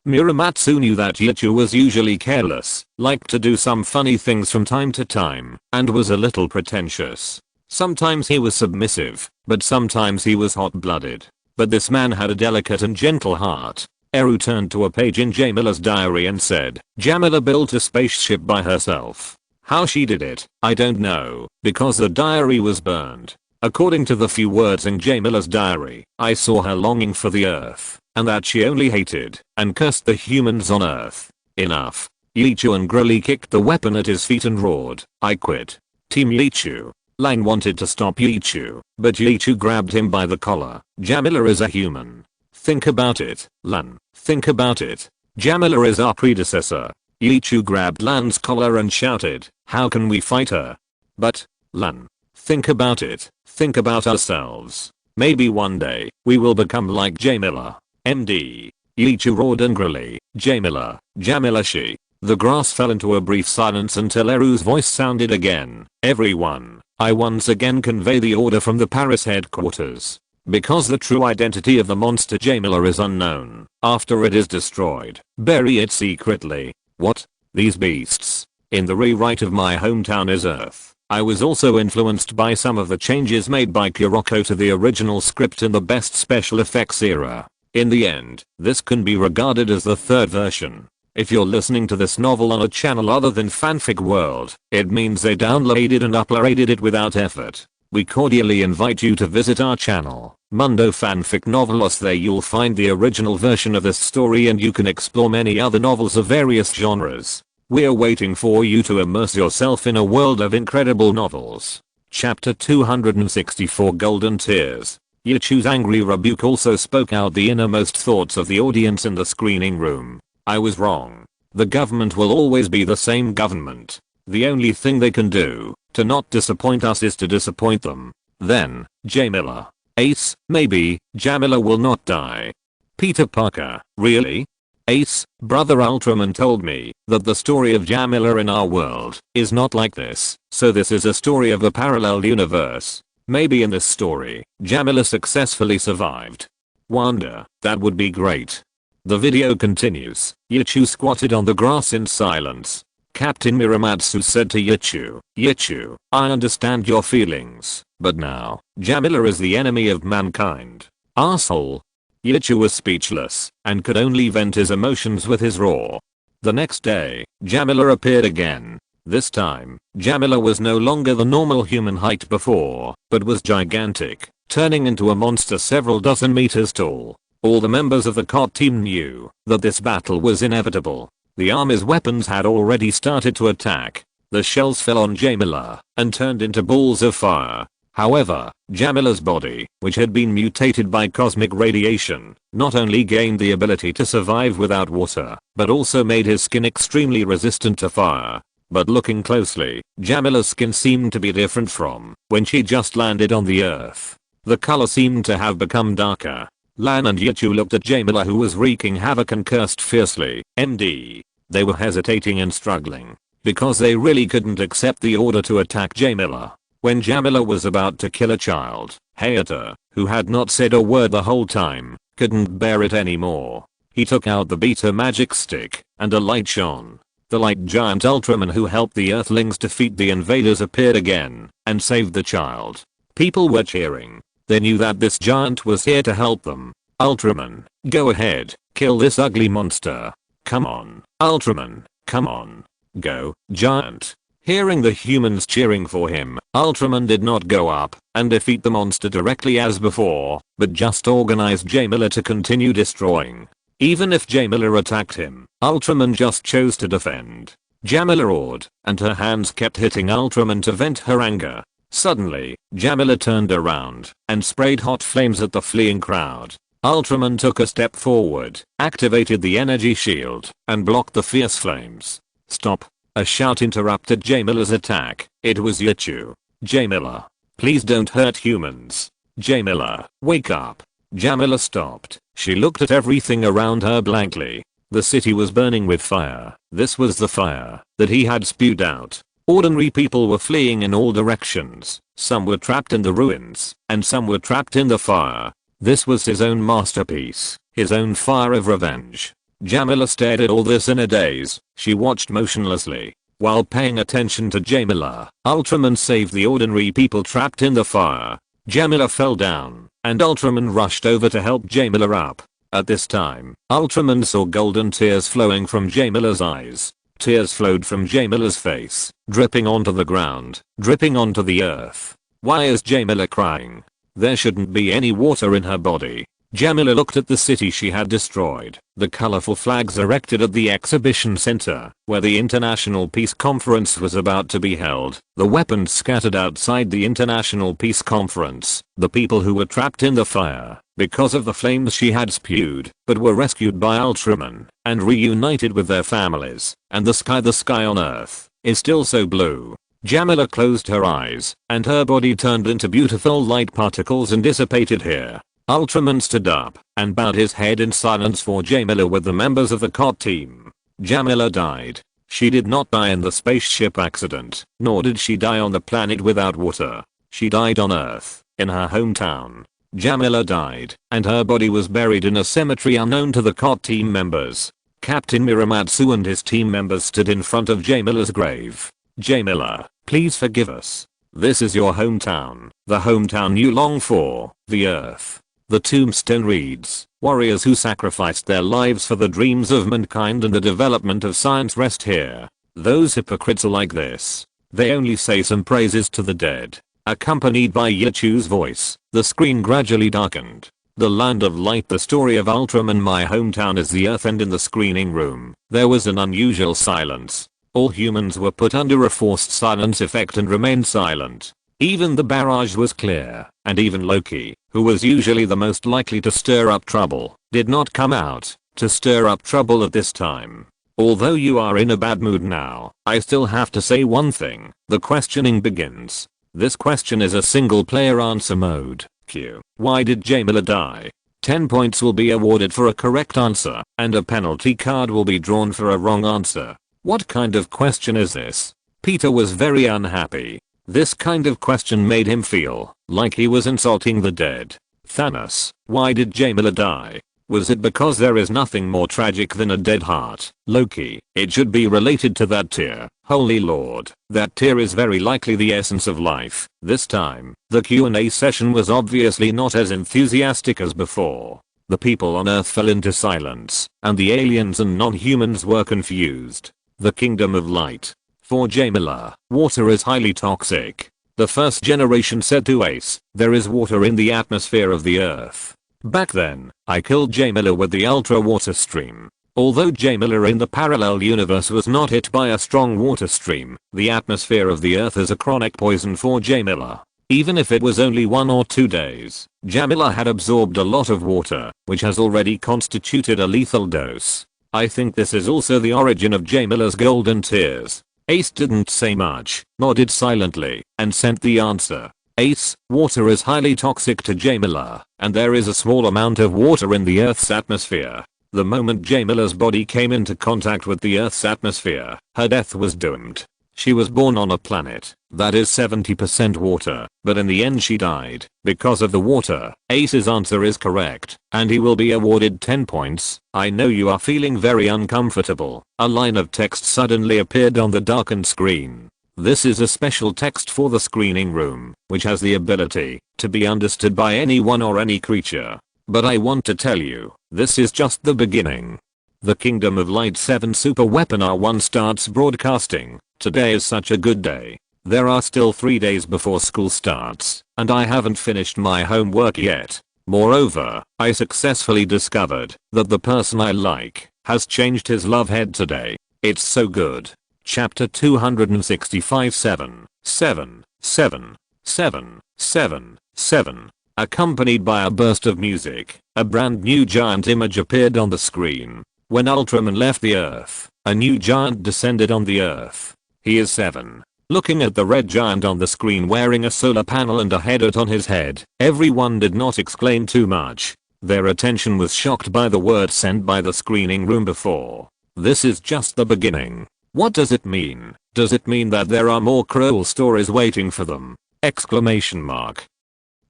Muramatsu knew that Yichu was usually careless, liked to do some funny things from time to time, and was a little pretentious. Sometimes he was submissive, but sometimes he was hot-blooded. But this man had a delicate and gentle heart. Eru turned to a page in Jamila's diary and said, Jamila built a spaceship by herself. How she did it, I don't know, because the diary was burned. According to the few words in Jamila's diary, I saw her longing for the Earth, and that she only hated and cursed the humans on Earth. Enough. Yichu angrily kicked the weapon at his feet and roared, I quit. Team Yichu. Lang wanted to stop Yichu, but Yichu grabbed him by the collar. Jamila is a human. Think about it, Lan. Think about it. Jamila is our predecessor. Yichu grabbed Lan's collar and shouted, how can we fight her? But, Lan. Think about it. Think about ourselves. Maybe one day, we will become like Jamila. MD. Yichu roared angrily, Jamila she. The grass fell into a brief silence until Eru's voice sounded again. Everyone, I once again convey the order from the Paris headquarters. Because the true identity of the monster Jamila is unknown, after it is destroyed, bury it secretly. What? These beasts? In the rewrite of My Hometown is Earth, I was also influenced by some of the changes made by Kuroko to the original script in the best special effects era. In the end, this can be regarded as the third version. If you're listening to this novel on a channel other than Fanfic World, it means they downloaded and uploaded it without effort. We cordially invite you to visit our channel, Mundo Fanfic Novelos. There you'll find the original version of this story and you can explore many other novels of various genres. We're waiting for you to immerse yourself in a world of incredible novels. Chapter 264 Golden Tears. Yichu's angry rebuke also spoke out the innermost thoughts of the audience in the screening room. I was wrong. The government will always be the same government. The only thing they can do to not disappoint us is to disappoint them. Then, Jamila. Ace, maybe, Jamila will not die. Peter Parker, really? Ace, brother Ultraman told me that the story of Jamila in our world is not like this, so this is a story of a parallel universe. Maybe in this story, Jamila successfully survived. Wanda, that would be great. The video continues. Yichu squatted on the grass in silence. Captain Miramatsu said to Yichu, Yichu, I understand your feelings, but now, Jamila is the enemy of mankind. Asshole. Yichu was speechless and could only vent his emotions with his roar. The next day, Jamila appeared again. This time, Jamila was no longer the normal human height before, but was gigantic, turning into a monster several dozen meters tall. All the members of the COD team knew that this battle was inevitable. The army's weapons had already started to attack. The shells fell on Jamila and turned into balls of fire. However, Jamila's body, which had been mutated by cosmic radiation, not only gained the ability to survive without water, but also made his skin extremely resistant to fire. But looking closely, Jamila's skin seemed to be different from when she just landed on the earth. The color seemed to have become darker. Lan and Yichu looked at Jamila, who was wreaking havoc, and cursed fiercely. MD. They were hesitating and struggling because they really couldn't accept the order to attack Jamila. When Jamila was about to kill a child, Hayata, who had not said a word the whole time, couldn't bear it anymore. He took out the beta magic stick and a light shone. The light giant Ultraman who helped the Earthlings defeat the invaders appeared again and saved the child. People were cheering. They knew that this giant was here to help them. Ultraman, go ahead, kill this ugly monster. Come on, Ultraman, come on. Go, giant. Hearing the humans cheering for him, Ultraman did not go up and defeat the monster directly as before, but just organized Jamila to continue destroying. Even if Jamila attacked him, Ultraman just chose to defend. Jamila roared, and her hands kept hitting Ultraman to vent her anger. Suddenly, Jamila turned around and sprayed hot flames at the fleeing crowd. Ultraman took a step forward, activated the energy shield, and blocked the fierce flames. Stop! A shout interrupted Jamila's attack. It was Yichu. Jamila, please don't hurt humans. Jamila, wake up. Jamila stopped. She looked at everything around her blankly. The city was burning with fire. This was the fire that he had spewed out. Ordinary people were fleeing in all directions. Some were trapped in the ruins, and some were trapped in the fire. This was his own masterpiece, his own fire of revenge. Jamila stared at all this in a daze. She watched motionlessly. While paying attention to Jamila, Ultraman saved the ordinary people trapped in the fire. Jamila fell down, and Ultraman rushed over to help Jamila up. At this time, Ultraman saw golden tears flowing from Jamila's eyes. Tears flowed from Jamila's face, dripping onto the ground, dripping onto the earth. Why is Jamila crying? There shouldn't be any water in her body. Jamila looked at the city she had destroyed, the colorful flags erected at the exhibition center, where the International Peace Conference was about to be held, the weapons scattered outside the International Peace Conference, the people who were trapped in the fire because of the flames she had spewed, but were rescued by Ultraman and reunited with their families, and the sky on Earth is still so blue. Jamila closed her eyes, and her body turned into beautiful light particles and dissipated here. Ultraman stood up and bowed his head in silence for Jamila with the members of the COD team. Jamila died. She did not die in the spaceship accident, nor did she die on the planet without water. She died on Earth, in her hometown. Jamila died, and her body was buried in a cemetery unknown to the COD team members. Captain Miramatsu and his team members stood in front of Jamila's grave. Jamila, please forgive us. This is your hometown, the hometown you long for, the Earth. The tombstone reads, "Warriors who sacrificed their lives for the dreams of mankind and the development of science rest here." Those hypocrites are like this. They only say some praises to the dead. Accompanied by Yichu's voice, the screen gradually darkened. The land of light, the story of Ultraman, my hometown is the earth, and in the screening room, there was an unusual silence. All humans were put under a forced silence effect and remained silent. Even the barrage was clear, and even Loki, who was usually the most likely to stir up trouble, did not come out to stir up trouble at this time. Although you are in a bad mood now, I still have to say one thing. The questioning begins. This question is a single player answer mode. Q. Why did J. Miller die? 10 points will be awarded for a correct answer, and a penalty card will be drawn for a wrong answer. What kind of question is this? Peter was very unhappy. This kind of question made him feel like he was insulting the dead. Thanos. Why did J. Miller die? Was it because there is nothing more tragic than a dead heart? Loki. It should be related to that tear. Holy Lord. That tear is very likely the essence of life. This time, the Q&A session was obviously not as enthusiastic as before. The people on Earth fell into silence, and the aliens and non-humans were confused. The Kingdom of Light. For J. Miller, water is highly toxic. The first generation said to Ace, there is water in the atmosphere of the Earth. Back then, I killed J. Miller with the Ultra Water Stream. Although J. Miller in the parallel universe was not hit by a strong water stream, the atmosphere of the Earth is a chronic poison for J. Miller. Even if it was only 1 or 2 days, J. Miller had absorbed a lot of water, which has already constituted a lethal dose. I think this is also the origin of J. Miller's golden tears. Ace didn't say much, nodded silently, and sent the answer. Ace, water is highly toxic to J. Miller, and there is a small amount of water in the Earth's atmosphere. The moment J. Miller's body came into contact with the Earth's atmosphere, her death was doomed. She was born on a planet that is 70% water, but in the end she died because of the water. Ace's answer is correct, and he will be awarded 10 points. I know you are feeling very uncomfortable. A line of text suddenly appeared on the darkened screen. This is a special text for the screening room, which has the ability to be understood by anyone or any creature. But I want to tell you, this is just the beginning. The Kingdom of Light 7 Super Weapon R1 starts broadcasting. Today is such a good day. There are still 3 days before school starts, and I haven't finished my homework yet. Moreover, I successfully discovered that the person I like has changed his love head today. It's so good. Chapter 265 7, 7, 7, 7, 7, 7. Accompanied by a burst of music, a brand new giant image appeared on the screen. When Ultraman left the Earth, a new giant descended on the Earth. He is 7. Looking at the red giant on the screen wearing a solar panel and a headset on his head, everyone did not exclaim too much. Their attention was shocked by the word sent by the screening room before. This is just the beginning. What does it mean? Does it mean that there are more cruel stories waiting for them? Exclamation mark.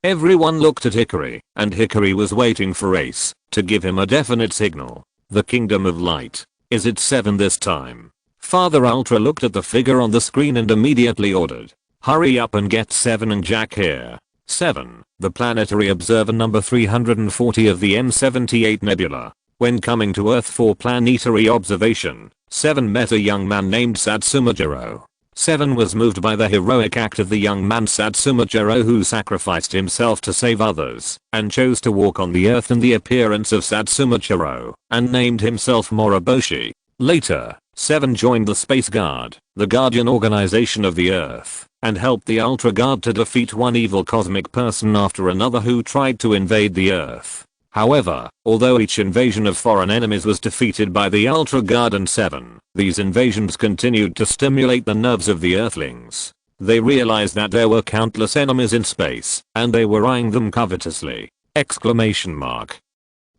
Everyone looked at Hickory, and Hickory was waiting for Ace to give him a definite signal. The Kingdom of Light. Is it 7 this time? Father Ultra looked at the figure on the screen and immediately ordered, hurry up and get 7 and Jack here. 7. The planetary observer number 340 of the M78 Nebula. When coming to Earth for planetary observation, 7 met a young man named Satsumajiro. 7 was moved by the heroic act of the young man Satsumajiro, who sacrificed himself to save others, and chose to walk on the Earth in the appearance of Satsumajiro, and named himself Moroboshi. Later, 7 joined the Space Guard, the guardian organization of the Earth, and helped the Ultra Guard to defeat one evil cosmic person after another who tried to invade the Earth. However, although each invasion of foreign enemies was defeated by the Ultra Guard and 7, these invasions continued to stimulate the nerves of the Earthlings. They realized that there were countless enemies in space, and they were eyeing them covetously. Exclamation mark.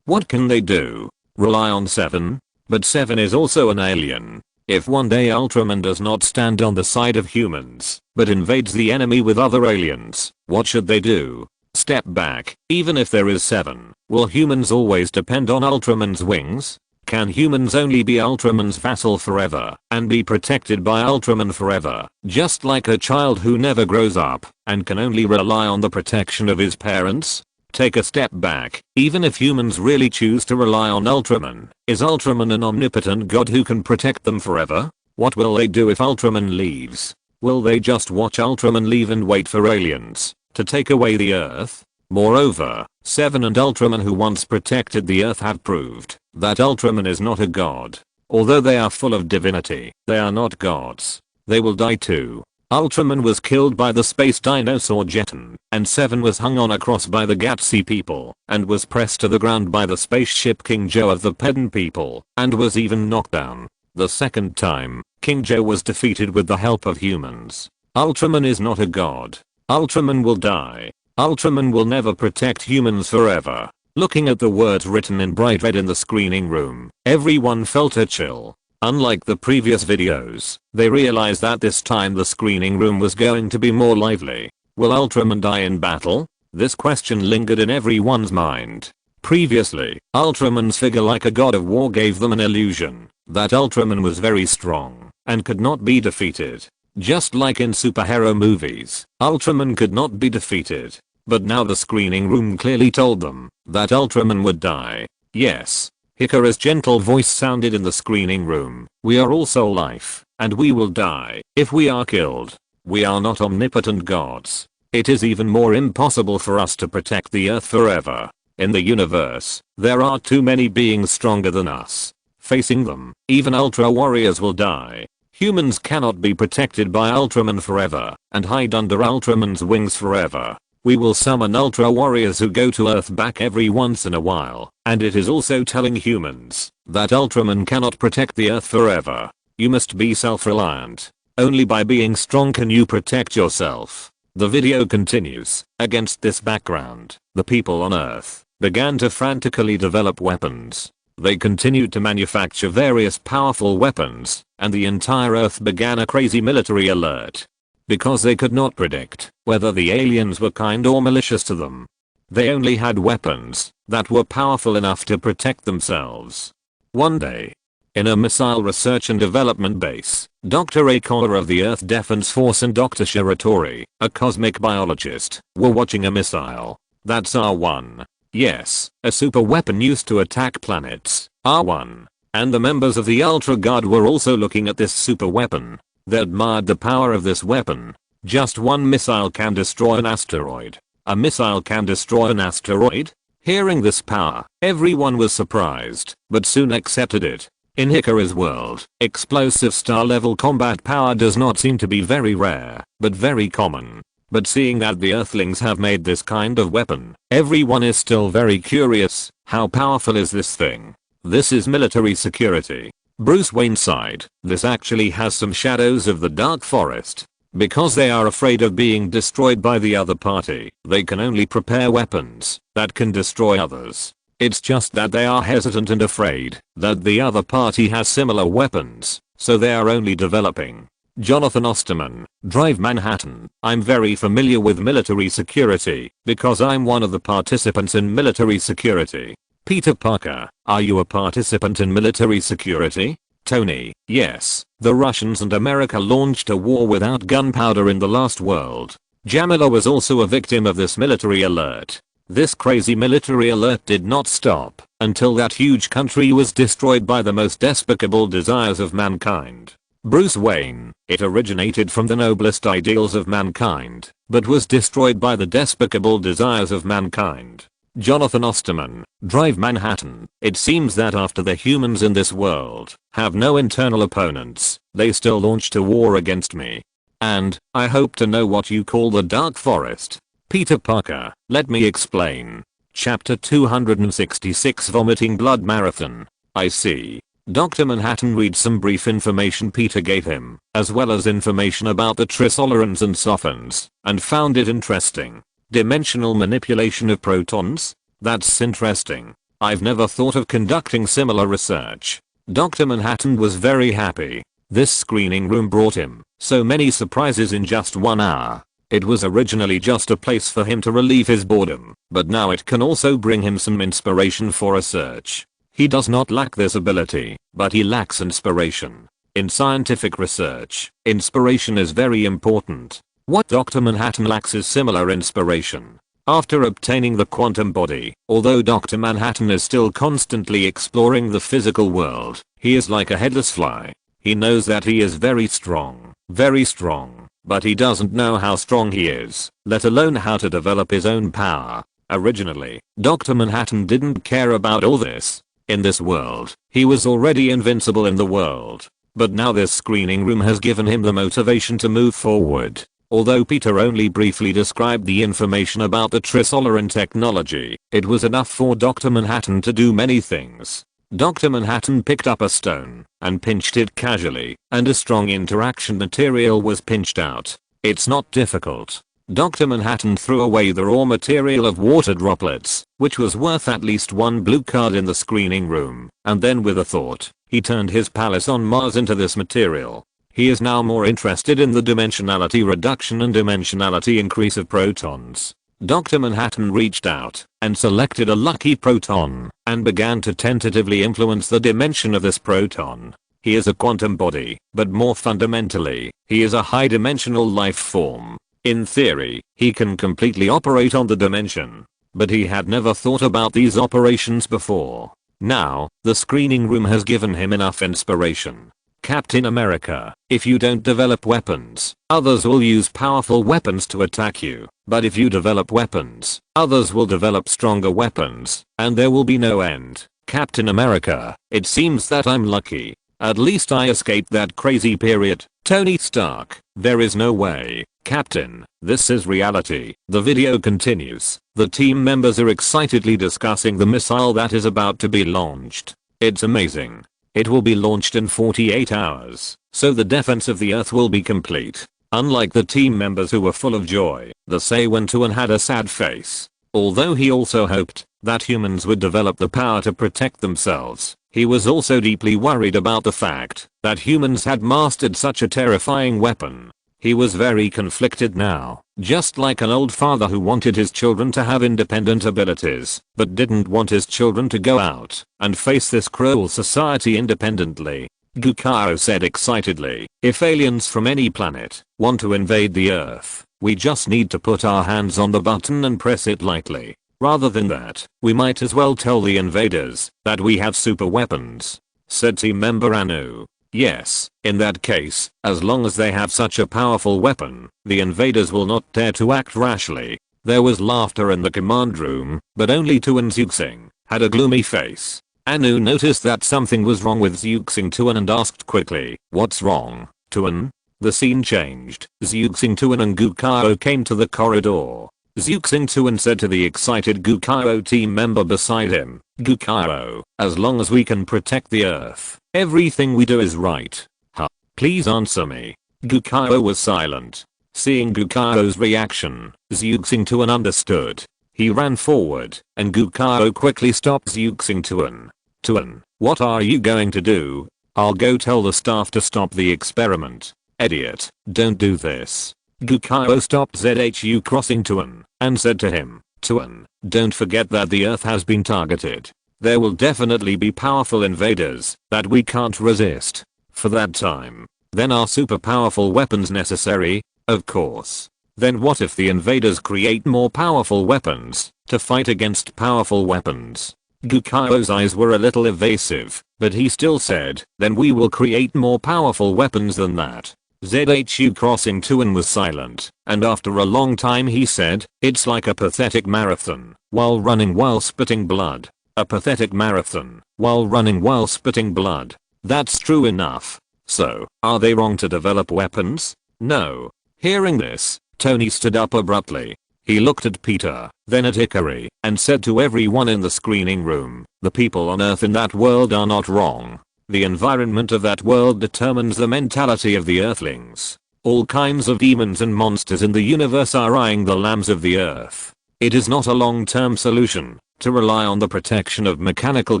What can they do? Rely on 7? But 7 is also an alien. If one day Ultraman does not stand on the side of humans, but invades the enemy with other aliens, what should they do? Step back. Even if there is 7, will humans always depend on Ultraman's wings? Can humans only be Ultraman's vassal forever and be protected by Ultraman forever, just like a child who never grows up and can only rely on the protection of his parents? Take a step back. Even if humans really choose to rely on Ultraman, is Ultraman an omnipotent god who can protect them forever? What will they do if Ultraman leaves? Will they just watch Ultraman leave and wait for aliens to take away the Earth? Moreover, Seven and Ultraman, who once protected the Earth, have proved that Ultraman is not a god. Although they are full of divinity, they are not gods. They will die too. Ultraman was killed by the space dinosaur Jeton, and Seven was hung on a cross by the Gatsy people, and was pressed to the ground by the spaceship King Joe of the Pedon people, and was even knocked down. The second time, King Joe was defeated with the help of humans. Ultraman is not a god. Ultraman will die. Ultraman will never protect humans forever. Looking at the words written in bright red in the screening room, everyone felt a chill. Unlike the previous videos, they realized that this time the screening room was going to be more lively. Will Ultraman die in battle? This question lingered in everyone's mind. Previously, Ultraman's figure like a god of war gave them an illusion that Ultraman was very strong and could not be defeated. Just like in superhero movies, Ultraman could not be defeated. But now the screening room clearly told them that Ultraman would die. Yes. Hikaru's gentle voice sounded in the screening room. We are also life, and we will die if we are killed. We are not omnipotent gods. It is even more impossible for us to protect the Earth forever. In the universe, there are too many beings stronger than us. Facing them, even Ultra Warriors will die. Humans cannot be protected by Ultraman forever and hide under Ultraman's wings forever. We will summon Ultra Warriors who go to Earth back every once in a while, and it is also telling humans that Ultraman cannot protect the Earth forever. You must be self-reliant. Only by being strong can you protect yourself. The video continues. Against this background, the people on Earth began to frantically develop weapons. They continued to manufacture various powerful weapons, and the entire Earth began a crazy military alert. Because they could not predict whether the aliens were kind or malicious to them. They only had weapons that were powerful enough to protect themselves. One day, in a missile research and development base, Dr. Akola of the Earth Defense Force and Dr. Shiratori, a cosmic biologist, were watching a missile. That's R1. Yes, a super weapon used to attack planets. R1. And the members of the Ultra Guard were also looking at this super weapon. They admired the power of this weapon. Just one missile can destroy an asteroid. A missile can destroy an asteroid? Hearing this power, everyone was surprised, but soon accepted it. In Hikaru's world, explosive star-level combat power does not seem to be very rare, but very common. But seeing that the Earthlings have made this kind of weapon, everyone is still very curious. How powerful is this thing? This is military security. Bruce Wayne sighed. This actually has some shadows of the Dark Forest. Because they are afraid of being destroyed by the other party, they can only prepare weapons that can destroy others. It's just that they are hesitant and afraid that the other party has similar weapons, so they are only developing. Jonathan Osterman, Drive Manhattan. I'm very familiar with military security because I'm one of the participants in military security. Peter Parker, are you a participant in military security? Tony, yes. The Russians and America launched a war without gunpowder in the last world. Jamila was also a victim of this military alert. This crazy military alert did not stop until that huge country was destroyed by the most despicable desires of mankind. Bruce Wayne, it originated from the noblest ideals of mankind, but was destroyed by the despicable desires of mankind. Jonathan Osterman, Drive Manhattan. It seems that after the humans in this world have no internal opponents, they still launched a war against me. And, I hope to know what you call the Dark Forest. Peter Parker, let me explain. Chapter 266 Vomiting Blood Marathon. I see. Dr. Manhattan reads some brief information Peter gave him, as well as information about the Trisolarans and Sophons, and found it interesting. Dimensional manipulation of protons? That's interesting. I've never thought of conducting similar research. Dr. Manhattan was very happy. This screening room brought him so many surprises in just 1 hour. It was originally just a place for him to relieve his boredom, but now it can also bring him some inspiration for research. He does not lack this ability, but he lacks inspiration. In scientific research, inspiration is very important. What Dr. Manhattan lacks is similar inspiration. After obtaining the quantum body, although Dr. Manhattan is still constantly exploring the physical world, he is like a headless fly. He knows that he is very strong, but he doesn't know how strong he is, let alone how to develop his own power. Originally, Dr. Manhattan didn't care about all this. In this world, he was already invincible in the world. But now this screening room has given him the motivation to move forward. Although Peter only briefly described the information about the Trisolaran technology, it was enough for Dr. Manhattan to do many things. Dr. Manhattan picked up a stone and pinched it casually, and a strong interaction material was pinched out. It's not difficult. Dr. Manhattan threw away the raw material of water droplets, which was worth at least one blue card in the screening room, and then with a thought, he turned his palace on Mars into this material. He is now more interested in the dimensionality reduction and dimensionality increase of protons. Dr. Manhattan reached out and selected a lucky proton and began to tentatively influence the dimension of this proton. He is a quantum body, but more fundamentally, he is a high-dimensional life form. In theory, he can completely operate on the dimension. But he had never thought about these operations before. Now, the screening room has given him enough inspiration. Captain America, if you don't develop weapons, others will use powerful weapons to attack you. But if you develop weapons, others will develop stronger weapons, and there will be no end. Captain America, it seems that I'm lucky. At least I escaped that crazy period. Tony Stark, there is no way. Captain, this is reality. The video continues. The team members are excitedly discussing the missile that is about to be launched. It's amazing. It will be launched in 48 hours, so the defense of the Earth will be complete. Unlike the team members who were full of joy, the Sawantuan had a sad face. Although he also hoped that humans would develop the power to protect themselves, he was also deeply worried about the fact that humans had mastered such a terrifying weapon. He was very conflicted now, just like an old father who wanted his children to have independent abilities, but didn't want his children to go out and face this cruel society independently. Gukao said excitedly, if aliens from any planet want to invade the Earth, we just need to put our hands on the button and press it lightly. Rather than that, we might as well tell the invaders that we have super weapons, said team member Anu. Yes, in that case, as long as they have such a powerful weapon, the invaders will not dare to act rashly. There was laughter in the command room, but only Tuan Zuxing had a gloomy face. Anu noticed that something was wrong with Zuxing Tuan and asked quickly, what's wrong, Tuan? The scene changed. Zuxing Tuan and Gukao came to the corridor. Zuxing Tuan said to the excited Gukao team member beside him, Gukao, as long as we can protect the Earth, everything we do is right. Huh? Please answer me. Gukao was silent. Seeing Gukao's reaction, Zuxing Tuan understood. He ran forward, and Gukao quickly stopped Zuxing Tuan. Tuan, what are you going to do? I'll go tell the staff to stop the experiment. Idiot, don't do this. Gukao stopped ZHU crossing Tuan and said to him, Tuan, don't forget that the Earth has been targeted. There will definitely be powerful invaders that we can't resist. For that time, then are super powerful weapons necessary? Of course. Then what if the invaders create more powerful weapons to fight against powerful weapons? Gukao's eyes were a little evasive, but he still said, then we will create more powerful weapons than that. ZHU crossing Tuan was silent, and after a long time he said, it's like a pathetic marathon, while running while spitting blood. A pathetic marathon, while running while spitting blood. That's true enough. So, are they wrong to develop weapons? No. Hearing this, Tony stood up abruptly. He looked at Peter, then at Ikari, and said to everyone in the screening room, the people on Earth in that world are not wrong. The environment of that world determines the mentality of the Earthlings. All kinds of demons and monsters in the universe are eyeing the lambs of the Earth. It is not a long-term solution to rely on the protection of mechanical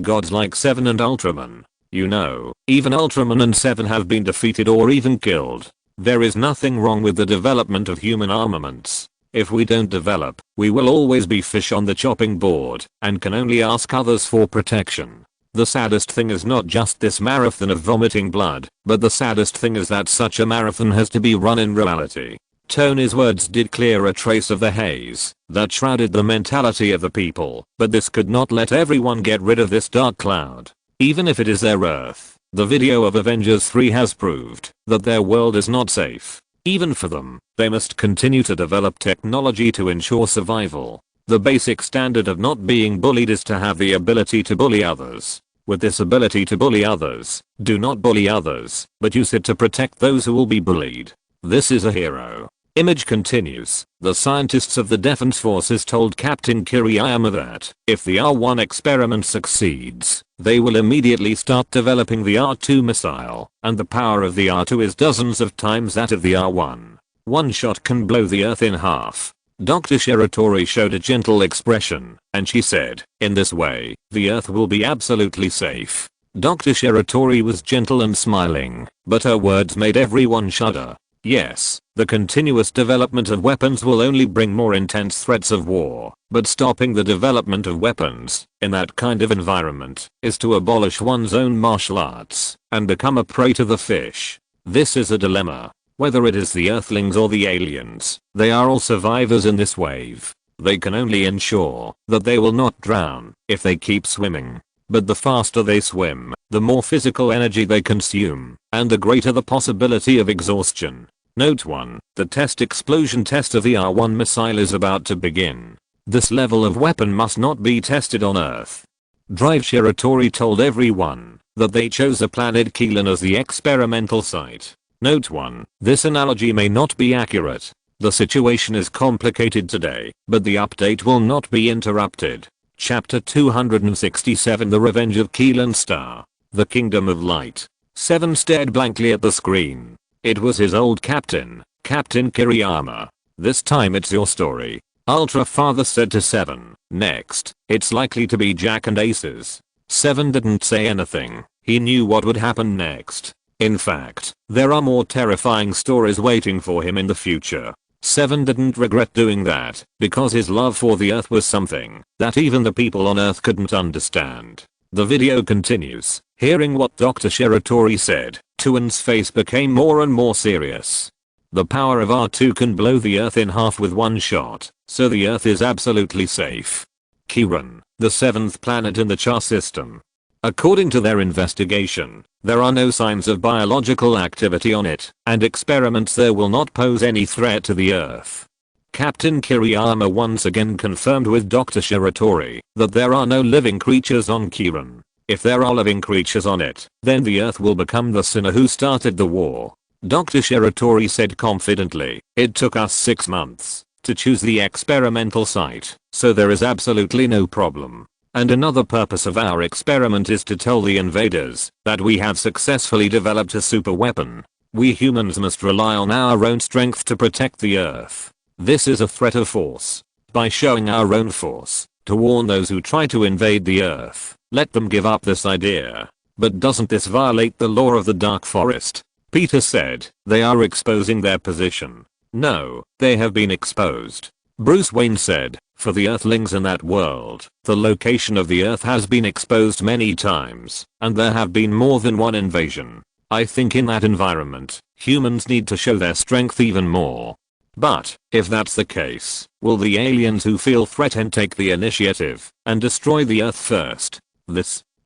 gods like Seven and Ultraman. You know, even Ultraman and Seven have been defeated or even killed. There is nothing wrong with the development of human armaments. If we don't develop, we will always be fish on the chopping board and can only ask others for protection. The saddest thing is not just this marathon of vomiting blood, but the saddest thing is that such a marathon has to be run in reality. Tony's words did clear a trace of the haze that shrouded the mentality of the people, but this could not let everyone get rid of this dark cloud. Even if it is their Earth, the video of Avengers 3 has proved that their world is not safe. Even for them, they must continue to develop technology to ensure survival. The basic standard of not being bullied is to have the ability to bully others. With this ability to bully others, do not bully others, but use it to protect those who will be bullied. This is a hero. Image continues. The scientists of the Defense Forces told Captain Kiriyama that if the R1 experiment succeeds, they will immediately start developing the R2 missile, and the power of the R2 is dozens of times that of the R1. One shot can blow the Earth in half. Dr. Shiratori showed a gentle expression, and she said, "In this way, the Earth will be absolutely safe." Dr. Shiratori was gentle and smiling, but her words made everyone shudder. Yes, the continuous development of weapons will only bring more intense threats of war, but stopping the development of weapons in that kind of environment is to abolish one's own martial arts and become a prey to the fish. This is a dilemma. Whether it is the Earthlings or the aliens, they are all survivors in this wave. They can only ensure that they will not drown if they keep swimming. But the faster they swim, the more physical energy they consume, and the greater the possibility of exhaustion. Note 1. The test explosion test of the R1 missile is about to begin. This level of weapon must not be tested on Earth. Drive Shiratori told everyone that they chose a planet Keelan as the experimental site. Note 1. This analogy may not be accurate. The situation is complicated today, but the update will not be interrupted. Chapter 267 The Revenge of Keelan Star. The Kingdom of Light. 7 stared blankly at the screen. It was his old captain, Captain Kiriyama. "This time it's your story," Ultra Father said to 7. "Next, it's likely to be Jack and Aces." 7 didn't say anything. He knew what would happen next. In fact, there are more terrifying stories waiting for him in the future. 7 didn't regret doing that, because his love for the Earth was something that even the people on Earth couldn't understand. The video continues. Hearing what Dr. Shiratori said, Tuan's face became more and more serious. The power of R2 can blow the Earth in half with one shot, so the Earth is absolutely safe. Kiran, the 7th planet in the Char system. According to their investigation, there are no signs of biological activity on it, and experiments there will not pose any threat to the Earth. Captain Kiriyama once again confirmed with Dr. Shiratori that there are no living creatures on Kiran. If there are living creatures on it, then the Earth will become the sinner who started the war. Dr. Shiratori said confidently, "It took us 6 months to choose the experimental site, so there is absolutely no problem. And another purpose of our experiment is to tell the invaders that we have successfully developed a super weapon. We humans must rely on our own strength to protect the Earth. This is a threat of force. By showing our own force, to warn those who try to invade the Earth, let them give up this idea." But doesn't this violate the law of the Dark Forest? Peter said. They are exposing their position. No, they have been exposed. Bruce Wayne said, for the Earthlings in that world, the location of the Earth has been exposed many times, and there have been more than one invasion. I think in that environment, humans need to show their strength even more. But, if that's the case, will the aliens who feel threatened take the initiative and destroy the Earth first?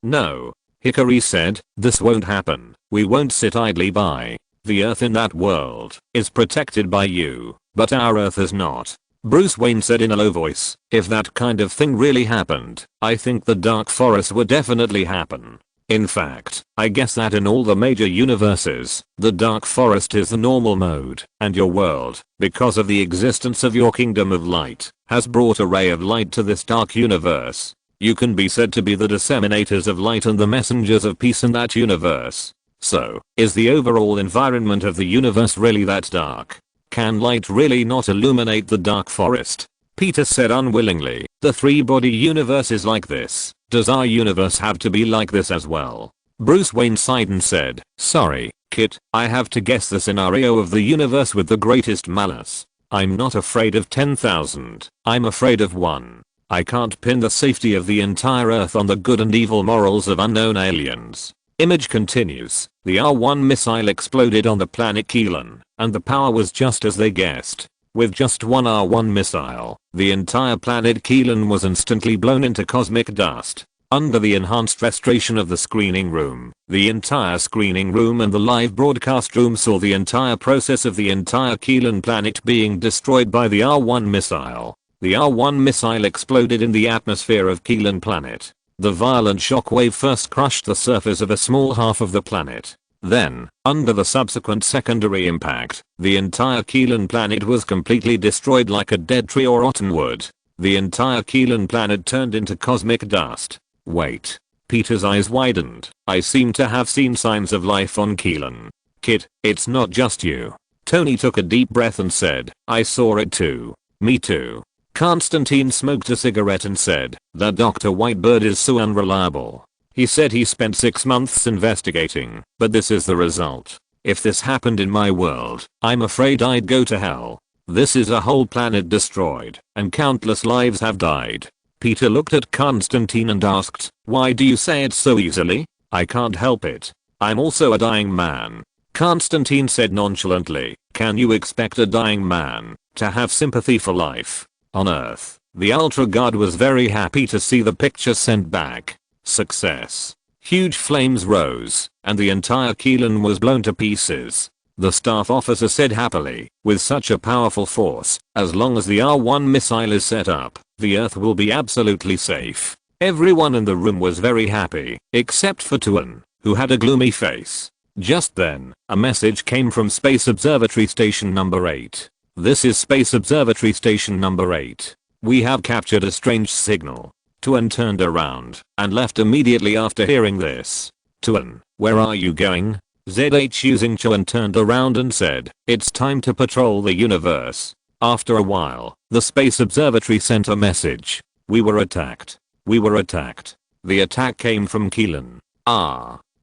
No. Hikari said, this won't happen. We won't sit idly by. The Earth in that world is protected by you, but our Earth is not. Bruce Wayne said in a low voice, if that kind of thing really happened, I think the Dark Forest would definitely happen. In fact, I guess that in all the major universes, the Dark Forest is the normal mode, and your world, because of the existence of your Kingdom of Light, has brought a ray of light to this dark universe. You can be said to be the disseminators of light and the messengers of peace in that universe. So, is the overall environment of the universe really that dark? Can light really not illuminate the Dark Forest? Peter said unwillingly, the 3-body universe is like this. Does our universe have to be like this as well? Bruce Wayne sighed and said, sorry, Kit, I have to guess the scenario of the universe with the greatest malice. I'm not afraid of 10,000, I'm afraid of 1. I can't pin the safety of the entire Earth on the good and evil morals of unknown aliens. Image continues. The R1 missile exploded on the planet Keelan, and the power was just as they guessed. With just one R1 missile, the entire planet Keelan was instantly blown into cosmic dust. Under the enhanced restoration of the screening room, the entire screening room and the live broadcast room saw the entire process of the entire Keelan planet being destroyed by the R1 missile. The R1 missile exploded in the atmosphere of Keelan planet. The violent shockwave first crushed the surface of a small half of the planet. Then, under the subsequent secondary impact, the entire Keelan planet was completely destroyed like a dead tree or rotten wood. The entire Keelan planet turned into cosmic dust. Wait. Peter's eyes widened. I seem to have seen signs of life on Keelan. Kid, it's not just you. Tony took a deep breath and said, I saw it too. Me too. Constantine smoked a cigarette and said, that Dr. Whitebird is so unreliable. He said he spent 6 months investigating, but this is the result. If this happened in my world, I'm afraid I'd go to hell. This is a whole planet destroyed, and countless lives have died. Peter looked at Constantine and asked, why do you say it so easily? I can't help it. I'm also a dying man. Constantine said nonchalantly, can you expect a dying man to have sympathy for life? On Earth, the Ultra God was very happy to see the picture sent back. Success. Huge flames rose, and the entire Keelan was blown to pieces. The staff officer said happily, with such a powerful force, as long as the R1 missile is set up, the Earth will be absolutely safe. Everyone in the room was very happy, except for Tuan, who had a gloomy face. Just then, a message came from Space Observatory Station number 8. This is Space Observatory Station number 8. We have captured a strange signal. Tuan turned around and left immediately after hearing this. Tuan, where are you going? ZH using Chuan turned around and said, it's time to patrol the universe. After a while, the Space Observatory sent a message. We were attacked. We were attacked. The attack came from Keelan.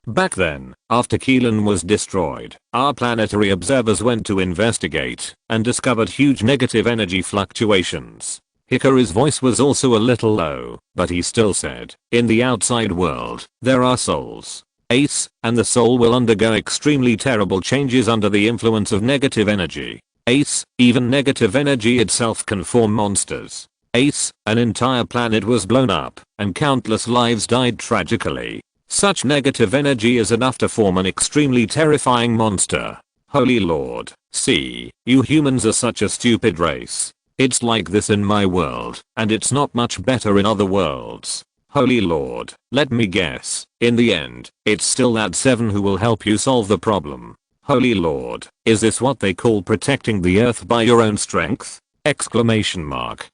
Back then, after Keelan was destroyed, our planetary observers went to investigate and discovered huge negative energy fluctuations. Hikaru's voice was also a little low, but he still said, in the outside world, there are souls. Ace, and the soul will undergo extremely terrible changes under the influence of negative energy. Ace, even negative energy itself can form monsters. Ace, an entire planet was blown up, and countless lives died tragically. Such negative energy is enough to form an extremely terrifying monster. Holy Lord, see, you humans are such a stupid race. It's like this in my world, and it's not much better in other worlds. Holy Lord, let me guess, in the end, it's still that 7 who will help you solve the problem. Holy Lord, is this what they call protecting the Earth by your own strength? Exclamation mark.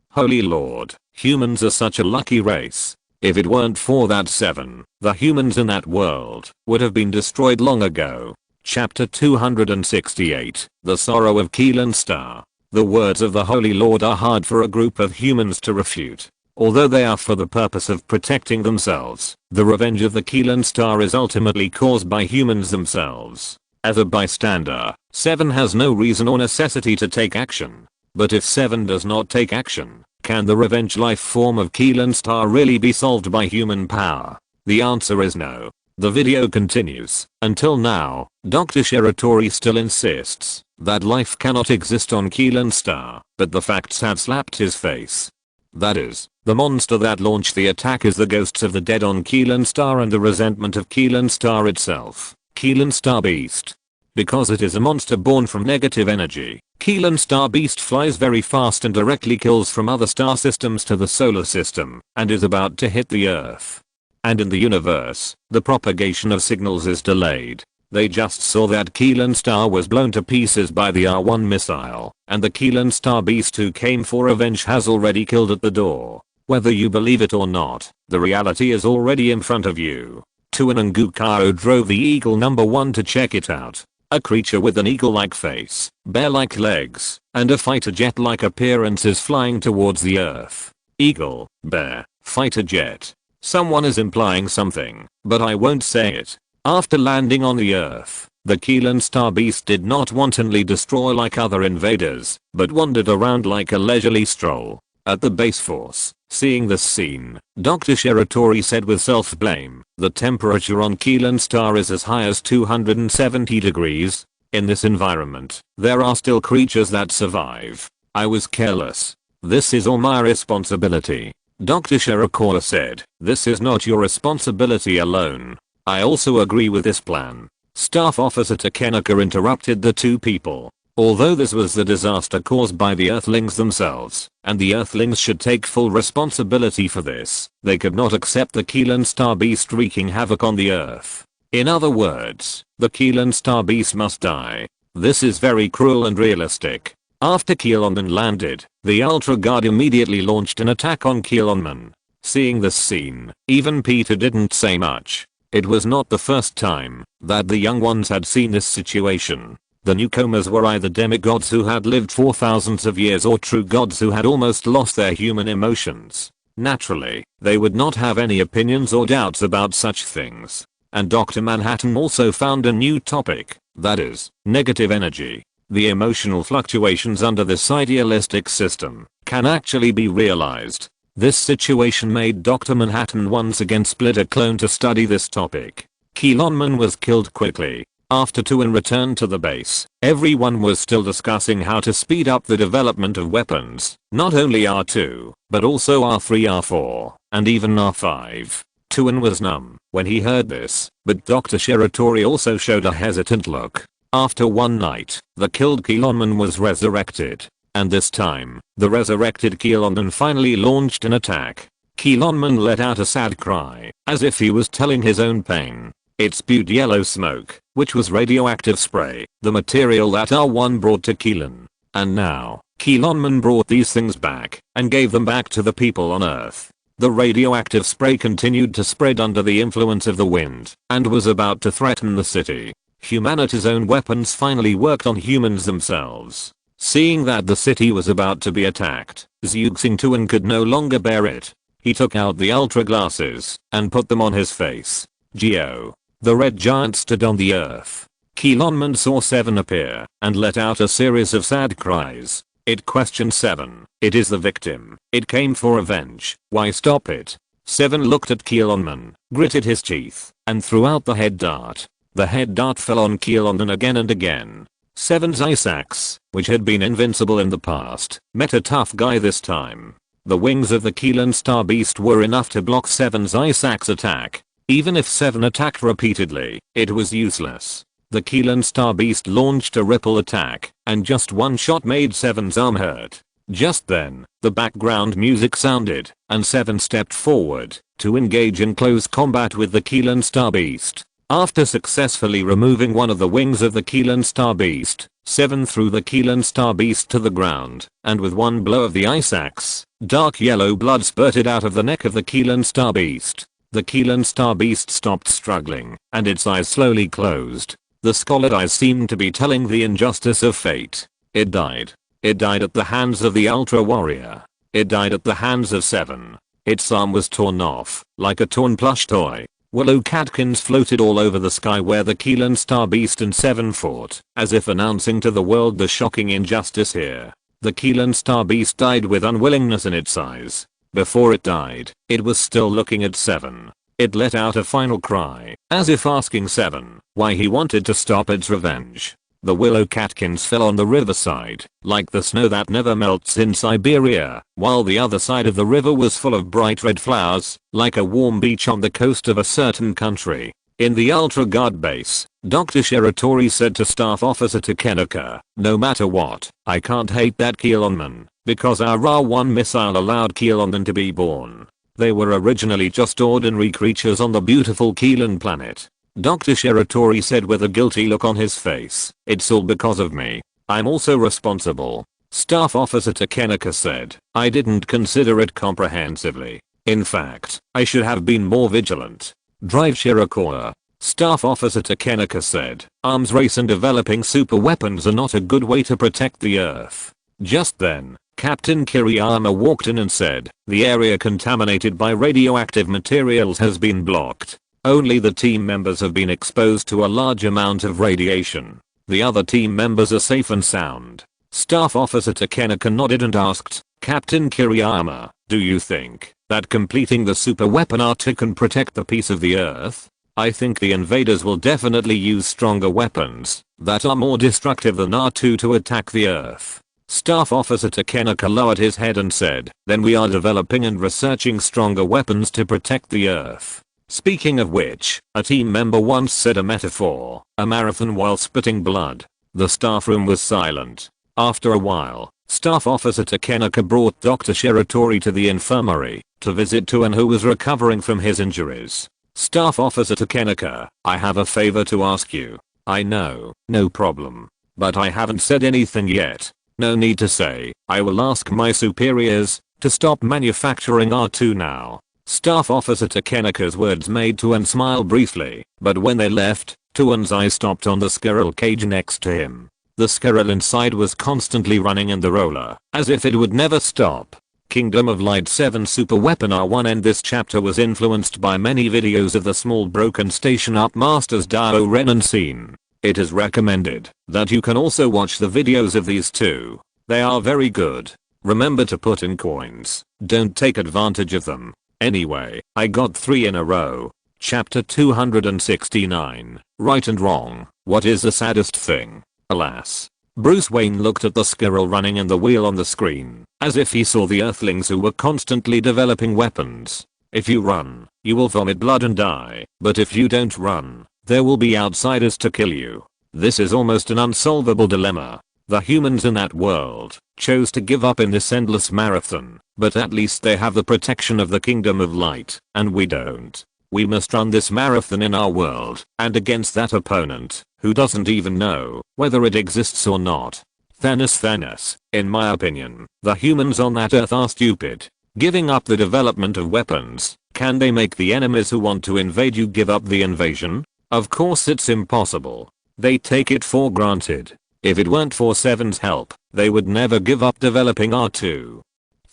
Holy Lord, humans are such a lucky race. If it weren't for that 7, the humans in that world would have been destroyed long ago. Chapter 268, The Sorrow of Keelan Star. The words of the Holy Lord are hard for a group of humans to refute. Although they are for the purpose of protecting themselves, the revenge of the Keelan Star is ultimately caused by humans themselves. As a bystander, 7 has no reason or necessity to take action. But if 7 does not take action, can the revenge life form of Keelan Star really be solved by human power? The answer is no. The video continues. Until now, Dr. Shiratori still insists that life cannot exist on Keelan Star, but the facts have slapped his face. That is, the monster that launched the attack is the ghosts of the dead on Keelan Star and the resentment of Keelan Star itself, Keelan Star Beast. Because it is a monster born from negative energy, Keelan Star Beast flies very fast and directly kills from other star systems to the solar system, and is about to hit the Earth. And in the universe, the propagation of signals is delayed. They just saw that Keelan Star was blown to pieces by the R1 missile, and the Keelan Star Beast who came for revenge has already killed at the door. Whether you believe it or not, the reality is already in front of you. Tuan and Gukaro drove the Eagle number 1 to check it out. A creature with an eagle-like face, bear-like legs, and a fighter jet-like appearance is flying towards the Earth. Eagle, bear, fighter jet. Someone is implying something, but I won't say it. After landing on the Earth, the Keelan Star Beast did not wantonly destroy like other invaders, but wandered around like a leisurely stroll. at the base force. Seeing this scene, Dr. Shiratori said with self-blame, "The temperature on Keelan Star is as high as 270 degrees. In this environment, there are still creatures that survive. I was careless. This is all my responsibility." Dr. Shiratori said, "This is not your responsibility alone. I also agree with this plan." Staff Officer Takenaka interrupted the two people. Although this was the disaster caused by the Earthlings themselves, and the Earthlings should take full responsibility for this, they could not accept the Keelan Star Beast wreaking havoc on the Earth. In other words, the Keelan Star Beast must die. This is very cruel and realistic. After Keelan landed, the Ultra Guard immediately launched an attack on Keelan. Seeing this scene, even Peter didn't say much. It was not the first time that the young ones had seen this situation. The newcomers were either demigods who had lived for thousands of years or true gods who had almost lost their human emotions. Naturally, they would not have any opinions or doubts about such things. And Dr. Manhattan also found a new topic, that is, negative energy. The emotional fluctuations under this idealistic system can actually be realized. This situation made Dr. Manhattan once again split a clone to study this topic. Keelan was killed quickly. After Tuan returned to the base, everyone was still discussing how to speed up the development of weapons, not only R2, but also R3, R4, and even R5. Tuan was numb when he heard this, but Dr. Shiratori also showed a hesitant look. After one night, the killed Keelan was resurrected, and this time, the resurrected Keelan finally launched an attack. Keelan let out a sad cry, as if he was telling his own pain. It spewed yellow smoke, which was radioactive spray, the material that R1 brought to Keelan. And now, Keelan brought these things back, and gave them back to the people on Earth. The radioactive spray continued to spread under the influence of the wind, and was about to threaten the city. Humanity's own weapons finally worked on humans themselves. Seeing that the city was about to be attacked, Zhuxing Tuan could no longer bear it. He took out the ultra glasses, and put them on his face. Geo. The red giant stood on the earth. Keelan saw Seven appear, and let out a series of sad cries. It questioned Seven. It is the victim. It came for revenge. Why stop it? Seven looked at Keelan, gritted his teeth, and threw out the head dart. The head dart fell on Keelan again and again. Seven's ice axe, which had been invincible in the past, met a tough guy this time. The wings of the Keelan Star Beast were enough to block Seven's ice axe attack. Even if Seven attacked repeatedly, it was useless. The Keelan Star Beast launched a ripple attack, and just one shot made Seven's arm hurt. Just then, the background music sounded, and Seven stepped forward to engage in close combat with the Keelan Star Beast. After successfully removing one of the wings of the Keelan Star Beast, Seven threw the Keelan Star Beast to the ground, and with one blow of the ice axe, dark yellow blood spurted out of the neck of the Keelan Star Beast. The Keelan Star Beast stopped struggling, and its eyes slowly closed. The scarlet eyes seemed to be telling the injustice of fate. It died. It died at the hands of the Ultra Warrior. It died at the hands of Seven. Its arm was torn off, like a torn plush toy. Willow catkins floated all over the sky where the Keelan Star Beast and Seven fought, as if announcing to the world the shocking injustice here. The Keelan Star Beast died with unwillingness in its eyes. Before it died, it was still looking at Seven. It let out a final cry, as if asking Seven why he wanted to stop its revenge. The willow catkins fell on the riverside, like the snow that never melts in Siberia, while the other side of the river was full of bright red flowers, like a warm beach on the coast of a certain country. In the Ultra Guard base, Dr. Shiratori said to Staff Officer Takenaka, "No matter what, I can't hate that Keelan, because our R1 missile allowed Keelan to be born. They were originally just ordinary creatures on the beautiful Keelan planet." Dr. Shiratori said with a guilty look on his face, "It's all because of me. I'm also responsible." Staff Officer Takenaka said, "I didn't consider it comprehensively. In fact, I should have been more vigilant." Drive Shiratori. Staff Officer Takenaka said, "Arms race and developing super weapons are not a good way to protect the Earth." Just then, Captain Kiriyama walked in and said, "The area contaminated by radioactive materials has been blocked. Only the team members have been exposed to a large amount of radiation. The other team members are safe and sound." Staff Officer Takenaka nodded and asked, Captain Kiriyama, do you think that completing the super weapon R2 can protect the peace of the earth? I think the invaders will definitely use stronger weapons that are more destructive than R2 to attack the earth. Staff Officer Takenaka lowered his head and said, then we are developing and researching stronger weapons to protect the earth. Speaking of which, a team member once said a metaphor, a marathon while spitting blood. The staff room was silent. After a while, Staff Officer Takenaka brought Dr. Shiratori to the infirmary to visit Tuan, who was recovering from his injuries. Staff Officer Takenaka, I have a favor to ask you. I know, no problem. But I haven't said anything yet. No need to say, I will ask my superiors to stop manufacturing R2 now. Staff Officer Takenaka's words made Tuan smile briefly, but when they left, Tuan's eye stopped on the squirrel cage next to him. The squirrel inside was constantly running in the roller, as if it would never stop. Kingdom of Light 7 Super Weapon R1, and this chapter was influenced by many videos of the small broken station up Master's Dio Renan scene. It is recommended that you can also watch the videos of these two. They are very good. Remember to put in coins. Don't take advantage of them. Anyway, I got 3 in a row. Chapter 269. Right and Wrong. What is the saddest thing? Alas. Bruce Wayne looked at the squirrel running in the wheel on the screen, as if he saw the Earthlings who were constantly developing weapons. If you run, you will vomit blood and die, but if you don't run, there will be outsiders to kill you. This is almost an unsolvable dilemma. The humans in that world chose to give up in this endless marathon, but at least they have the protection of the Kingdom of Light, and we don't. We must run this marathon in our world, and against that opponent, who doesn't even know whether it exists or not. Thanos, in my opinion, the humans on that earth are stupid. Giving up the development of weapons, can they make the enemies who want to invade you give up the invasion? Of course it's impossible. They take it for granted. If it weren't for Seven's help, they would never give up developing R2.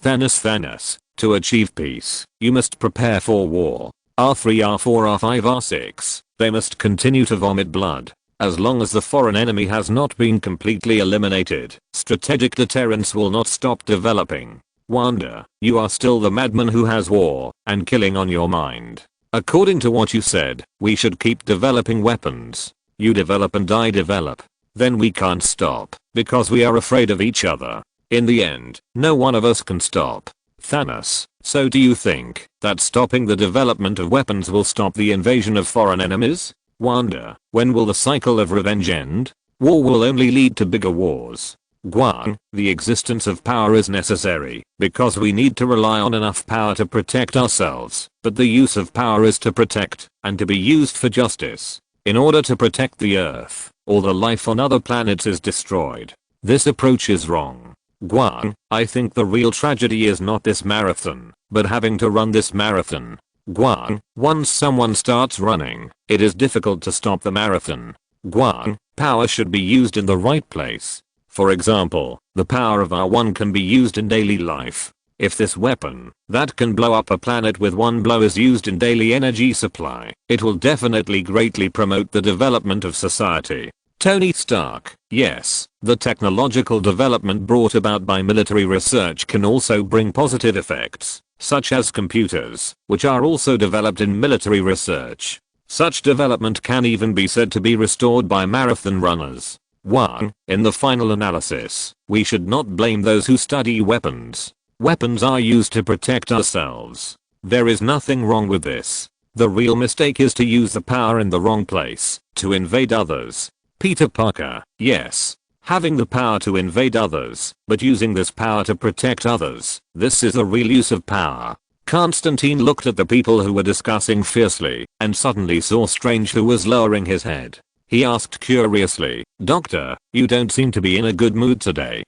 Thanos, to achieve peace, you must prepare for war. R3, R4, R5, R6, they must continue to vomit blood. As long as the foreign enemy has not been completely eliminated, strategic deterrence will not stop developing. Wanda, you are still the madman who has war and killing on your mind. According to what you said, we should keep developing weapons. You develop and I develop. Then we can't stop, because we are afraid of each other. In the end, no one of us can stop. Thanos, so do you think that stopping the development of weapons will stop the invasion of foreign enemies? Wanda, when will the cycle of revenge end? War will only lead to bigger wars. Guan, the existence of power is necessary, because we need to rely on enough power to protect ourselves, but the use of power is to protect, and to be used for justice. In order to protect the Earth, all the life on other planets is destroyed. This approach is wrong. Guan, I think the real tragedy is not this marathon, but having to run this marathon. Guan, once someone starts running, it is difficult to stop the marathon. Guan, power should be used in the right place. For example, the power of R1 can be used in daily life. If this weapon that can blow up a planet with one blow is used in daily energy supply, it will definitely greatly promote the development of society. Tony Stark, yes, the technological development brought about by military research can also bring positive effects, such as computers, which are also developed in military research. Such development can even be said to be restored by marathon runners. 1. In the final analysis, we should not blame those who study weapons. Weapons are used to protect ourselves. There is nothing wrong with this. The real mistake is to use the power in the wrong place, to invade others. Peter Parker, yes. Having the power to invade others, but using this power to protect others, this is the real use of power. Constantine looked at the people who were discussing fiercely, and suddenly saw Strange, who was lowering his head. He asked curiously, "Doctor, you don't seem to be in a good mood today."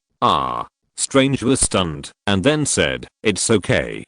Strange was stunned, and then said, it's okay.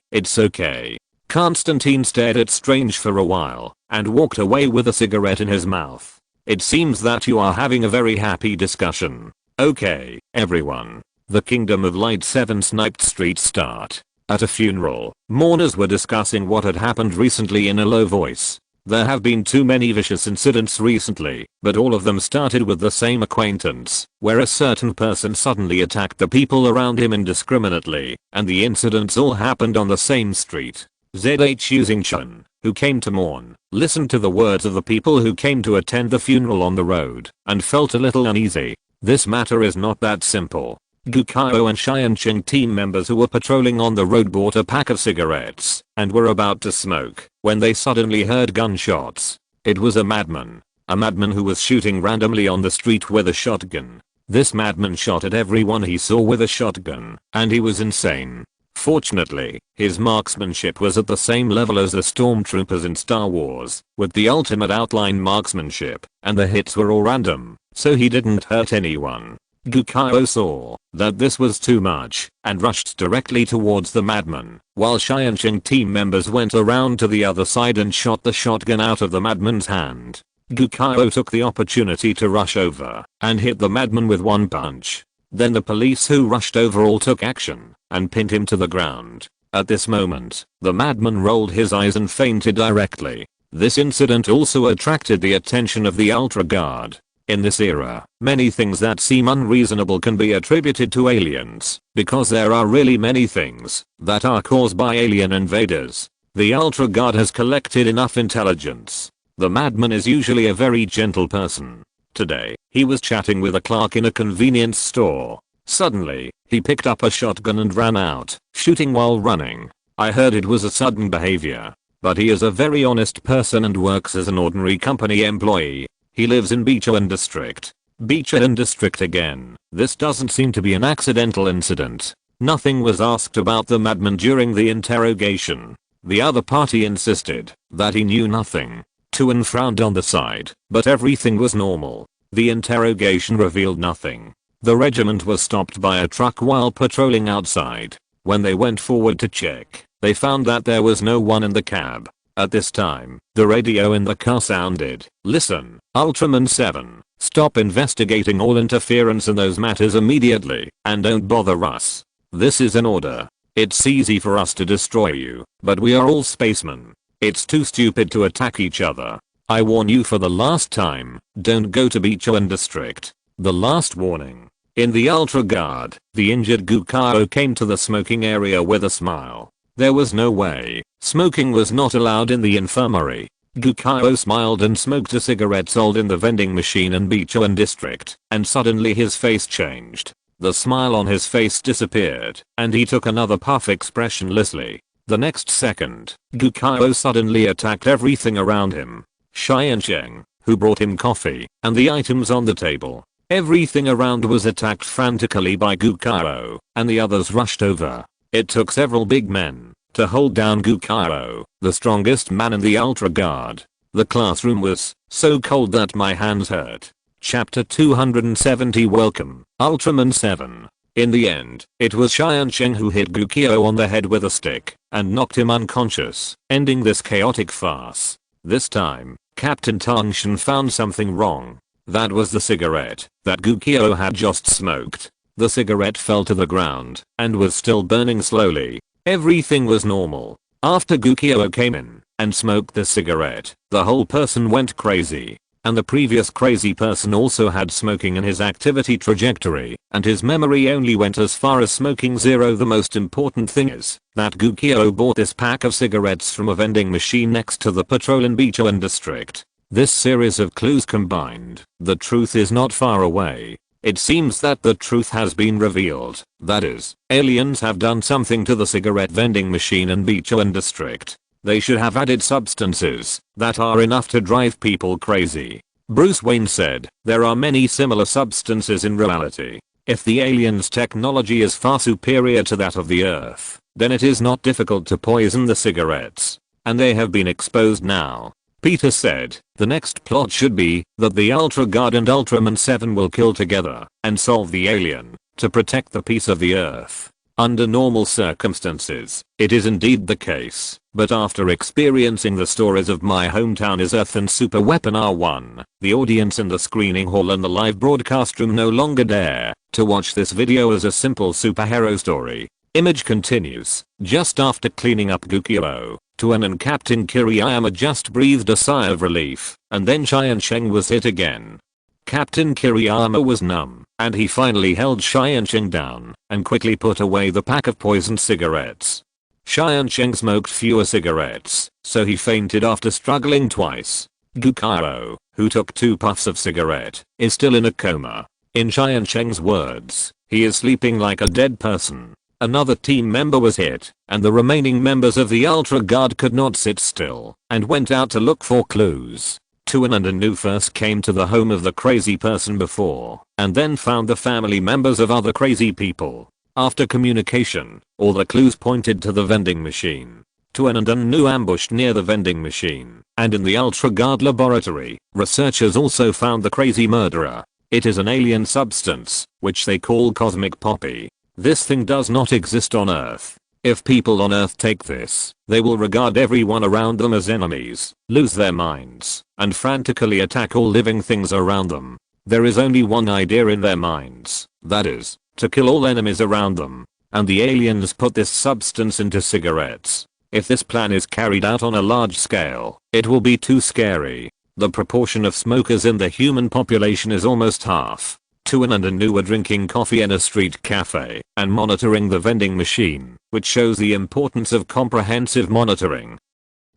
Constantine stared at Strange for a while, and walked away with a cigarette in his mouth. It seems that you are having a very happy discussion. Okay, everyone. The Kingdom of Light 7 sniped street start. At a funeral, mourners were discussing what had happened recently in a low voice. There have been too many vicious incidents recently, but all of them started with the same acquaintance, where a certain person suddenly attacked the people around him indiscriminately, and the incidents all happened on the same street. ZH using Chun, who came to mourn, listened to the words of the people who came to attend the funeral on the road, and felt a little uneasy. This matter is not that simple. Gukao and Xianqing team members who were patrolling on the road bought a pack of cigarettes and were about to smoke when they suddenly heard gunshots. It was a madman who was shooting randomly on the street with a shotgun. This madman shot at everyone he saw with a shotgun, and he was insane. Fortunately, his marksmanship was at the same level as the stormtroopers in Star Wars, with the ultimate outline marksmanship, and the hits were all random, so he didn't hurt anyone. Gukao saw that this was too much and rushed directly towards the madman, while Xianqing team members went around to the other side and shot the shotgun out of the madman's hand. Gukao took the opportunity to rush over and hit the madman with one punch. Then the police who rushed over all took action and pinned him to the ground. At this moment, the madman rolled his eyes and fainted directly. This incident also attracted the attention of the Ultra Guard. In this era, many things that seem unreasonable can be attributed to aliens, because there are really many things that are caused by alien invaders. The Ultra Guard has collected enough intelligence. The madman is usually a very gentle person. Today, he was chatting with a clerk in a convenience store. Suddenly, he picked up a shotgun and ran out, shooting while running. I heard it was a sudden behavior, but he is a very honest person and works as an ordinary company employee. He lives in Bichuan District. Bichuan District again. This doesn't seem to be an accidental incident. Nothing was asked about the madman during the interrogation. The other party insisted that he knew nothing. Tuan frowned on the side, but everything was normal. The interrogation revealed nothing. The regiment was stopped by a truck while patrolling outside. When they went forward to check, they found that there was no one in the cab. At this time, the radio in the car sounded, "Listen, Ultraman 7, stop investigating all interference in those matters immediately, and don't bother us. This is an order. It's easy for us to destroy you, but we are all spacemen. It's too stupid to attack each other. I warn you for the last time, don't go to Bichuan District." The last warning. In the Ultra Guard, the injured Gukao came to the smoking area with a smile. There was no way. Smoking was not allowed in the infirmary. Gukao smiled and smoked a cigarette sold in the vending machine in Bichuan District, and suddenly his face changed. The smile on his face disappeared, and he took another puff expressionlessly. The next second, Gukao suddenly attacked everything around him. Xianqing, who brought him coffee, and the items on the table. Everything around was attacked frantically by Gukao, and the others rushed over. It took several big men to hold down Gukao, the strongest man in the Ultra Guard. The classroom was so cold that my hands hurt. Chapter 270. Welcome, Ultraman 7. In the end, it was Xianqing who hit Gukao on the head with a stick and knocked him unconscious, ending this chaotic farce. This time, Captain Tangshan found something wrong. That was the cigarette that Gukao had just smoked. The cigarette fell to the ground and was still burning slowly. Everything was normal. After Gukao came in and smoked the cigarette, the whole person went crazy. And the previous crazy person also had smoking in his activity trajectory, and his memory only went as far as smoking 0. The most important thing is that Gukao bought this pack of cigarettes from a vending machine next to the patrol in Bichuan District. This series of clues combined, the truth is not far away. It seems that the truth has been revealed. That is, aliens have done something to the cigarette vending machine in Bichuan District. They should have added substances that are enough to drive people crazy. Bruce Wayne said, there are many similar substances in reality. If the aliens' technology is far superior to that of the Earth, then it is not difficult to poison the cigarettes. And they have been exposed now. Peter said, the next plot should be that the Ultra Guard and Ultraman 7 will kill together and solve the alien to protect the peace of the Earth. Under normal circumstances, it is indeed the case, but after experiencing the stories of My Hometown is Earth and Super Weapon R1, the audience in the screening hall and the live broadcast room no longer dare to watch this video as a simple superhero story. Image continues. Just after cleaning up Gukao, Tuan and Captain Kiriyama just breathed a sigh of relief, and then Chien Sheng was hit again. Captain Kiriyama was numb, and he finally held Chien Sheng down and quickly put away the pack of poisoned cigarettes. Chien Sheng smoked fewer cigarettes, so he fainted after struggling twice. Gukao, who took 2 puffs of cigarette, is still in a coma. In Chien Sheng's words, he is sleeping like a dead person. Another team member was hit, and the remaining members of the Ultra Guard could not sit still and went out to look for clues. Tuan and Anu first came to the home of the crazy person before, and then found the family members of other crazy people. After communication, all the clues pointed to the vending machine. Tuan and Anu ambushed near the vending machine, and in the Ultra Guard laboratory, researchers also found the crazy murderer. It is an alien substance, which they call cosmic poppy. This thing does not exist on Earth. If people on Earth take this, they will regard everyone around them as enemies, lose their minds, and frantically attack all living things around them. There is only one idea in their minds, that is, to kill all enemies around them. And the aliens put this substance into cigarettes. If this plan is carried out on a large scale, it will be too scary. The proportion of smokers in the human population is almost half. Tuan and Anu were drinking coffee in a street cafe and monitoring the vending machine, which shows the importance of comprehensive monitoring.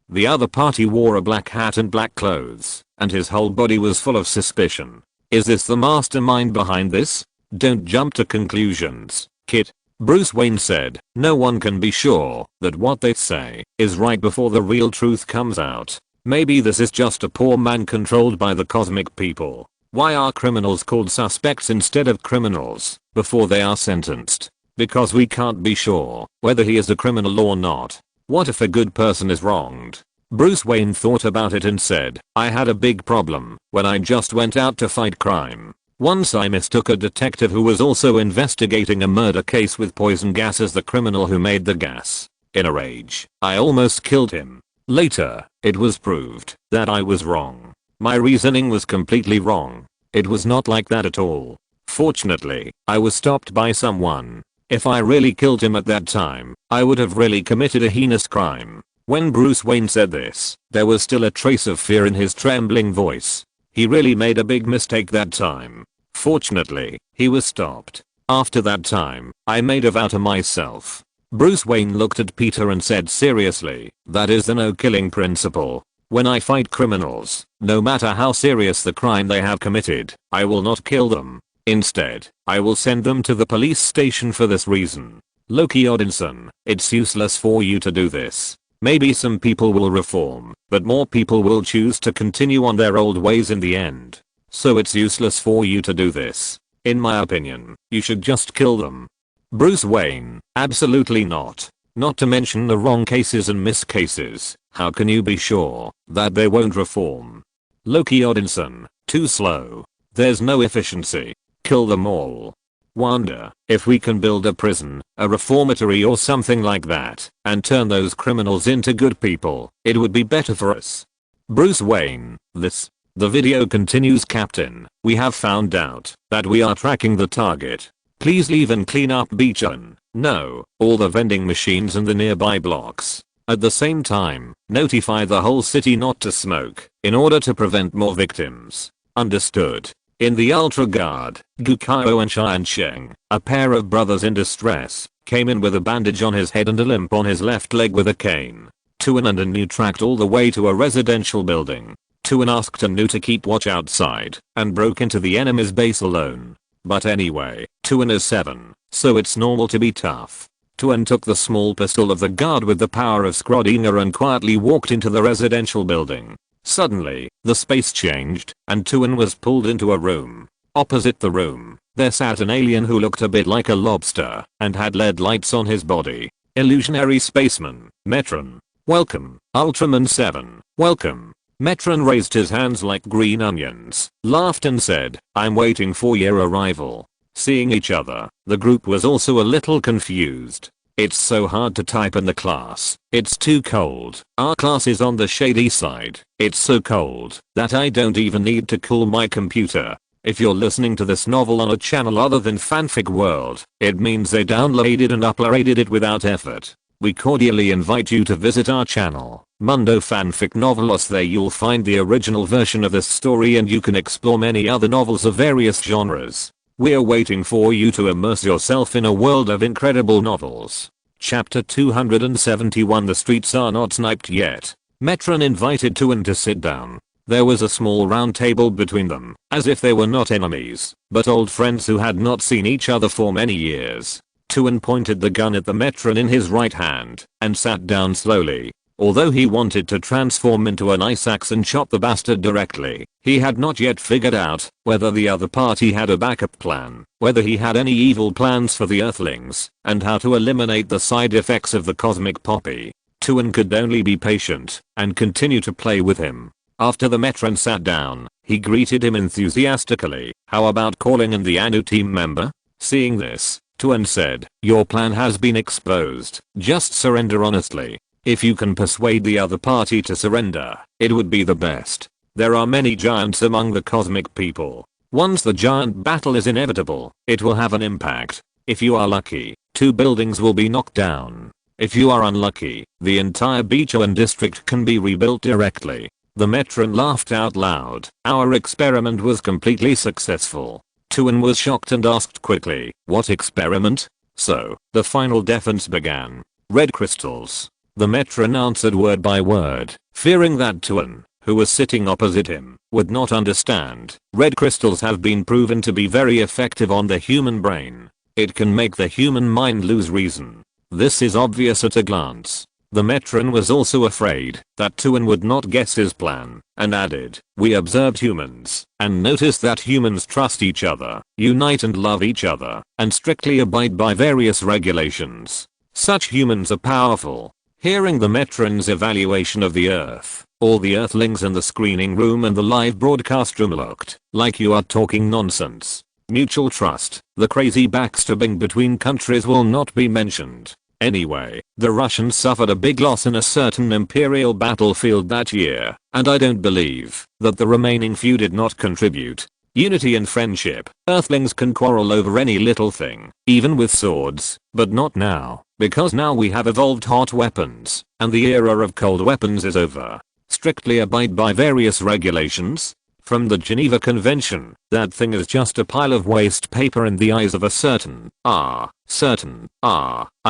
The other party wore a black hat and black clothes, and his whole body was full of suspicion. Is this the mastermind behind this? Don't jump to conclusions, kid. Bruce Wayne said, no one can be sure that what they say is right before the real truth comes out. Maybe this is just a poor man controlled by the cosmic people. Why are criminals called suspects instead of criminals before they are sentenced? Because we can't be sure whether he is a criminal or not. What if a good person is wronged? Bruce Wayne thought about it and said, I had a big problem when I just went out to fight crime. Once I mistook a detective who was also investigating a murder case with poison gas as the criminal who made the gas. In a rage, I almost killed him. Later, it was proved that I was wrong. My reasoning was completely wrong. It was not like that at all. Fortunately, I was stopped by someone. If I really killed him at that time, I would have really committed a heinous crime. When Bruce Wayne said this, there was still a trace of fear in his trembling voice. He really made a big mistake that time. Fortunately, he was stopped. After that time, I made a vow to myself. Bruce Wayne looked at Peter and said seriously, that is the no killing principle. When I fight criminals, no matter how serious the crime they have committed, I will not kill them. Instead, I will send them to the police station for this reason. Loki Odinson, it's useless for you to do this. Maybe some people will reform, but more people will choose to continue on their old ways in the end. So it's useless for you to do this. In my opinion, you should just kill them. Bruce Wayne, absolutely not. Not to mention the wrong cases and miscases. How can you be sure that they won't reform? Loki Odinson, too slow. There's no efficiency. Kill them all. Wonder if we can build a prison, a reformatory or something like that, and turn those criminals into good people. It would be better for us. Bruce Wayne, this. The video continues. Captain, we have found out that we are tracking the target. Please leave and clean up Beacon. No, all the vending machines in the nearby blocks. At the same time, notify the whole city not to smoke, in order to prevent more victims. Understood. In the Ultra Guard, Gukao and Chien Sheng, a pair of brothers in distress, came in with a bandage on his head and a limp on his left leg with a cane. Tuan and Anu tracked all the way to a residential building. Tuan asked Anu to keep watch outside, and broke into the enemy's base alone. But anyway, Tuan is 7, so it's normal to be tough. Tuan took the small pistol of the guard with the power of Schrödinger and quietly walked into the residential building. Suddenly, the space changed, and Tuan was pulled into a room. Opposite the room, there sat an alien who looked a bit like a lobster, and had LED lights on his body. Illusionary spaceman, Metron. Welcome, Ultraman 7, welcome. Metron raised his hands like green onions, laughed and said, I'm waiting for your arrival. Seeing each other, the group was also a little confused. It's so hard to type in the class. It's too cold. Our class is on the shady side. It's so cold that I don't even need to cool my computer. If you're listening to this novel on a channel other than Fanfic World, it means they downloaded and uploaded it without effort. we cordially invite you to visit our channel, Mundo Fanfic Novelos. There you'll find the original version of this story and you can explore many other novels of various genres. We're waiting for you to immerse yourself in a world of incredible novels. Chapter 271. The streets are not sniped yet. Metron invited Tuan to sit down. There was a small round table between them, as if they were not enemies, but old friends who had not seen each other for many years. Tuan pointed the gun at the Metron in his right hand, and sat down slowly. Although he wanted to transform into an ice axe and chop the bastard directly, he had not yet figured out whether the other party had a backup plan, whether he had any evil plans for the Earthlings, and how to eliminate the side effects of the cosmic poppy. Tuan could only be patient, and continue to play with him. After the Metron sat down, he greeted him enthusiastically. How about calling in the Anu team member? Seeing this, Tuan said, your plan has been exposed. Just surrender honestly. If you can persuade the other party to surrender, it would be the best. There are many giants among the cosmic people. Once the giant battle is inevitable, it will have an impact. If you are lucky, 2 buildings will be knocked down. If you are unlucky, the entire Beachoan district can be rebuilt directly. The Metron laughed out loud. Our experiment was completely successful. Tuan was shocked and asked quickly, what experiment? So, the final defense began. Red crystals. The Metron answered word by word, fearing that Tuan, who was sitting opposite him, would not understand. Red crystals have been proven to be very effective on the human brain. It can make the human mind lose reason. This is obvious at a glance. The Metron was also afraid that Tuan would not guess his plan, and added, we observed humans, and noticed that humans trust each other, unite and love each other, and strictly abide by various regulations. Such humans are powerful. Hearing the Metron's evaluation of the Earth, all the Earthlings in the screening room and the live broadcast room looked like you are talking nonsense. Mutual trust, the crazy backstabbing between countries will not be mentioned. Anyway, the Russians suffered a big loss in a certain imperial battlefield that year, and I don't believe that the remaining few did not contribute. Unity and friendship. Earthlings can quarrel over any little thing, even with swords, but not now, because now we have evolved hot weapons, and the era of cold weapons is over. Strictly abide by various regulations. From the Geneva Convention, that thing is just a pile of waste paper in the eyes of a certain I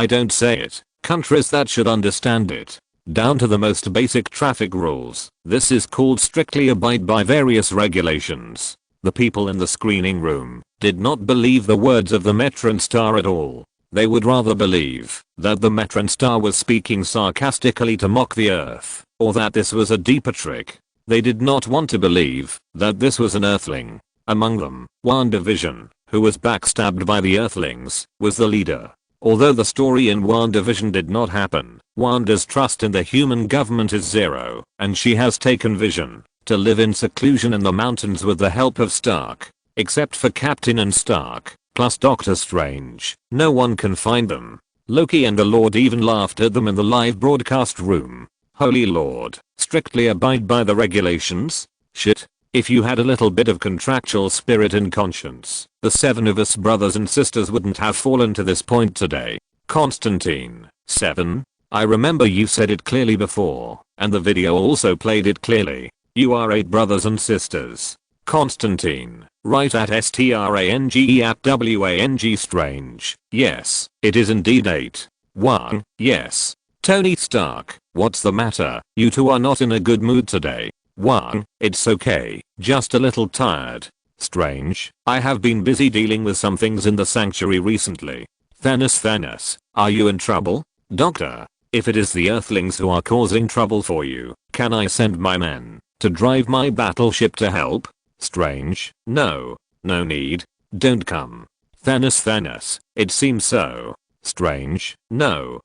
don't say it, countries that should understand it. Down to the most basic traffic rules. This is called strictly abide by various regulations. The people in the screening room did not believe the words of the Metron Star at all. They would rather believe that the Metron Star was speaking sarcastically to mock the Earth, or that this was a deeper trick. They did not want to believe that this was an Earthling. Among them, WandaVision, who was backstabbed by the Earthlings, was the leader. Although the story in WandaVision did not happen, Wanda's trust in the human government is zero, and she has taken Vision to live in seclusion in the mountains with the help of Stark. Except for Captain and Stark, plus Doctor Strange, no one can find them. Loki and the Lord even laughed at them in the live broadcast room. Holy Lord, strictly abide by the regulations? Shit. If you had a little bit of contractual spirit and conscience, the 7 of us brothers and sisters wouldn't have fallen to this point today. Constantine, 7? I remember you said it clearly before, and the video also played it clearly. You are 8 brothers and sisters. Constantine, right at STRANGE at WANG Strange. Yes, it is indeed 8. 1, yes. Tony Stark, what's the matter? You two are not in a good mood today. 1, it's okay, just a little tired. Strange, I have been busy dealing with some things in the sanctuary recently. Thanos, are you in trouble? Doctor, if it is the Earthlings who are causing trouble for you, can I send my men to drive my battleship to help? Strange, no need. Don't come. Thanos, it seems so. Strange, no.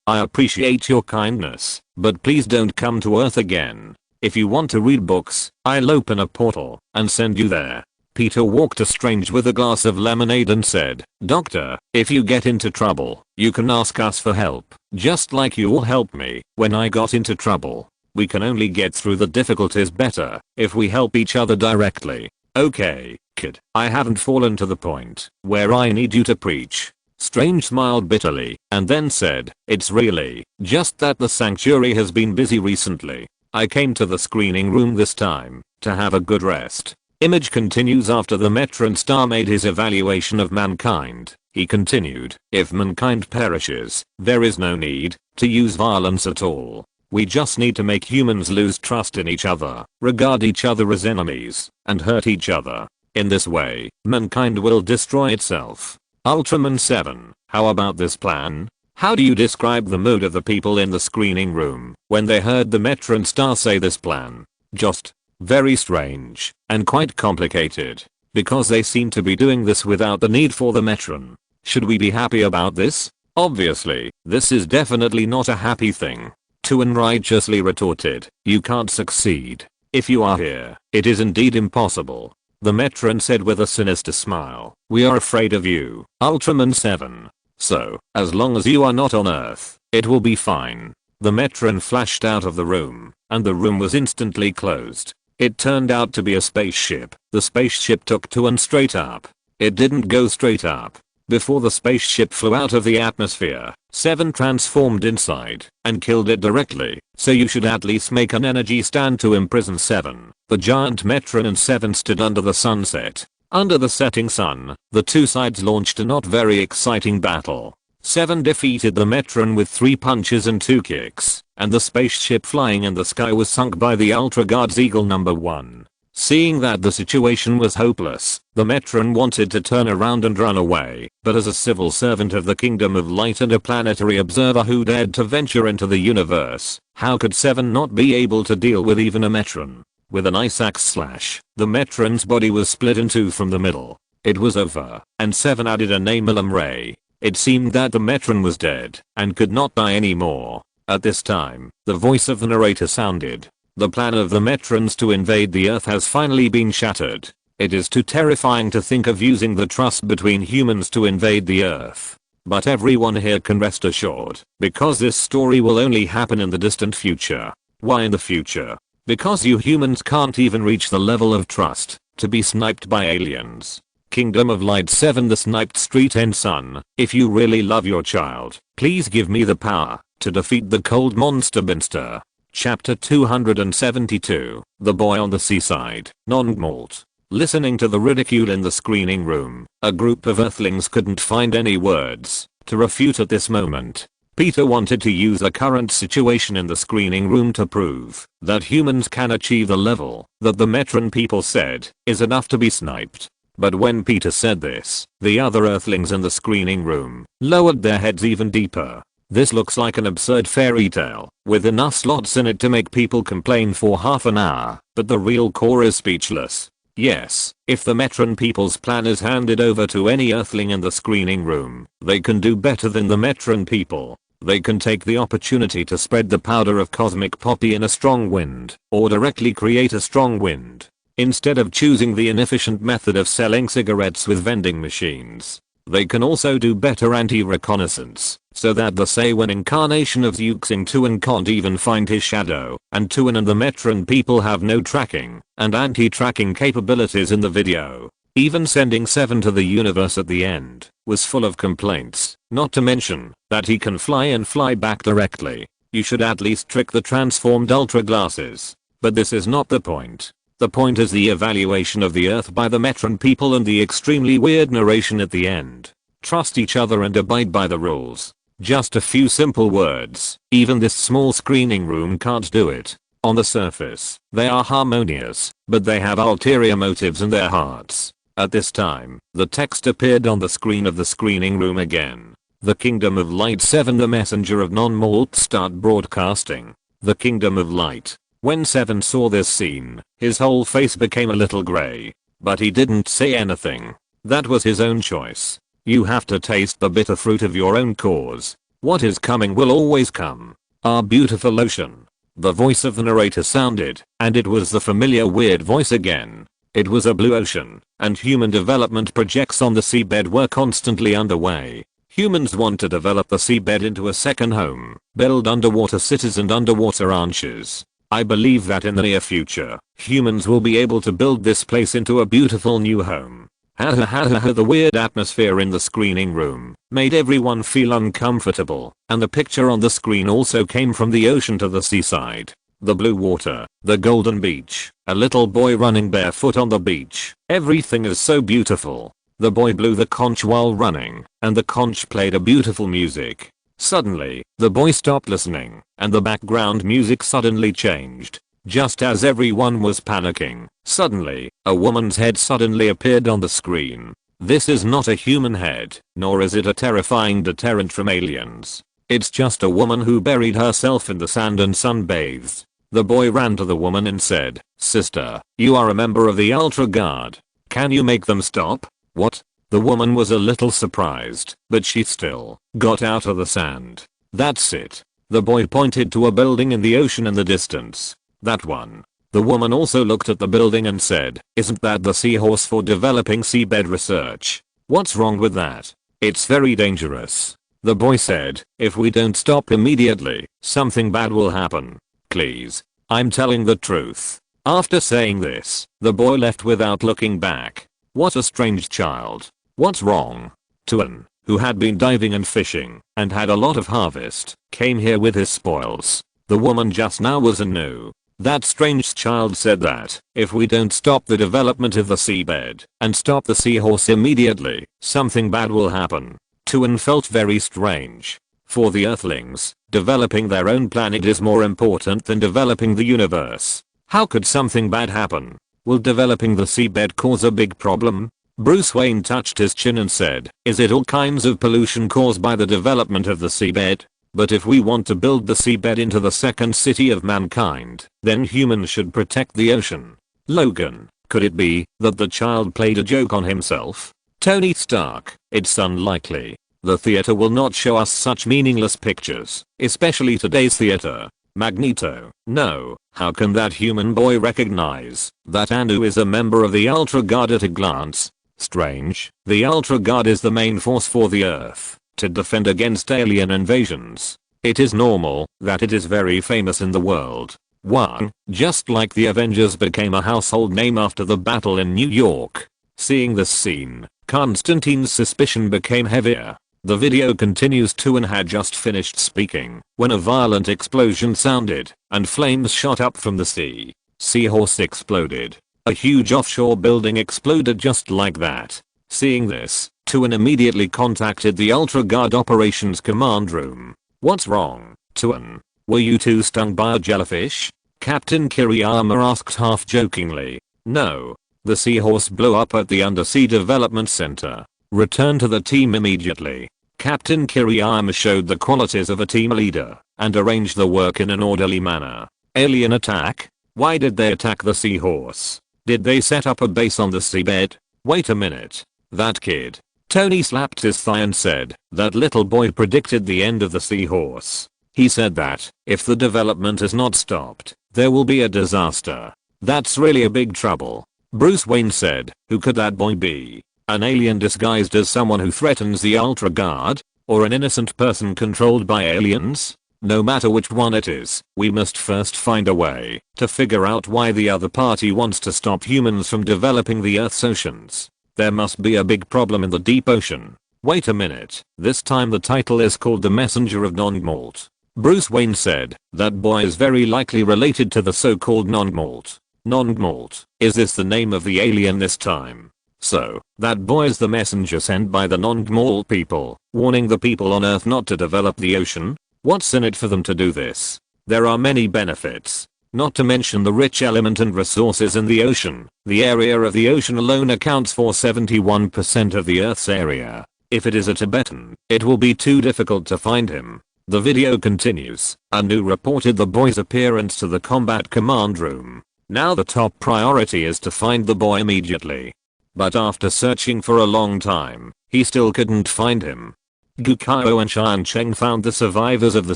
I appreciate your kindness, but please don't come to Earth again. If you want to read books, I'll open a portal and send you there. Peter walked to Strange with a glass of lemonade and said, Doctor, if you get into trouble, you can ask us for help, just like you all helped me when I got into trouble. We can only get through the difficulties better if we help each other directly. Okay, kid, I haven't fallen to the point where I need you to preach. Strange smiled bitterly and then said, "It's really just that the sanctuary has been busy recently. I came to the screening room this time to have a good rest." Image continues. After the Metron star made his evaluation of mankind, he continued, "If mankind perishes, there is no need to use violence at all. We just need to make humans lose trust in each other, regard each other as enemies, and hurt each other. In this way, mankind will destroy itself." Ultraman 7, how about this plan? How do you describe the mood of the people in the screening room when they heard the Metron star say this plan? Just very strange and quite complicated, because they seem to be doing this without the need for the Metron. Should we be happy about this? Obviously, this is definitely not a happy thing. Tuan righteously retorted, "You can't succeed. If you are here, it is indeed impossible." The Metron said with a sinister smile, "We are afraid of you, Ultraman 7. So, as long as you are not on Earth, it will be fine." The Metron flashed out of the room, and the room was instantly closed. It turned out to be a spaceship. The spaceship took Tuan straight up. It didn't go straight up. Before the spaceship flew out of the atmosphere, 7 transformed inside and killed it directly, so you should at least make an energy stand to imprison 7. The giant Metron and 7 stood under the sunset. Under the setting sun, the two sides launched a not very exciting battle. 7 defeated the Metron with 3 punches and 2 kicks, and the spaceship flying in the sky was sunk by the Ultra Guard's Eagle number 1. Seeing that the situation was hopeless, the Metron wanted to turn around and run away, but as a civil servant of the Kingdom of Light and a planetary observer who dared to venture into the universe, how could 7 not be able to deal with even a Metron? With an ice axe slash, the Metron's body was split in two from the middle. It was over, and 7 added a Namelum ray. It seemed that the Metron was dead and could not die anymore. At this time, the voice of the narrator sounded. "The plan of the Metrons to invade the Earth has finally been shattered. It is too terrifying to think of using the trust between humans to invade the Earth. But everyone here can rest assured, because this story will only happen in the distant future." Why in the future? Because you humans can't even reach the level of trust to be sniped by aliens. Kingdom of Light 7, the sniped street end son, if you really love your child, please give me the power to defeat the cold monster Binster. Chapter 272, The Boy on the Seaside, Non-Malt. Listening to the ridicule in the screening room, a group of Earthlings couldn't find any words to refute at this moment. Peter wanted to use the current situation in the screening room to prove that humans can achieve the level that the Metron people said is enough to be sniped. But when Peter said this, the other Earthlings in the screening room lowered their heads even deeper. This looks like an absurd fairy tale, with enough slots in it to make people complain for half an hour, but the real core is speechless. Yes, if the Metron people's plan is handed over to any Earthling in the screening room, they can do better than the Metron people. They can take the opportunity to spread the powder of cosmic poppy in a strong wind, or directly create a strong wind, instead of choosing the inefficient method of selling cigarettes with vending machines. They can also do better anti-reconnaissance, so that the Sawan incarnation of Zeuxing Tuan can't even find his shadow, and Tuan and the Metron people have no tracking and anti-tracking capabilities in the video. Even sending 7 to the universe at the end was full of complaints, not to mention that he can fly and fly back directly. You should at least trick the transformed ultra glasses. But this is not the point. The point is the evaluation of the Earth by the Metron people and the extremely weird narration at the end. Trust each other and abide by the rules. Just a few simple words. Even this small screening room can't do it. On the surface, they are harmonious, but they have ulterior motives in their hearts. At this time, the text appeared on the screen of the screening room again. The Kingdom of Light 7, the messenger of non-malt, start broadcasting. The Kingdom of Light. When 7 saw this scene, his whole face became a little grey. But he didn't say anything. That was his own choice. You have to taste the bitter fruit of your own cause. What is coming will always come. Our beautiful ocean. The voice of the narrator sounded, and it was the familiar weird voice again. It was a blue ocean, and human development projects on the seabed were constantly underway. Humans want to develop the seabed into a second home, build underwater cities and underwater ranches. I believe that in the near future, humans will be able to build this place into a beautiful new home. Ha ha ha ha ha. The weird atmosphere in the screening room made everyone feel uncomfortable, and the picture on the screen also came from the ocean to the seaside. The blue water, the golden beach, a little boy running barefoot on the beach. Everything is so beautiful. The boy blew the conch while running, and the conch played a beautiful music. Suddenly, the boy stopped listening, and the background music suddenly changed. Just as everyone was panicking, suddenly, a woman's head suddenly appeared on the screen. This is not a human head, nor is it a terrifying deterrent from aliens. It's just a woman who buried herself in the sand and sunbathed. The boy ran to the woman and said, "Sister, you are a member of the Ultra Guard. Can you make them stop?" "What?" The woman was a little surprised, but she still got out of the sand. "That's it." The boy pointed to a building in the ocean in the distance. "That one." The woman also looked at the building and said, "Isn't that the seahorse for developing seabed research? What's wrong with that? It's very dangerous." The boy said, "If we don't stop immediately, something bad will happen. Please. I'm telling the truth." After saying this, the boy left without looking back. What a strange child. What's wrong? Tuan, who had been diving and fishing and had a lot of harvest, came here with his spoils. The woman just now was a no. That strange child said that if we don't stop the development of the seabed and stop the seahorse immediately, something bad will happen. Tuan felt very strange. For the Earthlings, developing their own planet is more important than developing the universe. How could something bad happen? Will developing the seabed cause a big problem? Bruce Wayne touched his chin and said, "Is it all kinds of pollution caused by the development of the seabed? But if we want to build the seabed into the second city of mankind, then humans should protect the ocean." Logan, could it be that the child played a joke on himself? Tony Stark, it's unlikely. The theater will not show us such meaningless pictures, especially today's theater. Magneto, no, how can that human boy recognize that Anu is a member of the Ultra Guard at a glance? Strange, the Ultra Guard is the main force for the Earth to defend against alien invasions. It is normal that it is very famous in the world. Wang, just like the Avengers became a household name after the battle in New York. Seeing this scene, Constantine's suspicion became heavier. The video continues. Tuan had just finished speaking when a violent explosion sounded and flames shot up from the sea. Seahorse exploded. A huge offshore building exploded just like that. Seeing this, Tuan immediately contacted the Ultra Guard Operations Command Room. "What's wrong, Tuan? Were you too stung by a jellyfish?" Captain Kiriyama asked half jokingly. "No. The seahorse blew up at the Undersea Development Center. Return to the team immediately." Captain Kiriyama showed the qualities of a team leader and arranged the work in an orderly manner. Alien attack? Why did they attack the seahorse? Did they set up a base on the seabed? Wait a minute. That kid. Tony slapped his thigh and said, "That little boy predicted the end of the seahorse. He said that if the development is not stopped, there will be a disaster. That's really a big trouble." Bruce Wayne said, "Who could that boy be? An alien disguised as someone who threatens the Ultra Guard? Or an innocent person controlled by aliens? No matter which one it is, we must first find a way to figure out why the other party wants to stop humans from developing the Earth's oceans. There must be a big problem in the deep ocean." Wait a minute, this time the title is called The Messenger of Non-Malt. Bruce Wayne said, "That boy is very likely related to the so-called Non-Malt." Non-Malt, is this the name of the alien this time? So, that boy is the messenger sent by the Non-Malt people, warning the people on Earth not to develop the ocean? What's in it for them to do this? There are many benefits. Not to mention the rich element and resources in the ocean. The area of the ocean alone accounts for 71% of the Earth's area. If it is a Tibetan, it will be too difficult to find him. The video continues. Anu reported the boy's appearance to the combat command room. Now the top priority is to find the boy immediately. But after searching for a long time, he still couldn't find him. Gukao and Shan Cheng found the survivors of the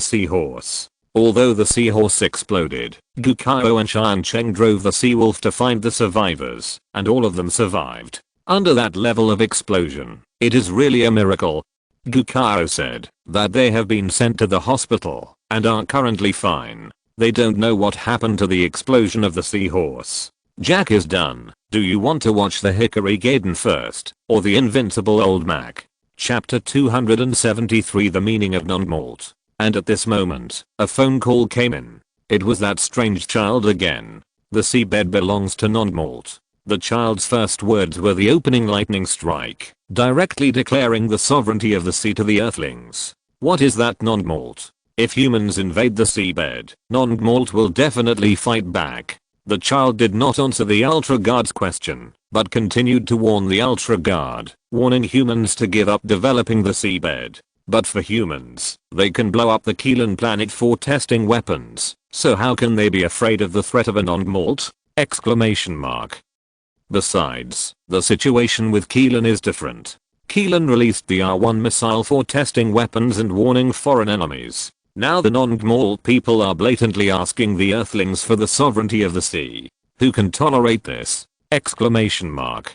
seahorse. Although the seahorse exploded, Gukao and Shan Cheng drove the seawolf to find the survivors, and all of them survived. Under that level of explosion, it is really a miracle. Gukao said that they have been sent to the hospital and are currently fine. They don't know what happened to the explosion of the seahorse. Jack is done. Do you want to watch the Hickory Gaiden first, or the Invincible Old Mac? Chapter 273, The Meaning of Non-Malt. And at this moment, a phone call came in. It was that strange child again. The seabed belongs to Non-Malt. The child's first words were the opening lightning strike, directly declaring the sovereignty of the sea to the Earthlings. What is that, Non-Malt? If humans invade the seabed, Non-Malt will definitely fight back. The child did not answer the Ultra Guard's question, but continued to warn the Ultra Guard, warning humans to give up developing the seabed. But for humans, they can blow up the Keelan planet for testing weapons, so how can they be afraid of the threat of a non-malt? Exclamation mark. Besides, the situation with Keelan is different. Keelan released the R1 missile for testing weapons and warning foreign enemies. Now the non-malt people are blatantly asking the Earthlings for the sovereignty of the sea. Who can tolerate this? Exclamation mark.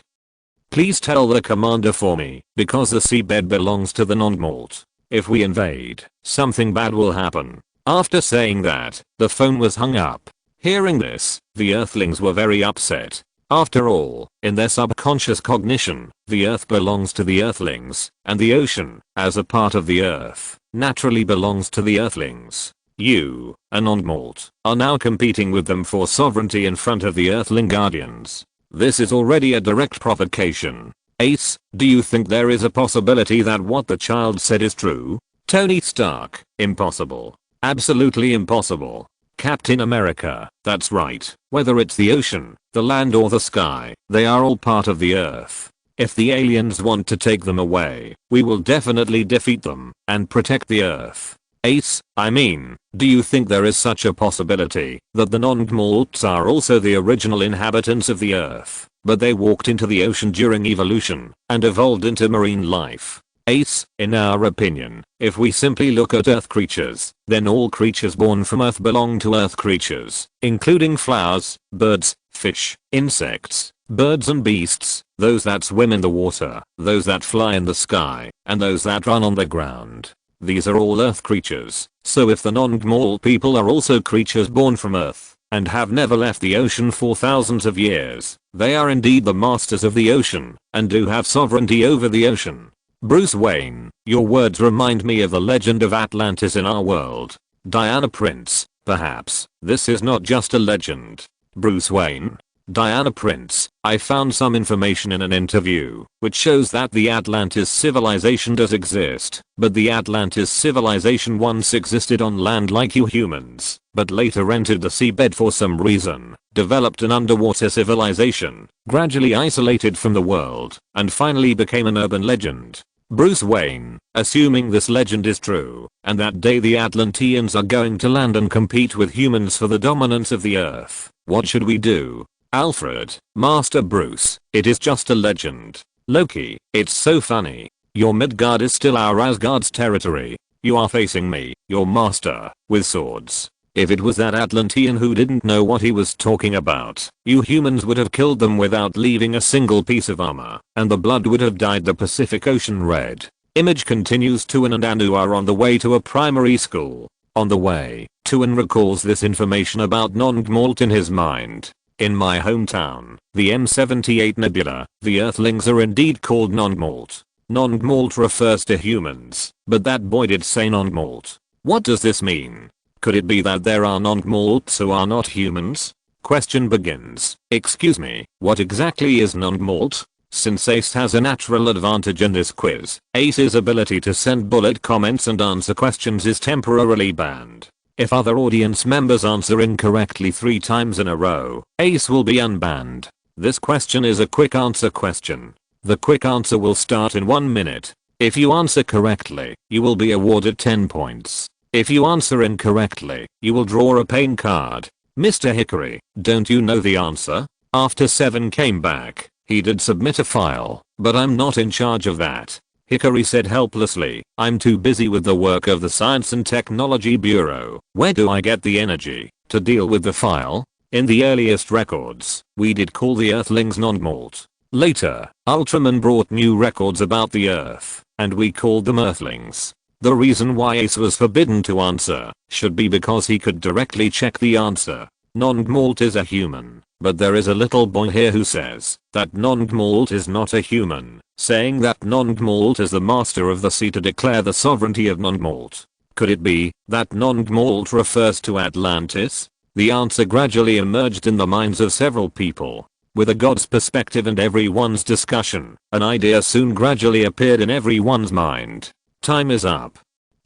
Please tell the commander for me, because the seabed belongs to the non-malt. If we invade, something bad will happen. After saying that, the phone was hung up. Hearing this, the Earthlings were very upset. After all, in their subconscious cognition, the Earth belongs to the Earthlings, and the ocean, as a part of the Earth, naturally belongs to the Earthlings. You, a non-malt, are now competing with them for sovereignty in front of the Earthling Guardians. This is already a direct provocation. Ace, do you think there is a possibility that what the child said is true? Tony Stark, impossible. Absolutely impossible. Captain America, that's right. Whether it's the ocean, the land or the sky, they are all part of the Earth. If the aliens want to take them away, we will definitely defeat them and protect the Earth. Ace, I mean, do you think there is such a possibility that the non-malts are also the original inhabitants of the Earth, but they walked into the ocean during evolution and evolved into marine life? Ace, in our opinion, if we simply look at Earth creatures, then all creatures born from Earth belong to Earth creatures, including flowers, birds, fish, insects, birds and beasts, those that swim in the water, those that fly in the sky, and those that run on the ground. These are all Earth creatures, so if the non-malt people are also creatures born from Earth, and have never left the ocean for thousands of years, they are indeed the masters of the ocean, and do have sovereignty over the ocean. Bruce Wayne, your words remind me of the legend of Atlantis in our world. Diana Prince, perhaps, this is not just a legend. Bruce Wayne. Diana Prince, I found some information in an interview, which shows that the Atlantis civilization does exist, but the Atlantis civilization once existed on land like you humans, but later entered the seabed for some reason, developed an underwater civilization, gradually isolated from the world, and finally became an urban legend. Bruce Wayne, assuming this legend is true, and that day the Atlanteans are going to land and compete with humans for the dominance of the Earth, what should we do? Alfred, Master Bruce, it is just a legend. Loki, it's so funny. Your Midgard is still our Asgard's territory. You are facing me, your master, with swords. If it was that Atlantean who didn't know what he was talking about, you humans would have killed them without leaving a single piece of armor, and the blood would have dyed the Pacific Ocean red. Image continues. Tuan and Anu are on the way to a primary school. On the way, Tuan recalls this information about non-malt in his mind. In my hometown, the M78 Nebula, the Earthlings are indeed called non-malt. Non-malt refers to humans, but that boy did say non-malt. What does this mean? Could it be that there are non-malts who are not humans? Question begins. Excuse me, what exactly is non-malt? Since Ace has a natural advantage in this quiz, Ace's ability to send bullet comments and answer questions is temporarily banned. If other audience members answer incorrectly 3 times in a row, Ace will be unbanned. This question is a quick answer question. The quick answer will start in 1 minute. If you answer correctly, you will be awarded 10 points. If you answer incorrectly, you will draw a pain card. Mr. Hickory, don't you know the answer? After 7 came back, he did submit a file, but I'm not in charge of that. Hickory said helplessly, I'm too busy with the work of the Science and Technology Bureau. Where do I get the energy to deal with the file? In the earliest records, we did call the Earthlings non-malt. Later, Ultraman brought new records about the Earth, and we called them Earthlings. The reason why Ace was forbidden to answer should be because he could directly check the answer. Non-malt is a human, But there is a little boy here who says that non-Gmalt is not a human, saying that non-Gmalt is the master of the sea to declare the sovereignty of non-Gmalt. Could it be that non-Gmalt refers to Atlantis? The answer gradually emerged in the minds of several people. With a god's perspective and everyone's discussion, an idea soon gradually appeared in everyone's mind. Time is up.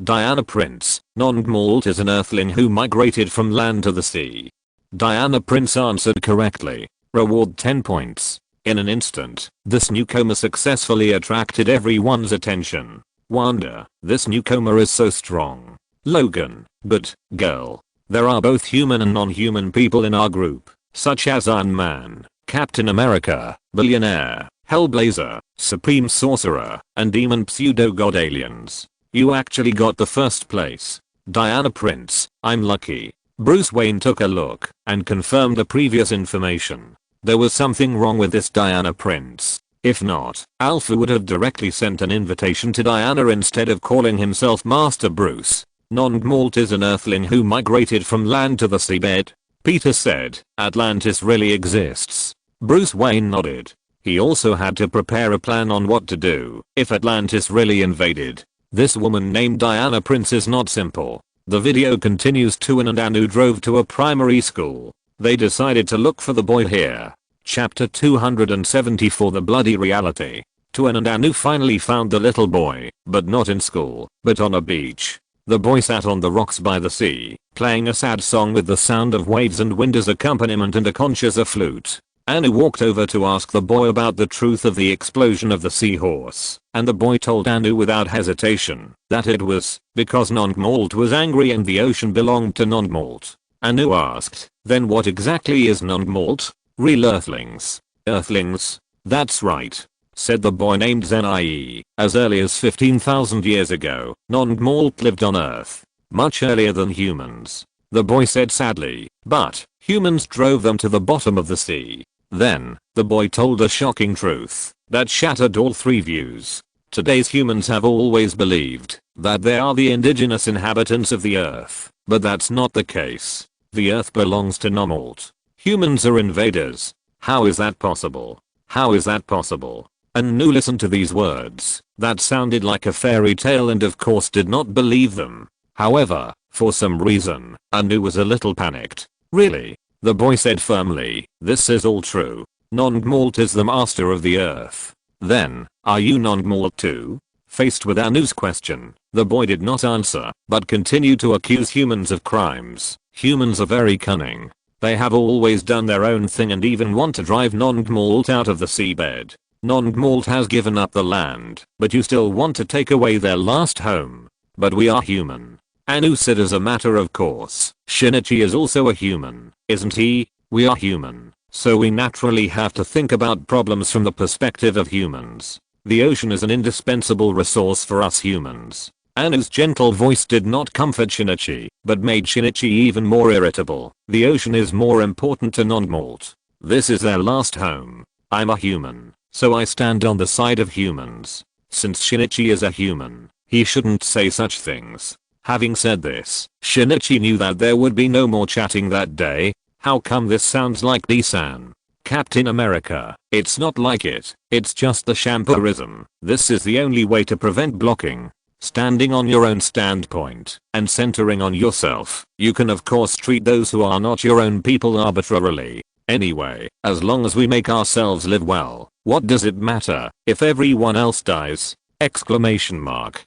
Diana Prince, non-Gmalt is an earthling who migrated from land to the sea. Diana Prince answered correctly. Reward 10 points. In an instant, this newcomer successfully attracted everyone's attention. Wanda, this newcomer is so strong. Logan, but, girl. There are both human and non-human people in our group, such as Iron Man, Captain America, Billionaire, Hellblazer, Supreme Sorcerer, and Demon Pseudo-God aliens. You actually got the first place. Diana Prince, I'm lucky. Bruce Wayne took a look and confirmed the previous information. There was something wrong with this Diana Prince. If not, Alpha would have directly sent an invitation to Diana instead of calling himself Master Bruce. Non-Gmalt is an earthling who migrated from land to the seabed. Peter said, Atlantis really exists. Bruce Wayne nodded. He also had to prepare a plan on what to do if Atlantis really invaded. This woman named Diana Prince is not simple. The video continues. Tuan and Anu drove to a primary school. They decided to look for the boy here. Chapter 274 The Bloody Reality. Tuan and Anu finally found the little boy, but not in school, but on a beach. The boy sat on the rocks by the sea, playing a sad song with the sound of waves and wind as accompaniment and a conch as a flute. Anu walked over to ask the boy about the truth of the explosion of the seahorse, and the boy told Anu without hesitation that it was because non-Gmalt was angry and the ocean belonged to non-Gmalt. Anu asked, then what exactly is non-Gmalt? Real earthlings. Earthlings? That's right, said the boy named Zenai. As early as 15,000 years ago, non-Gmalt lived on Earth. Much earlier than humans. The boy said sadly, but humans drove them to the bottom of the sea. Then, the boy told a shocking truth that shattered all three views. Today's humans have always believed that they are the indigenous inhabitants of the Earth, but that's not the case. The Earth belongs to non-Gmalt. Humans are invaders. How is that possible? How is that possible? Anu listened to these words that sounded like a fairy tale and of course did not believe them. However, for some reason, Anu was a little panicked. Really? The boy said firmly, this is all true. Non-Gmalt is the master of the Earth. Then, are you non-Gmalt too? Faced with Anu's question, the boy did not answer, but continued to accuse humans of crimes. Humans are very cunning. They have always done their own thing and even want to drive non-Gmalt out of the seabed. Non-Gmalt has given up the land, but you still want to take away their last home. But we are human. Anu said as a matter of course. Shinichi is also a human, isn't he? We are human, so we naturally have to think about problems from the perspective of humans. The ocean is an indispensable resource for us humans. Anu's gentle voice did not comfort Shinichi, but made Shinichi even more irritable. The ocean is more important to non-Gmalt. This is their last home. I'm a human, so I stand on the side of humans. Since Shinichi is a human, he shouldn't say such things. Having said this, Shinichi knew that there would be no more chatting that day. How come this sounds like D-san? Captain America, it's not like it. It's just the shampooism. This is the only way to prevent blocking. Standing on your own standpoint and centering on yourself, you can of course treat those who are not your own people arbitrarily. Anyway, as long as we make ourselves live well, what does it matter if everyone else dies? Exclamation mark.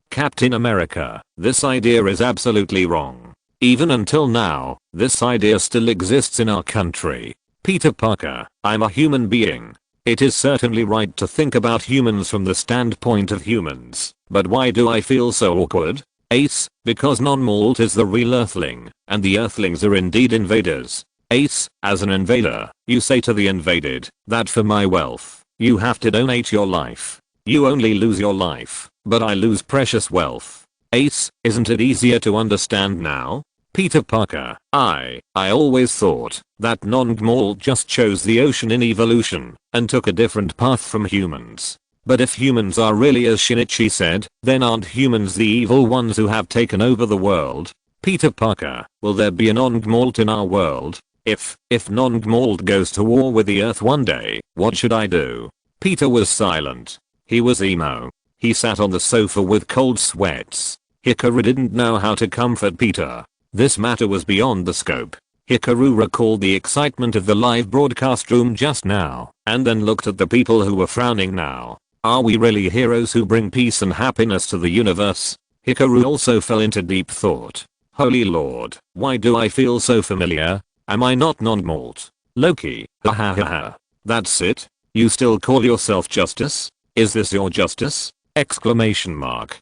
Captain America, this idea is absolutely wrong. Even until now, this idea still exists in our country. Peter Parker, I'm a human being. It is certainly right to think about humans from the standpoint of humans, but why do I feel so awkward? Ace, because non-Gmalt is the real earthling, and the earthlings are indeed invaders. Ace, as an invader, you say to the invaded that for my wealth, you have to donate your life. You only lose your life, but I lose precious wealth. Ace, isn't it easier to understand now? Peter Parker, I always thought that non-Gmalt just chose the ocean in evolution and took a different path from humans. But if humans are really as Shinichi said, then aren't humans the evil ones who have taken over the world? Peter Parker, will there be a non-Gmalt in our world? If non-Gmald goes to war with the Earth one day, what should I do? Peter was silent. He was emo. He sat on the sofa with cold sweats. Hikaru didn't know how to comfort Peter. This matter was beyond the scope. Hikaru recalled the excitement of the live broadcast room just now, and then looked at the people who were frowning now. Are we really heroes who bring peace and happiness to the universe? Hikaru also fell into deep thought. Holy Lord, why do I feel so familiar? Am I not non-Gmald? Loki, ha ha ha ha. That's it? You still call yourself Justice? Is this your justice? Exclamation mark.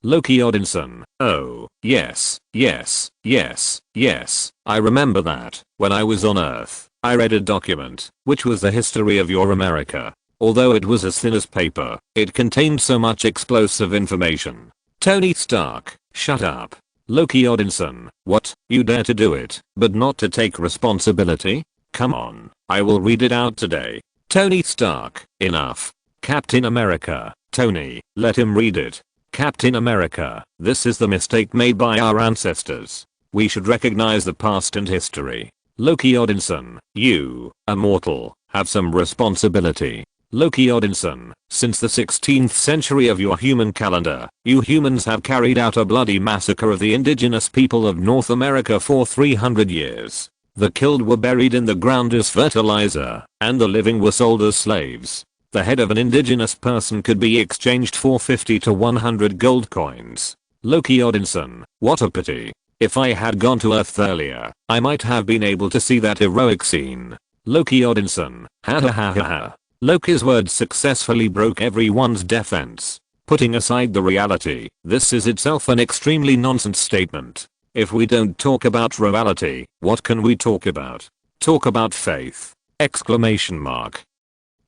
Loki Odinson, oh, yes, yes, yes, yes, I remember that. When I was on Earth, I read a document, which was the history of your America. Although it was as thin as paper, it contained so much explosive information. Tony Stark, shut up. Loki Odinson, what, you dare to do it, but not to take responsibility? Come on, I will read it out today. Tony Stark, enough. Captain America, Tony, let him read it. Captain America, this is the mistake made by our ancestors. We should recognize the past and history. Loki Odinson, you, a mortal, have some responsibility. Loki Odinson, since the 16th century of your human calendar, you humans have carried out a bloody massacre of the indigenous people of North America for 300 years. The killed were buried in the ground as fertilizer, and the living were sold as slaves. The head of an indigenous person could be exchanged for 50 to 100 gold coins. Loki Odinson, what a pity. If I had gone to Earth earlier, I might have been able to see that heroic scene. Loki Odinson, ha ha ha ha ha. Loki's words successfully broke everyone's defense. Putting aside the reality, this is itself an extremely nonsense statement. If we don't talk about reality, what can we talk about? Talk about faith! Exclamation mark.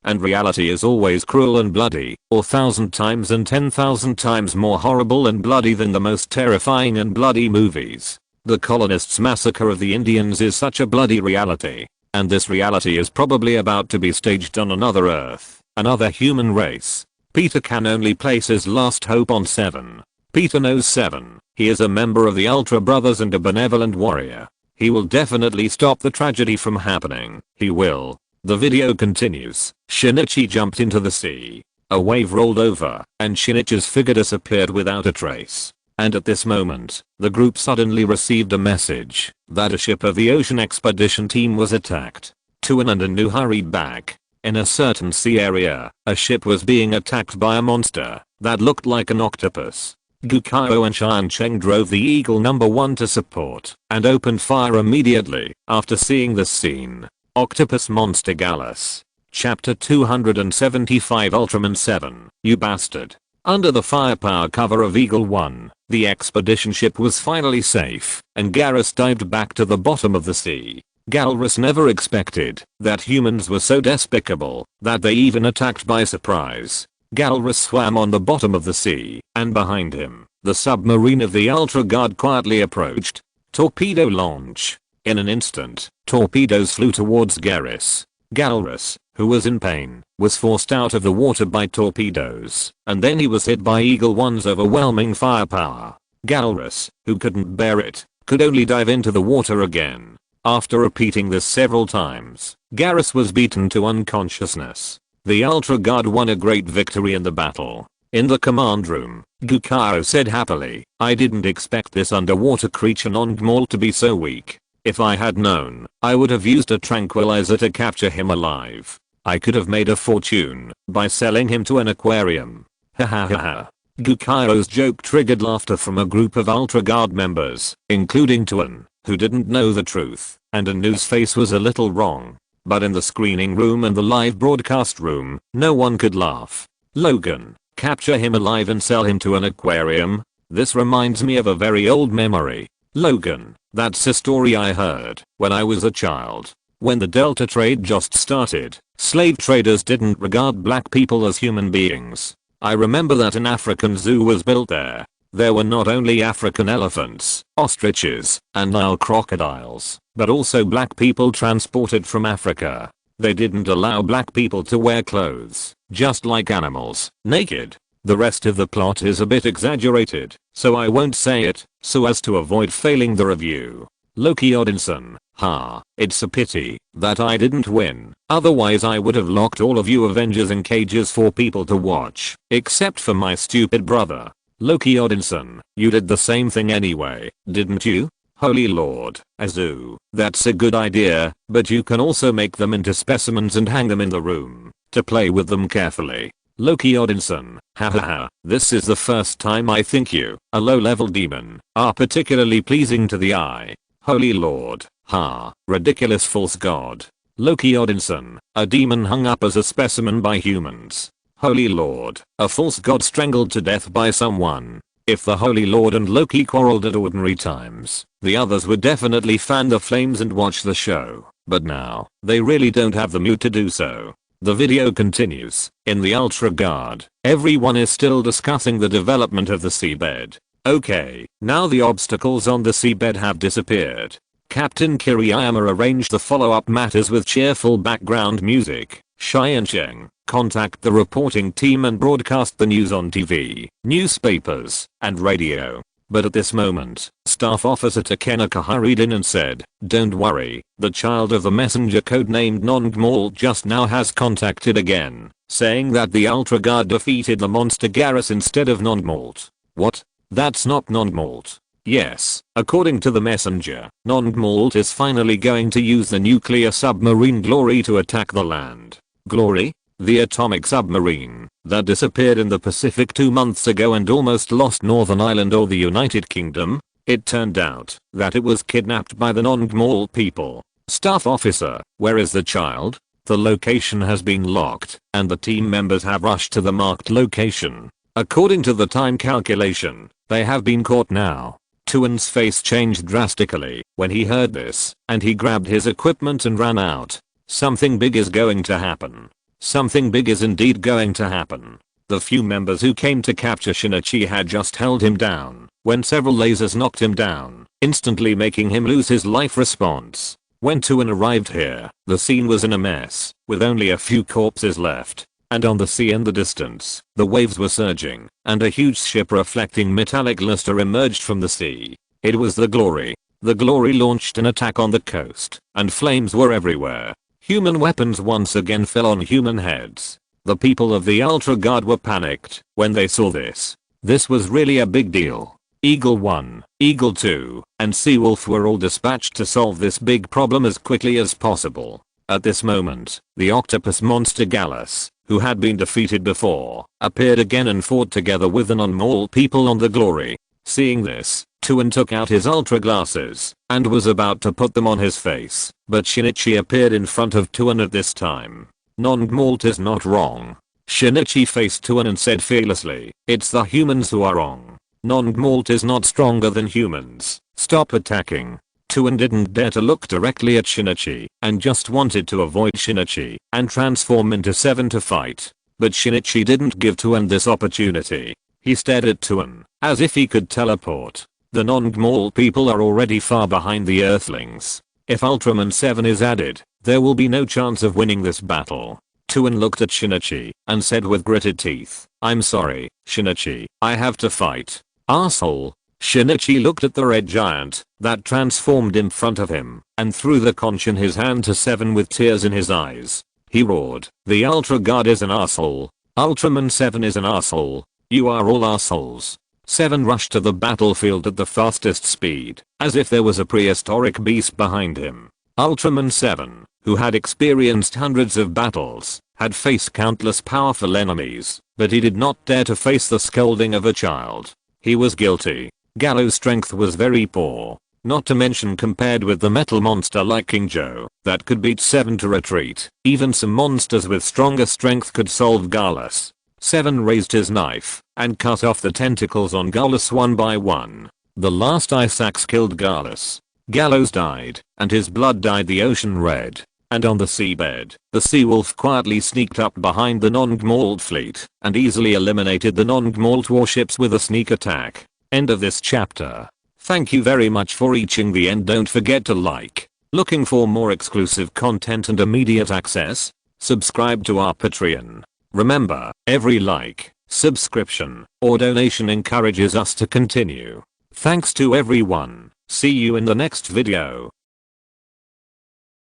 And reality is always cruel and bloody, or 1,000 times and 10,000 times more horrible and bloody than the most terrifying and bloody movies. The colonists' massacre of the Indians is such a bloody reality. And this reality is probably about to be staged on another Earth, another human race. Peter can only place his last hope on Seven. Peter knows Seven. He is a member of the Ultra Brothers and a benevolent warrior. He will definitely stop the tragedy from happening. He will. The video continues. Shinichi jumped into the sea. A wave rolled over, and Shinichi's figure disappeared without a trace. And at this moment, the group suddenly received a message that a ship of the Ocean Expedition team was attacked. Tuan and Anu hurried back. In a certain sea area, a ship was being attacked by a monster that looked like an octopus. Gukao and Shan Cheng drove the Eagle No. 1 to support and opened fire immediately after seeing this scene. Octopus Monster Gallus. Chapter 275 Ultraman 7, you bastard. Under the firepower cover of Eagle 1, the expedition ship was finally safe, and Garrus dived back to the bottom of the sea. Galrus never expected that humans were so despicable that they even attacked by surprise. Galrus swam on the bottom of the sea, and behind him, the submarine of the Ultra Guard quietly approached. Torpedo launch. In an instant, torpedoes flew towards Garrus. Galrus, who was in pain, was forced out of the water by torpedoes, and then he was hit by Eagle 1's overwhelming firepower. Galrus, who couldn't bear it, could only dive into the water again. After repeating this several times, Garrus was beaten to unconsciousness. The Ultra Guard won a great victory in the battle. In the command room, Gukao said happily, I didn't expect this underwater creature non-Gmald to be so weak. If I had known, I would have used a tranquilizer to capture him alive. I could have made a fortune by selling him to an aquarium. Ha ha ha ha. Gukao's joke triggered laughter from a group of Ultra Guard members, including Tuan, who didn't know the truth, and Anu's face was a little wrong. But in the screening room and the live broadcast room, no one could laugh. Logan, capture him alive and sell him to an aquarium? This reminds me of a very old memory. Logan, that's a story I heard when I was a child. When the Delta trade just started, slave traders didn't regard black people as human beings. I remember that an African zoo was built there. There were not only African elephants, ostriches, and Nile crocodiles, but also black people transported from Africa. They didn't allow black people to wear clothes, just like animals, naked. The rest of the plot is a bit exaggerated, so I won't say it, so as to avoid failing the review. Loki Odinson, Ha, it's a pity that I didn't win. Otherwise I would have locked all of you Avengers in cages for people to watch. Except for my stupid brother. Loki Odinson, you did the same thing anyway, didn't you? Holy lord, Azu, that's a good idea, but you can also make them into specimens and hang them in the room, to play with them carefully. Loki Odinson, hahaha, this is the first time I think you, a low-level demon, are particularly pleasing to the eye. Holy lord, ha, ridiculous false god. Loki Odinson, a demon hung up as a specimen by humans. Holy lord, a false god strangled to death by someone. If the Holy Lord and Loki quarreled at ordinary times, the others would definitely fan the flames and watch the show, but now, they really don't have the mood to do so. The video continues. In the Ultra Guard, everyone is still discussing the development of the seabed. Okay, now the obstacles on the seabed have disappeared. Captain Kiriyama arranged the follow-up matters with cheerful background music. Xiancheng, contact the reporting team and broadcast the news on TV, newspapers, and radio. But at this moment, Staff Officer Takenaka hurried in and said, "Don't worry, the child of the messenger codenamed Nongmol just now has contacted again, saying that the Ultra Guard defeated the monster Garrus instead of Nongmolt." What? That's not Nongmolt. Yes, according to the messenger, Nongmolt is finally going to use the nuclear submarine Glory to attack the land. Glory? The atomic submarine that disappeared in the Pacific 2 months ago and almost lost Northern Ireland or the United Kingdom? It turned out that it was kidnapped by the Nongmol people. Staff officer, where is the child? The location has been locked, and the team members have rushed to the marked location. According to the time calculation, they have been caught now. Tuan's face changed drastically when he heard this, and he grabbed his equipment and ran out. Something big is going to happen. Something big is indeed going to happen. The few members who came to capture Shinichi had just held him down when several lasers knocked him down, instantly making him lose his life response. When Tuan arrived here, the scene was in a mess, with only a few corpses left. And on the sea in the distance, the waves were surging, and a huge ship reflecting metallic luster emerged from the sea. It was the Glory. The Glory launched an attack on the coast, and flames were everywhere. Human weapons once again fell on human heads. The people of the Ultra Guard were panicked when they saw this. This was really a big deal. Eagle 1, Eagle 2, and Seawolf were all dispatched to solve this big problem as quickly as possible. At this moment, the octopus monster Gallus, who had been defeated before, appeared again and fought together with the non-Maul people on the Glory. Seeing this, Tuan took out his ultra glasses and was about to put them on his face, but Shinichi appeared in front of Tuan at this time. Nongmalt is not wrong. Shinichi faced Tuan and said fearlessly, "It's the humans who are wrong. Nongmalt is not stronger than humans. Stop attacking." Tuan didn't dare to look directly at Shinichi and just wanted to avoid Shinichi and transform into Seven to fight. But Shinichi didn't give Tuan this opportunity. He stared at Tuan as if he could teleport. The Nongmol people are already far behind the Earthlings. If Ultraman 7 is added, there will be no chance of winning this battle. Tuan looked at Shinichi and said with gritted teeth, "I'm sorry, Shinichi, I have to fight." Arsehole. Shinichi looked at the red giant that transformed in front of him and threw the conch in his hand to Seven with tears in his eyes. He roared, "The Ultra God is an arsehole. Ultraman 7 is an arsehole. You are all arseholes." Seven rushed to the battlefield at the fastest speed, as if there was a prehistoric beast behind him. Ultraman 7, who had experienced hundreds of battles, had faced countless powerful enemies, but he did not dare to face the scolding of a child. He was guilty. Gallo's strength was very poor, not to mention compared with the metal monster like King Joe, that could beat Seven to retreat. Even some monsters with stronger strength could solve Gallus. Seven raised his knife and cut off the tentacles on Gallus one by one. The last ice axe killed Gallus. Gallows died, and his blood dyed the ocean red. And on the seabed, the Seawolf quietly sneaked up behind the Nongmalt fleet and easily eliminated the Nongmalt warships with a sneak attack. End of this chapter. Thank you very much for reaching the end. Don't forget to like. Looking for more exclusive content and immediate access? Subscribe to our Patreon. Remember, every like, subscription, or donation encourages us to continue. Thanks to everyone. See you in the next video.